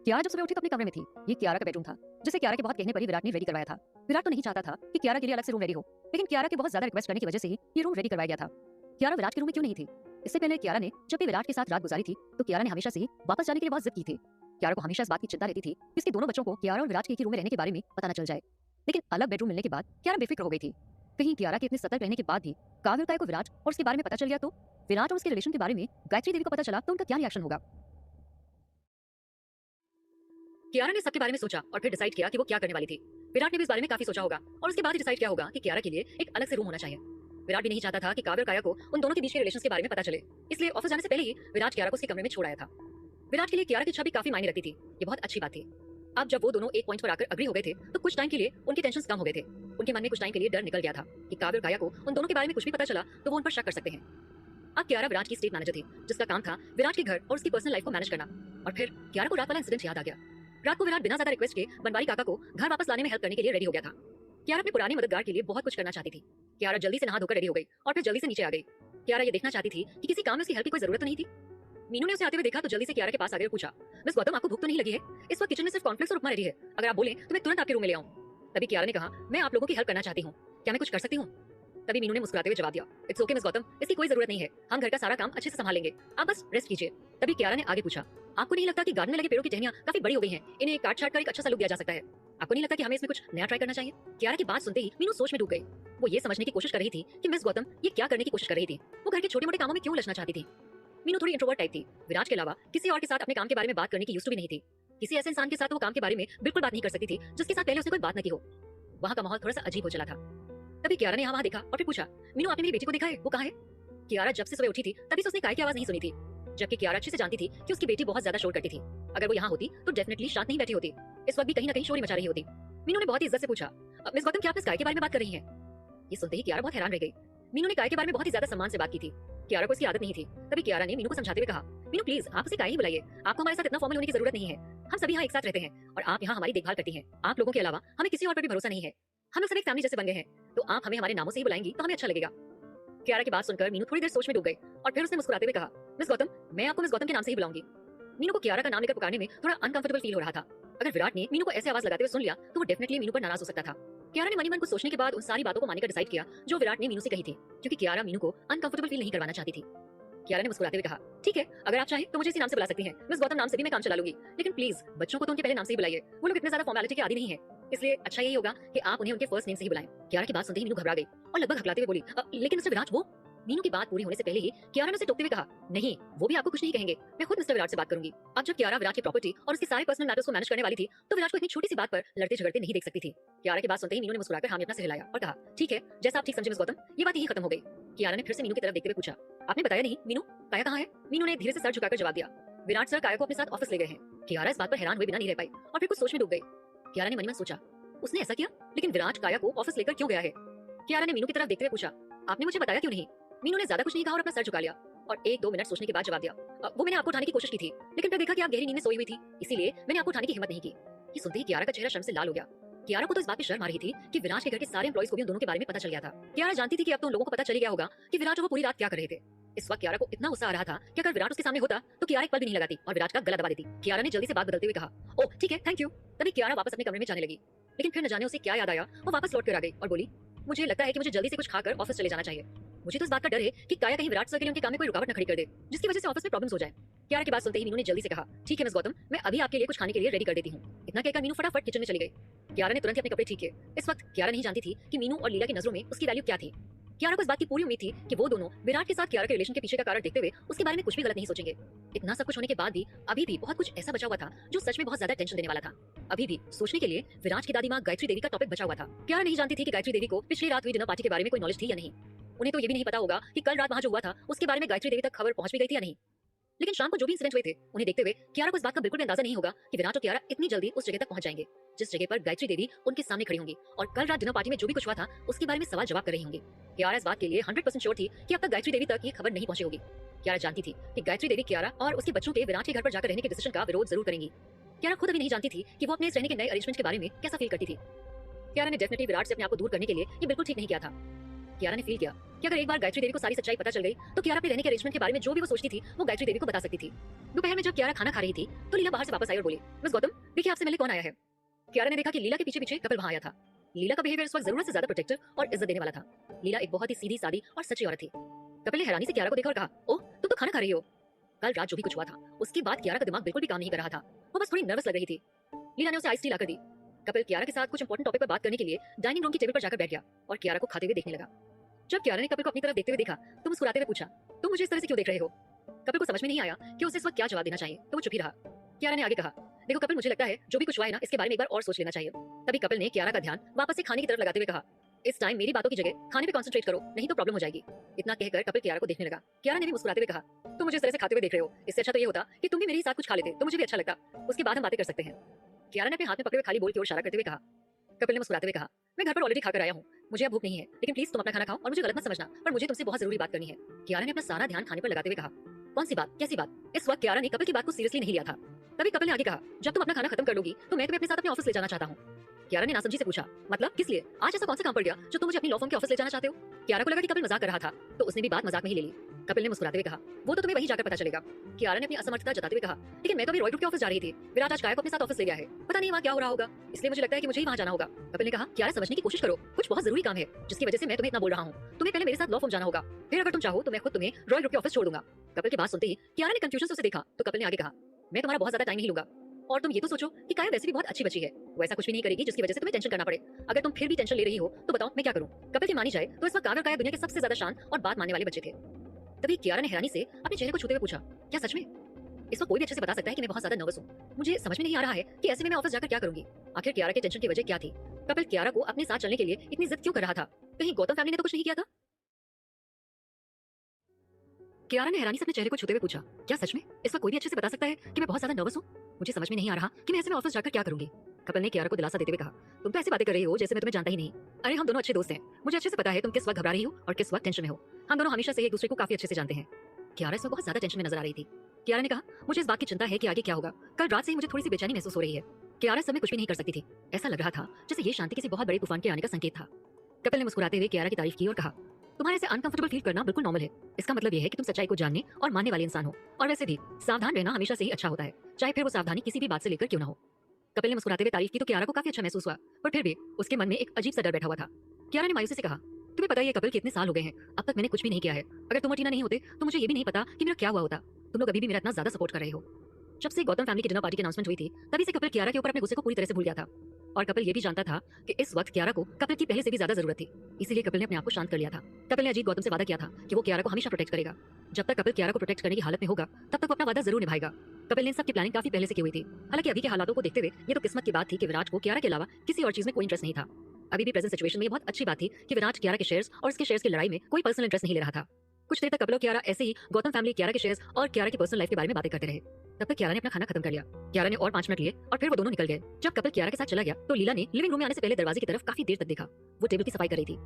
कियारा जब सुबह उठी तो अपने कमरे में थी। ये कियारा का बेडरूम था, जिसे कियारा के बहुत कहने पर ही विराट ने रेडी करवाया था। विराट तो नहीं चाहता था कि कियारा के लिए अलग से रूम रेडी हो, लेकिन कियारा के बहुत ज्यादा रिक्वेस्ट करने की वजह से ही ये रूम रेडी करवाया गया था। कियारा विराट के रूम में क्यों नहीं थी? इससे पहले कियारा ने जब भी विराट के साथ रात गुजारी थी तो कियारा ने हमेशा से ही वापस जाने के लिए बहुत जिद की थी। कियारा को हमेशा इस बात की चिंता रहती थी कि इसके दोनों बच्चों को कियारा और विराट के एक ही रूम में रहने के बारे में पता न चल जाए। लेकिन अलग बेडरूम मिलने के बाद कियारा बेफिक्र हो गई थी। कहीं कियारा के इतने सतर्क रहने के बाद भी काव्य को विराट और उसके बारे में पता चल गया तो विराट और उसके रिलेशन के बारे में गायत्री देवी को पता चला तो उनका क्या रिएक्शन होगा? कियारा ने सबके बारे में सोचा और फिर डिसाइड किया कि वो क्या करने वाली थी। विराट ने भी इस बारे में काफी सोचा होगा और उसके बाद ही डिसाइड किया होगा कि कियारा के लिए एक अलग से रूम होना चाहिए। विराट भी नहीं चाहता था कि काव्य और काया को उन दोनों के बीच के रिलेशंस के बारे में पता चले, इसलिए ऑफिस जाने से पहले ही विराट कियारा को उसके कमरे में छोड़ आया था। विराट के लिए कियारा की इच्छा भी काफी मायने रखती थी। ये बहुत अच्छी बात थी। अब जब वो दोनों एक पॉइंट पर आकर अग्री हो गए थे तो कुछ टाइम के लिए उनके टेंशन कम हो गए थे। उनके मन में कुछ टाइम के लिए डर निकल गया था कि काव्य और काया को उन दोनों के बारे में कुछ भी पता चला तो वो उन पर शक कर सकते हैं। अब कियारा विराट की स्टेट मैनेजर थी, जिसका काम था विराट के घर और उसकी पर्सनल लाइफ को मैनेज करना। और फिर कियारा को रात वाला इंसिडेंट याद आ गया। रात को विराट बिना ज्यादा रिक्वेस्ट के बनवारी काका को घर वापस लाने में हेल्प करने के लिए रेडी हो गया था। कियारा अपने पुराने मददगार के लिए बहुत कुछ करना चाहती थी। कियारा जल्दी से नहा धोकर रेडी हो गई और फिर जल्दी से नीचे आ गई। कियारा ये देखना चाहती थी कि किसी काम में उसकी हेल्प की कोई जरूरत तो नहीं थी। मीनू ने उसे आते हुए देखा तो जल्दी से कियारा के पास आ गई और पूछा, मिस गौतम आपको भूख तो नहीं लगी है? इस वक्त किचन में सिर्फ कॉर्नफ्लेक्स और उपमा रेडी है, अगर आप बोलें तो मैं तुरंत आपके रूम में ले आऊं। तभी कियारा ने कहा, मैं आप लोगों की हेल्प करना चाहती हूँ, क्या मैं कुछ कर सकती हूँ? तभी मीनू ने मुस्कुराते हुए जवाब दिया, इट्स ओके मिस गौतम, इसकी कोई जरूरत नहीं है, हम घर का सारा काम अच्छे से संभाल लेंगे, आप बस रेस्ट कीजिए। तभी कियारा ने आगे पूछा, आपको नहीं लगता कि गार्डन में लगे पेड़ों की टहनियां काफी बड़ी हो गई हैं, इन्हें काट छाट कर एक अच्छा सा लुक दिया जा सकता है? आपको नहीं लगता कि हमें इसमें कुछ नया ट्राई करना चाहिए? कियारा की बात सुनते ही मीनू सोच में डूब गई। वो ये समझने की कोशिश कर रही थी कि मिस गौतम ये क्या करने की कोशिश कर रही थी। वो घर के छोटे मोटे कामों में क्यों उलझना चाहती थी? मीनू थोड़ी इंट्रोवर्ट टाइप थी। विराट के अलावा किसी और के साथ अपने काम के बारे में बात करने की यूज्ड टू भी नहीं थी। किसी ऐसे इंसान के साथ वो काम के बारे में बिल्कुल बात नहीं कर सकती थी जिसके साथ पहले उसने कोई बात न की हो। वहाँ का माहौल थोड़ा सा अजीब हो चला था। तभी कियारा ने यहाँ वहाँ देखा और फिर पूछा, मीनू आपने मेरी बेटी को देखा है, वो कहाँ है? कियारा जब से सुबह उठी थी तभी से उसने काय की आवाज नहीं सुनी थी, जबकि कियारा अच्छे से जानती थी कि उसकी बेटी बहुत ज्यादा शोर करती थी। अगर वो यहाँ होती तो डेफिनेटली शांत नहीं बैठी होती, इस वक्त भी कहीं ना कहीं शोर ही मचा रही होती। मीनू ने बहुत ही इज्जत से पूछा, मिस गौतम क्या आप इस काय के बारे में बात कर रही हैं? ये सुनते ही कियारा बहुत हैरान रह गई। मीनू ने काय के बारे में बहुत ही ज्यादा सम्मान से बात की थी। कियारा को इसकी आदत नहीं थी। तभी कियारा ने मीनू को समझाते हुए कहा, मीनू प्लीज आप उसे काय ही बुलाइए, आपको हमारे साथ इतना फॉर्मल होने की जरूरत नहीं है। हम सभी यहाँ एक साथ रहते हैं और आप यहाँ हमारी देखभाल करती हैं। आप लोगों के अलावा हमें किसी और पर भी भरोसा नहीं है। हम सब एक फैमिली जैसे बन गए हैं, तो आप हमें हमारे नामों से ही बुलाएंगी तो हमें अच्छा लगेगा। कियारा की बात सुनकर मीनू थोड़ी देर सोच में डूब गई और फिर उसने मुस्कुराते हुए कहा, मिस गौतम मैं आपको मिस गौतम के नाम से ही बुलाऊंगी। मीनू को कियारा का नाम लेकर पुकारने में थोड़ा अनकंफर्टेबल फील हो रहा था। अगर विराट ने मीनू को ऐसे आवाज लगाते हुए सुन लिया तो वो डेफिनेटली मीनू पर नाराज हो सकता था। कियारा ने मनी मन को सोचने के बाद उन सारी बातों को मानने का डिसाइड किया जो विराट ने मीनू से कही थी, क्योंकि कियारा मीनू को अनकंफर्टेबल फील नहीं करवाना चाहती थी। कियारा ने मुस्कुराते हुए कहा, ठीक है अगर आप चाहें तो मुझे इसी नाम से बुला सकती हैं, मिस गौतम नाम से भी मैं काम चला लूंगी, लेकिन प्लीज बच्चों को तो उनके पहले नाम से ही बुलाइए, वो लोग इतने ज्यादा फॉर्मेलिटी के आदी नहीं है, इसलिए अच्छा यही होगा कि आप उन्हें उनके फर्स्ट नेम से ही बुलाएं। कियारा की बात सुनते ही मीनू घबरा गई और लगभग हकलाते हुए बोली, लेकिन मिस्टर विराट वो मीनू की बात पूरी होने से पहले ही कियारा ने उसे टोकते हुए कहा, नहीं, वो भी आपको कुछ नहीं कहेंगे, मैं खुद मिस्टर विराट से बात करूंगी। अब जब कियारा विराट की प्रॉपर्टी और उसके सारे पर्सनल मैटर्स को मैनेज करने वाली थी, तो विराट को इतनी छोटी सी बात पर लड़ते झगड़ते नहीं देख सकती थी। कियारा की बात सुनते ही मीनू ने मुस्कुराकर हामी अपना सिर हिलाया और कहा, ठीक है, जैसा आप ठीक समझे मिस गौतम, ये बात यही खत्म हो गई। कियारा ने फिर से मीनू की तरफ देखते हुए पूछा, आपने बताया नहीं मीनू, काया कहाँ है? मीनू ने धीरे से सर झुकाकर जवाब दिया, विराट सर काया को अपने साथ ऑफिस ले गए हैं। कियारा इस बात पर हैरान हुए बिना नहीं रह पाई और फिर कुछ सोच में डूब गई। कियारा ने मन ही मन सोचा, उसने ऐसा किया, लेकिन विराट काया को ऑफिस लेकर क्यों गया है? कियारा ने मीनू की तरफ देखते हुए पूछा, आपने मुझे बताया क्यों नहीं? मीनू ने ज्यादा कुछ नहीं कहा और अपना सर झुका लिया और 1-2 मिनट सोचने के बाद जवाब दिया, वो मैंने आपको उठाने की कोशिश की थी, लेकिन फिर देखा कि आप गहरी नींद में सोई हुई थी, इसीलिए मैंने आपको उठाने की हिम्मत नहीं की। ये सुनते ही कियारा का चेहरा शर्म से लाल हो गया। कियारा को तो इस बात की शर्म आ रही थी कि विराट के घर के सारे एम्प्लॉइज को भी उन दोनों के बारे में पता चल गया था। कियारा जानती थी कि अब तो उन लोगों को पता चल गया होगा कि विराट और वो पूरी रात क्या कर रहे थे। इस वक्त कियारा को इतना गुस्सा आ रहा था कि अगर विराट उसके सामने होता तो कियारा एक पल भी नहीं लगाती और विराट का गला दबा देती। कियारा ने जल्दी से बात बदलते हुए कहा, ओह ठीक है, थैंक यू। तभी कियारा वापस अपने कमरे में जाने लगी, लेकिन फिर न जाने उसे क्या याद आया, वो वापस लौट कर आ गई और बोली, मुझे लगता है कि मुझे जल्दी से कुछ खाकर ऑफिस चले जाना चाहिए। मुझे तो इस बात का डर है कि काया कहीं विराट सर के लिए उनके काम में कोई रुकावट न खड़ी कर दे, जिसकी वजह से ऑफिस में प्रॉब्लम्स हो जाए। कियारा की बात सुनते ही मीनू ने जल्दी से कहा, ठीक है मिस गौतम, मैं अभी आपके लिए कुछ खाने के लिए रेडी कर देती हूँ। इतना कहकर मीनू फटाफट किचन में चली गई। कियारा ने तुरंत ही अपने कपड़े ठीक किए। इस वक्त कियारा नहीं जानती थी कि मीनू और लीला की नजरों में उसकी वैल्यू क्या थी। कियारा को इस बात की पूरी उम्मीद थी कि वो दोनों विराट के साथ कियारा के रिलेशन के पीछे का कारण देखते हुए उसके बारे में कुछ भी गलत नहीं सोचेंगे। इतना सब कुछ होने के बाद भी अभी भी बहुत कुछ ऐसा बचा हुआ था जो सच में बहुत ज्यादा टेंशन देने वाला था। अभी भी सोचने के लिए विराट की दादी माँ गायत्री देवी का टॉपिक बचा हुआ था। कियारा नहीं जानती थी कि गायत्री देवी को पिछली रात हुई डिनर पार्टी के बारे में कोई नॉलेज थी या नहीं। उन्हें तो ये भी नहीं पता होगा कि कल रात वहाँ जो हुआ था उसके बारे में गायत्री देवी तक खबर पहुंच भी गई थी या नहीं। लेकिन शाम को जो भी इंसिडेंट हुए थे उन्हें देखते हुए कियारा को इस बात का बिल्कुल भी अंदाजा नहीं होगा कि विराट और कियारा इतनी जल्दी उस जगह तक पहुंच जाएंगे जिस जगह पर गायत्री देवी उनके सामने खड़ी होंगी और कल रात डिनर पार्टी में जो भी कुछ हुआ था उसके बारे में सवाल जवाब कर रही होंगी। कियारा इस बात के लिए 100% श्योर थी कि अब तक गायत्री देवी तक ये खबर नहीं पहुंची होगी। कियारा जानती थी कि गायत्री देवी कियारा और उसके बच्चों के विराट के घर पर जाकर रहने के डिसीजन का विरोध जरूर करेंगी। कियारा खुद अभी नहीं जानती थी कि वो अपने इस रहने के नए अरेंजमेंट के बारे में कैसा फील करती थी। कियारा ने डेफिनेटली विराट से अपने आप को दूर करने के लिए ये बिल्कुल ठीक नहीं किया था। कियारा ने फील किया कि अगर एक बार गायत्री देवी को सारी सच्चाई पता चल गई तो कियारा अपने रहने के अरेंजमेंट के बारे में जो भी वो सोचती थी वो गायत्री देवी को बता सकती थी। दोपहर में जब कियारा खाना खा रही थी तो लीला बाहर से वापस आई और बोली, मिस गौतम देखिए आपसे मिलने कौन आया है। कियारा ने देखा कि लीला के पीछे पीछे कपिल वहां आया था। लीला का बिहेवियर इस वक्त जरूरत से ज्यादा प्रोटेक्टिव और इज्जत देने वाला था। लीला एक बहुत ही सीधी सादी और सच्ची औरत थी। कपिल ने हैरानी से कियारा को देखा और कहा, ओह तुम तो खाना खा रही हो। कल रात जो भी कुछ हुआ था उसके बाद कियारा का दिमाग बिल्कुल भी काम नहीं कर रहा था, वो बस थोड़ी नर्वस लग रही थी। लीला ने उसे आइस टी लाकर दी। कपिल कियारा के साथ कुछ इंपॉर्टेंट टॉपिक पर बात करने के लिए डाइनिंग रूम की टेबल पर जाकर बैठ गया और कियारा को खाते हुए देखने लगा। जब कियारा ने कपिल को अपनी तरफ देखते हुए देखा तो मुस्कुराते हुए पूछा, तुम मुझे इस तरह से क्यों देख रहे हो? कपिल को समझ में नहीं आया कि उसे इस वक्त क्या जवाब देना चाहिए, तो वो चुप ही रहा। कियारा ने आगे कहा, देखो कपिल, मुझे लगता है जो भी कुछ हुआ है ना इसके बारे में एक बार और सोच लेना चाहिए। तभी कपिल ने कियारा का ध्यान वापस से खाने की तरफ लगाते हुए कहा, इस टाइम मेरी बातों की जगह खाने पे कंसंट्रेट करो, नहीं तो प्रॉब्लम हो जाएगी। इतना कहकर कपिल कियारा को देखने लगा। कियारा ने भी मुस्कुराते हुए कहा, तुम मुझे इस तरह से खाते हुए देख रहे हो, इससे अच्छा तो ये होता कि तुम भी मेरे साथ कुछ खा लेते तो मुझे भी अच्छा लगता, उसके बाद हम बातें कर सकते हैं। कियारा ने अपने हाथ में पकड़े हुए खाली बोल की ओर इशारा करते हुए कहा। कपिल ने मुस्कुराते हुए कहा, मैं घर पर ऑलरेडी खाकर आया हूँ, मुझे अब भूख नहीं है, लेकिन प्लीज तुम अपना खाना खाओ और मुझे गलत मत समझना, पर मुझे तुमसे बहुत जरूरी बात करनी है। कियारा ने अपना सारा ध्यान खाने पर लगाते हुए कहा, कौन सी बात, कैसी बात? इस वक्त कियारा ने कपिल की बात को सीरियसली नहीं लिया था। तभी कपिल ने आगे कहा, जब तुम अपना खाना खत्म कर लोगी तो मैं तुम्हें अपने साथ अपने ऑफिस ले जाना चाहता हूँ। कियारा ने नासमझी से पूछा, मतलब किस लिए? आज ऐसा कौन सा काम पड़ गया जो तुम मुझे अपनी लॉ फर्म के ऑफिस ले जाना चाहते हो? कियारा को लगा कि कपिल मजाक कर रहा था तो उसने भी बात मजाक में ही ले ली। कपिल ने मुस्कुराते हुए कहा, वो तो तुम्हें वहीं जाकर पता चलेगा। कियारा ने अपनी असमर्थता जताते हुए कहा, लेकिन मैं तो अभी रॉय ग्रुप के ऑफिस जा रही थी, विराट आज काया को अपने साथ ऑफिस ले गया है, पता नहीं वहाँ क्या हो रहा होगा, इसलिए मुझे लगता है कि मुझे ही वहाँ जाना होगा। कपिल ने कहा, कियारा समझने की कोशिश करो, कुछ बहुत जरूरी काम है जिसकी वजह से मैं तुम्हें इतना बोल रहा हूँ, तुम्हें पहले मेरे साथ लॉ फर्म जाना होगा, फिर अगर तुम चाहो तो मैं खुद तुम्हें रॉय ग्रुप के ऑफिस छोड़ दूंगा। कपिल की बात सुनते ही कियारा ने कंफ्यूजन से उसे देखा तो कपिल ने आगे कहा, मैं तुम्हारा बहुत ज्यादा टाइम नहीं लूंगा, और तुम ये तो सोचो कि काया वैसे भी बहुत अच्छी बच्ची है, वो ऐसा कुछ भी नहीं करेगी जिसकी वजह से तुम्हें टेंशन करना पड़े। अगर तुम फिर भी टेंशन ले रही हो तो बताओ मैं क्या करूं? कपिल की मानी जाए तो इस वक्त काया और काया दुनिया के सबसे ज्यादा शांत और बात मानने वाले बच्चे थे। तभी कियारा ने हैरानी से अपने चेहरे को छूते हुए पूछा, क्या सच में? इस वक्त कोई भी अच्छे से बता सकता है कि मैं बहुत ज्यादा नर्वस हूँ, मुझे समझ में नहीं आ रहा है कि ऐसे में मैं ऑफिस जाकर क्या करूंगी। आखिर कियारा के टेंशन की वजह क्या थी? कपिल कियारा को अपने साथ चलने के लिए इतनी जिद क्यों कर रहा था? कहीं गौतम फैमिली ने तो कुछ नहीं किया था? कियारा ने हैरानी से अपने चेहरे को छूते हुए पूछा, क्या सच में इस वक्त कोई भी अच्छे से बता सकता है कि मैं बहुत ज्यादा नर्वस हूँ? मुझे समझ में नहीं आ रहा कि मैं ऐसे में ऑफिस जाकर क्या करूंगी। कपिल ने कियारा को दिलासा देते हुए कहा, तुम तो ऐसी बातें कर रही हो जैसे मैं तुम्हें जानता ही नहीं। अरे हम दोनों अच्छे दोस्त हैं, मुझे अच्छे से पता है तुम किस वक्त घबरा रही हो और किस वक्त टेंशन में हो। हम दोनों हमेशा से एक दूसरे को काफी अच्छे से जानते हैं। कियारा इस वक्त बहुत ज्यादा टेंशन में नजर आ रही थी। कियारा ने कहा, मुझे इस बात की चिंता है कि आगे क्या होगा। कल रात से ही मुझे थोड़ी सी बेचैनी महसूस हो रही है। कियारा इस समय कुछ भी नहीं कर सकती थी, ऐसा लग रहा था जैसे ये शांति किसी बहुत बड़े तूफान के आने का संकेत था। कपिल ने मुस्कुराते हुए कियारा की तारीफ की और कहा, तुम्हारे ऐसे अनकंफर्टेबल फील करना बिल्कुल नॉर्मल है। इसका मतलब यह है कि तुम सच्चाई को जानने और मानने वाले इंसान हो, और वैसे भी सावधान रहना हमेशा से ही अच्छा होता है, चाहे फिर वो सावधानी किसी भी बात से लेकर क्यों ना हो। कपिल ने मुस्कुराते हुए तारीफ की तो कियारा को काफी अच्छा महसूस हुआ, पर फिर भी उसके मन में एक अजीब सा डर बैठा हुआ था। कियारा ने मायूसी से कहा, तुम्हें पता ही है कपिल, कितने साल हो गए हैं, अब तक मैंने कुछ भी नहीं किया है। अगर तुम और टीना नहीं होते तो मुझे ये भी नहीं पता कि मेरा क्या हुआ होता। तुम लोग अभी भी मेरा इतना ज्यादा सपोर्ट कर रहे हो। जब से गौतम फैमिली की डिनर पार्टी की अनाउंसमेंट हुई थी तभी से कपिल कियारा के ऊपर अपने गुस्से को पूरी तरह से भूल गया था। और कपिल ये भी जानता था कि इस वक्त कियारा को कपिल की पहले से भी ज्यादा जरूरत थी। इसीलिए कपिल ने अपने आप को शांत कर लिया था। कपिल ने अजीत गौतम से वादा किया था कि वो कियारा को हमेशा प्रोटेक्ट करेगा। जब तक कपिल कियारा को प्रोटेक्ट करने की हालत में होगा तब तक वो अपना वादा जरूर निभाएगा। कपिल ने सबकी प्लानिंग काफी पहले से की हुई थी। हालांकि अभी के हालातों को देखते हुए ये तो किस्मत की बात थी कि विराट को कियारा के अलावा किसी और चीज में कोई इंटरेस्ट नहीं था। अभी भी प्रेजेंट सिचुएशन में ये बहुत अच्छी बात थी कि विराट कियारा के शेयर्स और इसके शेयर्स की लड़ाई में कोई पर्सनल इंटरेस्ट नहीं ले रहा था। कुछ देर तक कपिल और कियारा ऐसे ही गौतम फैमिली कियारा के शेयर्स और कियारा की पर्सनल लाइफ के बारे में बातें करते रहे। तब तक कियारा ने अपना खाना खत्म कर लिया। कियारा ने और 5 मिनट लिए और फिर वो दोनों निकल गए। जब कपिल कियारा के साथ चला गया तो लीला ने लिविंग रूम में आने से पहले दरवाजे की तरफ काफी देर तक देखा। वो टेबल की सफाई कर रही थी।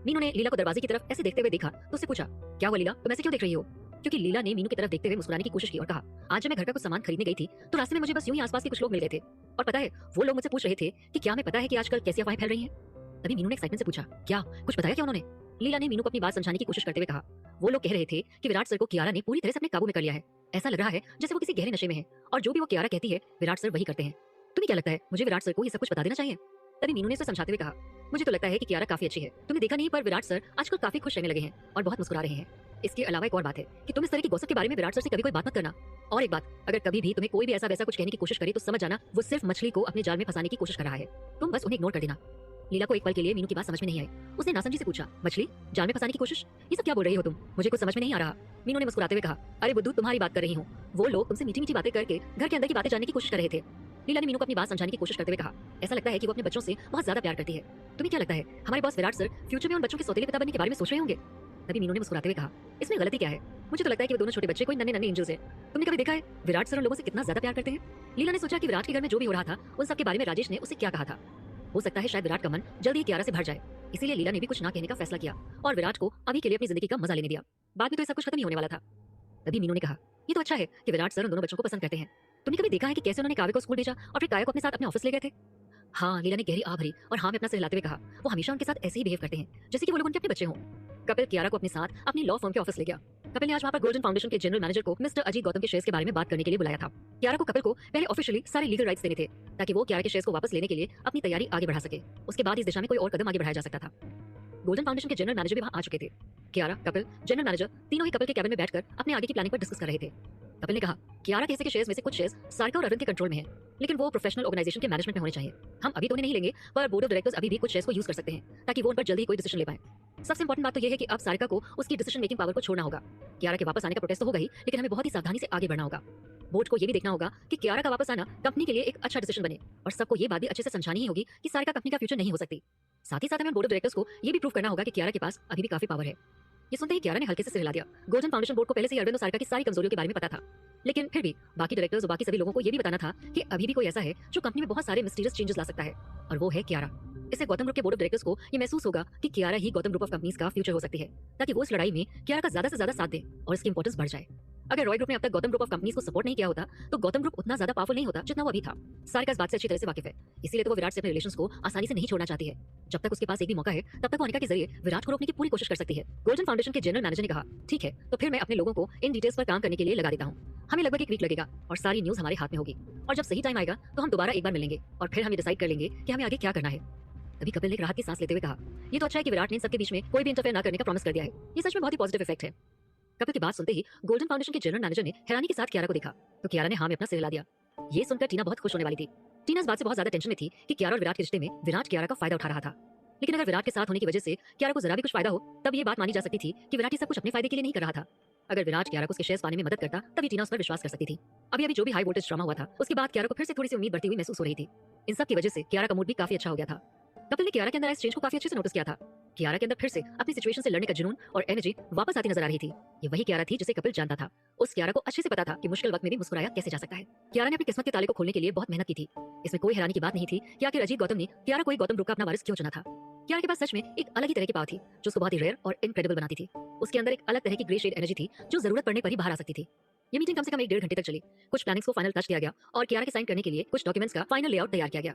मीनू ने लीला को दरवाजे की तरफ ऐसे देखते हुए देखा तो उससे पूछा, क्या हुआ लीला, तुम ऐसे क्यों देख रही हो? क्योंकि लीला ने मीनू की तरफ देखते हुए मुस्कुराने की कोशिश की और कहा, आज जब मैं घर का कुछ सामान खरीदने गई थी तो रास्ते में मुझे बस यूं ही आसपास के कुछ लोग मिल गए थे और पता है वो लोग मुझसे पूछ रहे थे कि क्या हमें पता है कि आजकल कैसी अफवाहें फैल रही हैं। तभी मीनू ने एक्साइटमेंट से पूछा, क्या कुछ बताया क्या उन्होंने? लीला ने मीनू को अपनी बात समझाने की कोशिश करते हुए कहा, वो लोग कह रहे थे कि विराट सर को कियारा ने पूरी तरह से अपने काबू में कर लिया है। ऐसा लग रहा है जैसे वो किसी गहरे नशे में है और जो भी वो कियारा कहती है विराट सर वही करते हैं। तुम्हें क्या लगता है, मुझे विराट सर को ये सब कुछ बता देना चाहिए? तभी मीनू ने उसे समझाते हुए कहा, मुझे तो लगता है कि कियारा काफी अच्छी है। तुमने देखा नहीं पर विराट सर आजकल काफी खुश रहने लगे हैं और बहुत मुस्कुरा रहे हैं। इसके अलावा एक और बात है कि तुम इस तरह की गॉसिप के बारे में विराट सर से कभी कोई बात मत करना। और एक बात, अगर कभी भी तुम्हें कोई भी ऐसा वैसा कुछ कहने की कोशिश करे तो समझ जाना वो सिर्फ मछली को अपने जाल में फंसाने की कोशिश कर रहा है। तुम बस उन्हें इग्नोर कर देना। लीला को एक पल के लिए मीनू की बात समझ में नहीं आई। उसने नासमझी से पूछा, मछली जाल में फंसाने की कोशिश, ये सब क्या बोल रही हो तुम? मुझे कुछ समझ में नहीं आ रहा। मीनू ने मुस्कुराते हुए कहा, अरे बुद्धू, तुम्हारी बात कर रही हूँ। वो लोग तुमसे मीठी मीठी बातें करके घर के अंदर की बातें जानने की कोशिश कर रहे थे। लीला ने मीनू को अपनी बात समझाने की कोशिश करते हुए कहा, ऐसा लगता है कि वो अपने बच्चों से बहुत ज्यादा प्यार करती है। तुम्हें क्या लगता है हमारे बॉस विराट सर फ्यूचर में उन बच्चों के सौतेले पिता बनने के बारे में सोच रहे होंगे? तभी मीनू ने मुस्कुराते हुए कहा, इसमें गलती क्या है? मुझे तो लगता है कि वो दोनों छोटे बच्चे कोई नन्हे नन्हे एंजल्स हैं। तुमने कभी देखा है विराट सर उन लोगों से कितना ज्यादा प्यार करते हैं? लीला ने सोचा कि विराट के घर में जो भी हो रहा था उन सब के बारे में राजेश ने उसे क्या कहा था। हो सकता है शायद विराट का मन जल्दी ही कियारा से भर जाए। इसीलिए लीला ने भी कुछ ना कहने का फैसला किया और विराट को अभी के लिए अपनी जिंदगी का मजा लेने दिया। बाद में तो ये सब कुछ खत्म ही होने वाला था। तभी मीनू ने कहा, ये तो अच्छा है कि विराट सर उन दोनों बच्चों को पसंद करते हैं। तुमने कभी देखा है कि कैसे उन्होंने काव्य को स्कूल भेजा और फिर काया को अपने साथ अपने ऑफिस ले गए थे? हाँ, लीला ने गहरी आह भरी और हाँ में अपना सिर हिलाते हुए कहा, वो हमेशा उनके साथ ऐसे ही बिहेव करते हैं जैसे कि वो लोग उनके अपने बच्चे हों। कपिल कियारा को अपने साथ अपनी लॉ फर्म के ऑफिस ले गया। कपिल ने आज वहाँ पर गोल्डन फाउंडेशन के जनरल मैनेजर को मिस्टर अजीत गौतम के शेयर्स के बारे में बात करने के लिए बुलाया था। कियारा को कपिल को पहले ऑफिशियली सारे लीगल राइट्स देने थे ताकि वो कियारा के शेयर्स को वापस लेने के लिए अपनी तैयारी आगे बढ़ा सके। उसके बाद इस दिशा में कोई और कदम आगे बढ़ाया जा सकता था। गोल्डन फाउंडेशन के जनरल मैनेजर भी वहाँ आ चुके थे। कियारा, कपिल, जनरल मैनेजर तीनों ही कपिल के कैबिन में बैठकर अपने आगे की प्लानिंग पर डिस्कस कर रहे थे। कपिल ने कहा, कियारा के शेयर्स में से कुछ शेयर्स सारिका और अरविंद के कंट्रोल में हैं, लेकिन वो प्रोफेशनल ऑर्गेनाइजेशन के मैनेजमेंट में होने चाहिए। हम अभी तो उन्हें नहीं लेंगे पर बोर्ड ऑफ डायरेक्टर्स अभी भी कुछ शेयर्स को यूज कर सकते हैं ताकि वो उन पर जल्दी कोई डिसीजन ले पाए। सबसे इंपॉर्टेंट बात तो ये है कि अब सारिका को उसकी डिसीजन मेकिंग पावर को छोड़ना होगा। कियारा के वापस आने का प्रोटेस्ट तो होगा ही, लेकिन हमें बहुत ही सावधानी से आगे बढ़ना होगा। बोर्ड को ये भी देखना होगा कि कियारा का वापस आना कंपनी के लिए एक अच्छा डिसीजन बने और सबको ये बात भी अच्छे से समझानी ही होगी कि सारिका कंपनी का फ्यूचर नहीं हो सकती। साथ ही साथ हमें बोर्ड ऑफ डायरेक्टर्स को ये भी प्रूव करना होगा कि कियारा के पास अभी भी काफी पावर है। ये सुनते ही कियारा ने हल्के से सिर हिला दिया। गोल्डन फाउंडेशन बोर्ड को पहले से ही अरविंद और सारिका की सारी कमजोरियों के बारे में पता था, लेकिन फिर भी बाकी डायरेक्टर्स और बाकी सभी लोगों को ये भी बताना था कि अभी भी कोई ऐसा है जो कंपनी में बहुत सारे मिस्टीरियस चेंजेस ला सकता है और वो है कियारा। इससे गौतम ग्रुप के बोर्ड ऑफ डायरेक्टर्स को ये महसूस होगा कि कियारा ही गौतम ग्रुप ऑफ कंपनीज का फ्यूचर हो सकती है, ताकि वो इस लड़ाई में कियारा का ज्यादा से ज्यादा साथ दे और इसकी इंपॉर्टेंस बढ़ जाए। अगर रॉय ग्रुप ने अब तक गौतम ग्रुप ऑफ कंपनीज को सपोर्ट नहीं किया होता तो गौतम ग्रुप उतना ज्यादा पावरफुल नहीं होता जितना वो अभी था। सारिका इस बात से अच्छी तरह से वाकिफ है, इसीलिए तो वो विराट से अपने रिलेशंस को आसानी से नहीं छोड़ना चाहती है। जब तक उसके पास एक भी मौका है तब तक वो अनिका के जरिए विराट को रोकने की पूरी कोशिश कर सकती है। गोल्डन फाउंडेशन के जनरल मैनेजर ने कहा, ठीक है तो फिर मैं अपने लोगों को इन डिटेल्स पर काम करने के लिए लगा देता हूँ। हमें लगभग एक वीक लगेगा और सारी न्यूज हमारे हाथ में होगी और जब सही टाइम आएगा तो हम दोबारा एक बार मिलेंगे और फिर हम ये डिसाइड कर लेंगे कि हमें आगे क्या करना है। तभी कपिल ने राहत की सांस लेते हुए कहा, ये तो अच्छा है कि विराट ने सबके बीच में कोई भी इंटरफेयर ना करने का प्रॉमिस कर दिया है। ये सच में बहुत ही पॉजिटिव इफेक्ट है। कपिल की बात सुनते ही गोल्डन फाउंडेशन के जनरल मैनेजर ने हैरानी के साथ कियारा को देखा तो कियारा ने हाँ में अपना सिर हिला दिया। ये सुनकर टीना बहुत खुश होने वाली थी। टीना इस बात से बहुत ज्यादा टेंशन में थी कि कियारा और विराट के रिश्ते में विराट कियारा का फायदा उठा रहा था, लेकिन अगर विराट के साथ होने की वजह से कियारा को जरा भी कुछ फायदा हो तब ये बात मानी जा सकती थी कि विराट ये सब कुछ अपने फायदे के लिए नहीं कर रहा था। अगर विराट कियारा को उसके शेयर्स पाने में मदद करता तभी टीना उस पर विश्वास कर सकती थी। अभी अभी जो भी हाई वोल्टेज ड्रामा हुआ था उसके बाद कियारा को फिर से थोड़ी सी उम्मीद बढ़ती हुई महसूस हो रही थी। इन सब की वजह से कियारा का मूड भी काफी अच्छा हो गया था। कपिल ने कियारा के अंदर इस चेंज को काफी अच्छे से नोटिस किया था। कियारा के अंदर फिर से अपनी सिचुएशन से लड़ने का जुनून और एनर्जी वापस आती नजर आ रही थी। ये वही कियारा थी जिसे कपिल जानता था। उस कियारा को अच्छे से पता था कि मुश्किल वक्त में भी मुस्कुराया कैसे जा सकता है। कियारा ने अपनी किस्मत के ताले को खोलने के लिए बहुत मेहनत की थी। इसमें कोई हैरानी की बात नहीं थी कि आखिर अजीत गौतम ने कियारा को ही गौतम ग्रुप का अपना वारिस क्यों चुना था। कियारा के पास सच में एक अलग ही तरह की पावर थी जो उसको बहुत ही रेयर और इनक्रेडिबल बनाती थी। उसके अंदर एक अलग तरह की ग्रे शेड एनर्जी थी जो जरूरत पड़ने पर ही बाहर आ सकती थी। ये मीटिंग कम से कम 1-1.5 घंटे तक चली। कुछ प्लानिंग्स को फाइनल टच दिया गया और कियारा के साइन करने के लिए कुछ डॉक्यूमेंट्स का फाइनल लेआउट तैयार किया गया।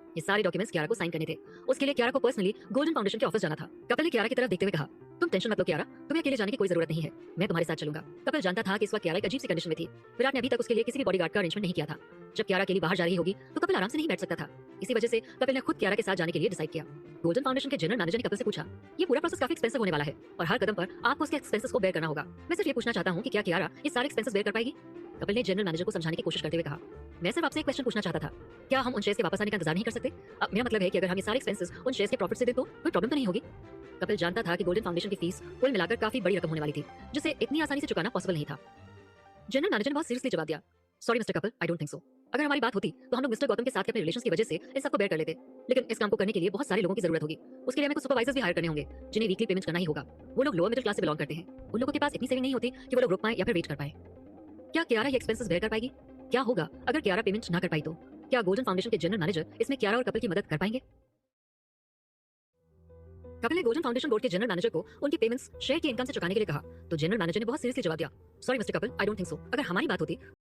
ये सारे डॉक्यूमेंट्स कियारा को साइन करने थे। उसके लिए कियारा को पर्सनली गोल्डन फाउंडेशन के ऑफिस जाना था। कपिल ने कियारा की तरफ देखते हुए कहा, तुम टेंशन मत लो कियारा, तुम्हें अकेले जाने की कोई जरूरत नहीं है, मैं तुम्हारे साथ चलूंगा। कपिल जानता था कि इस वक्त कियारा एक अजीब सी कंडीशन में थी। विराट ने अभी तक उसके लिए किसी भी बॉडीगार्ड का अरेंजमेंट नहीं किया था। जब कियारा अकेली बाहर जा रही होगी तो कपिल आराम से नहीं बैठ सकता था। इसी वजह से कपिल ने खुद कियारा के साथ जाने के लिए डिसाइड किया। गोल्डन फाउंडेशन के जनरल मैनेजर ने कपिल से पूछा, ये पूरा प्रोसेस काफी एक्सपेंसिव होने वाला है और हर कदम पर आपको उसके एक्सपेंसेस को बेयर करना होगा। मैं सिर्फ ये पूछना चाहता हूँ कि क्या कियारा ये सारे एक्सपेंसेस बेयर कर पाएगी? कपिल ने जनरल मैनेजर को समझाने की कोशिश करते हुए कहा, मैं सिर्फ आपसे एक क्वेश्चन पूछना चाहता था, क्या हम उन शेयर्स के वापस आने का इंतजार नहीं कर सकते? मेरा मतलब है कि अगर हम ये सारे एक्सपेंसेस उन शेयर्स के प्रॉफिट से दें तो कोई प्रॉब्लम तो नहीं होगी? कपिल जानता था कि गोल्डन फाउंडेशन की फीस कुल मिलाकर काफी बड़ी रकम होने वाली थी, जिसे इतनी आसानी से चुकाना पॉसिबल नहीं था। जनरल मैनेजर ने बहुत सीरियसली जवाब दिया, sorry mister Kapil, I don't think so. अगर हमारी बात होती तो हम लोग मिस्टर गौतम के साथ के अपने रिलेशंस की वजह से इस सबको बेयर कर लेते, लेकिन इस काम को करने के लिए बहुत सारे लोगों की जरूरत होगी। उसके लिए हमें कुछ सुपरवाइजर्स भी हायर करने होंगे, जिन्हें वीकली पेमेंट करना ही होगा। वो लोग लोअर मिडिल क्लास से बिलोंग करते हैं, उन लोगों के पास इतनी सेविंग नहीं होती कि वो लोग रुक पाए या फिर वेट कर पाए। क्या कियारा ये एक्सपेंसेस बेयर कर पाएगी? क्या होगा अगर कियारा पेमेंट ना कर पाई तो? क्या गोल्डन फाउंडेशन के जनरल मैनेजर इसमें कियारा और कपिल की मदद कर पाएंगे? कपिल ने गोल्डन फाउंडेशन बोर्ड के जनरल मैनेजर को उनकी पेमेंट्स शेयर की इनकम से चुकाने के लिए कहा, तो जनरल मैनेजर ने बहुत सीरियसली जवाब दिया, sorry mister Kapil, I don't think so. अगर हमारी बात होती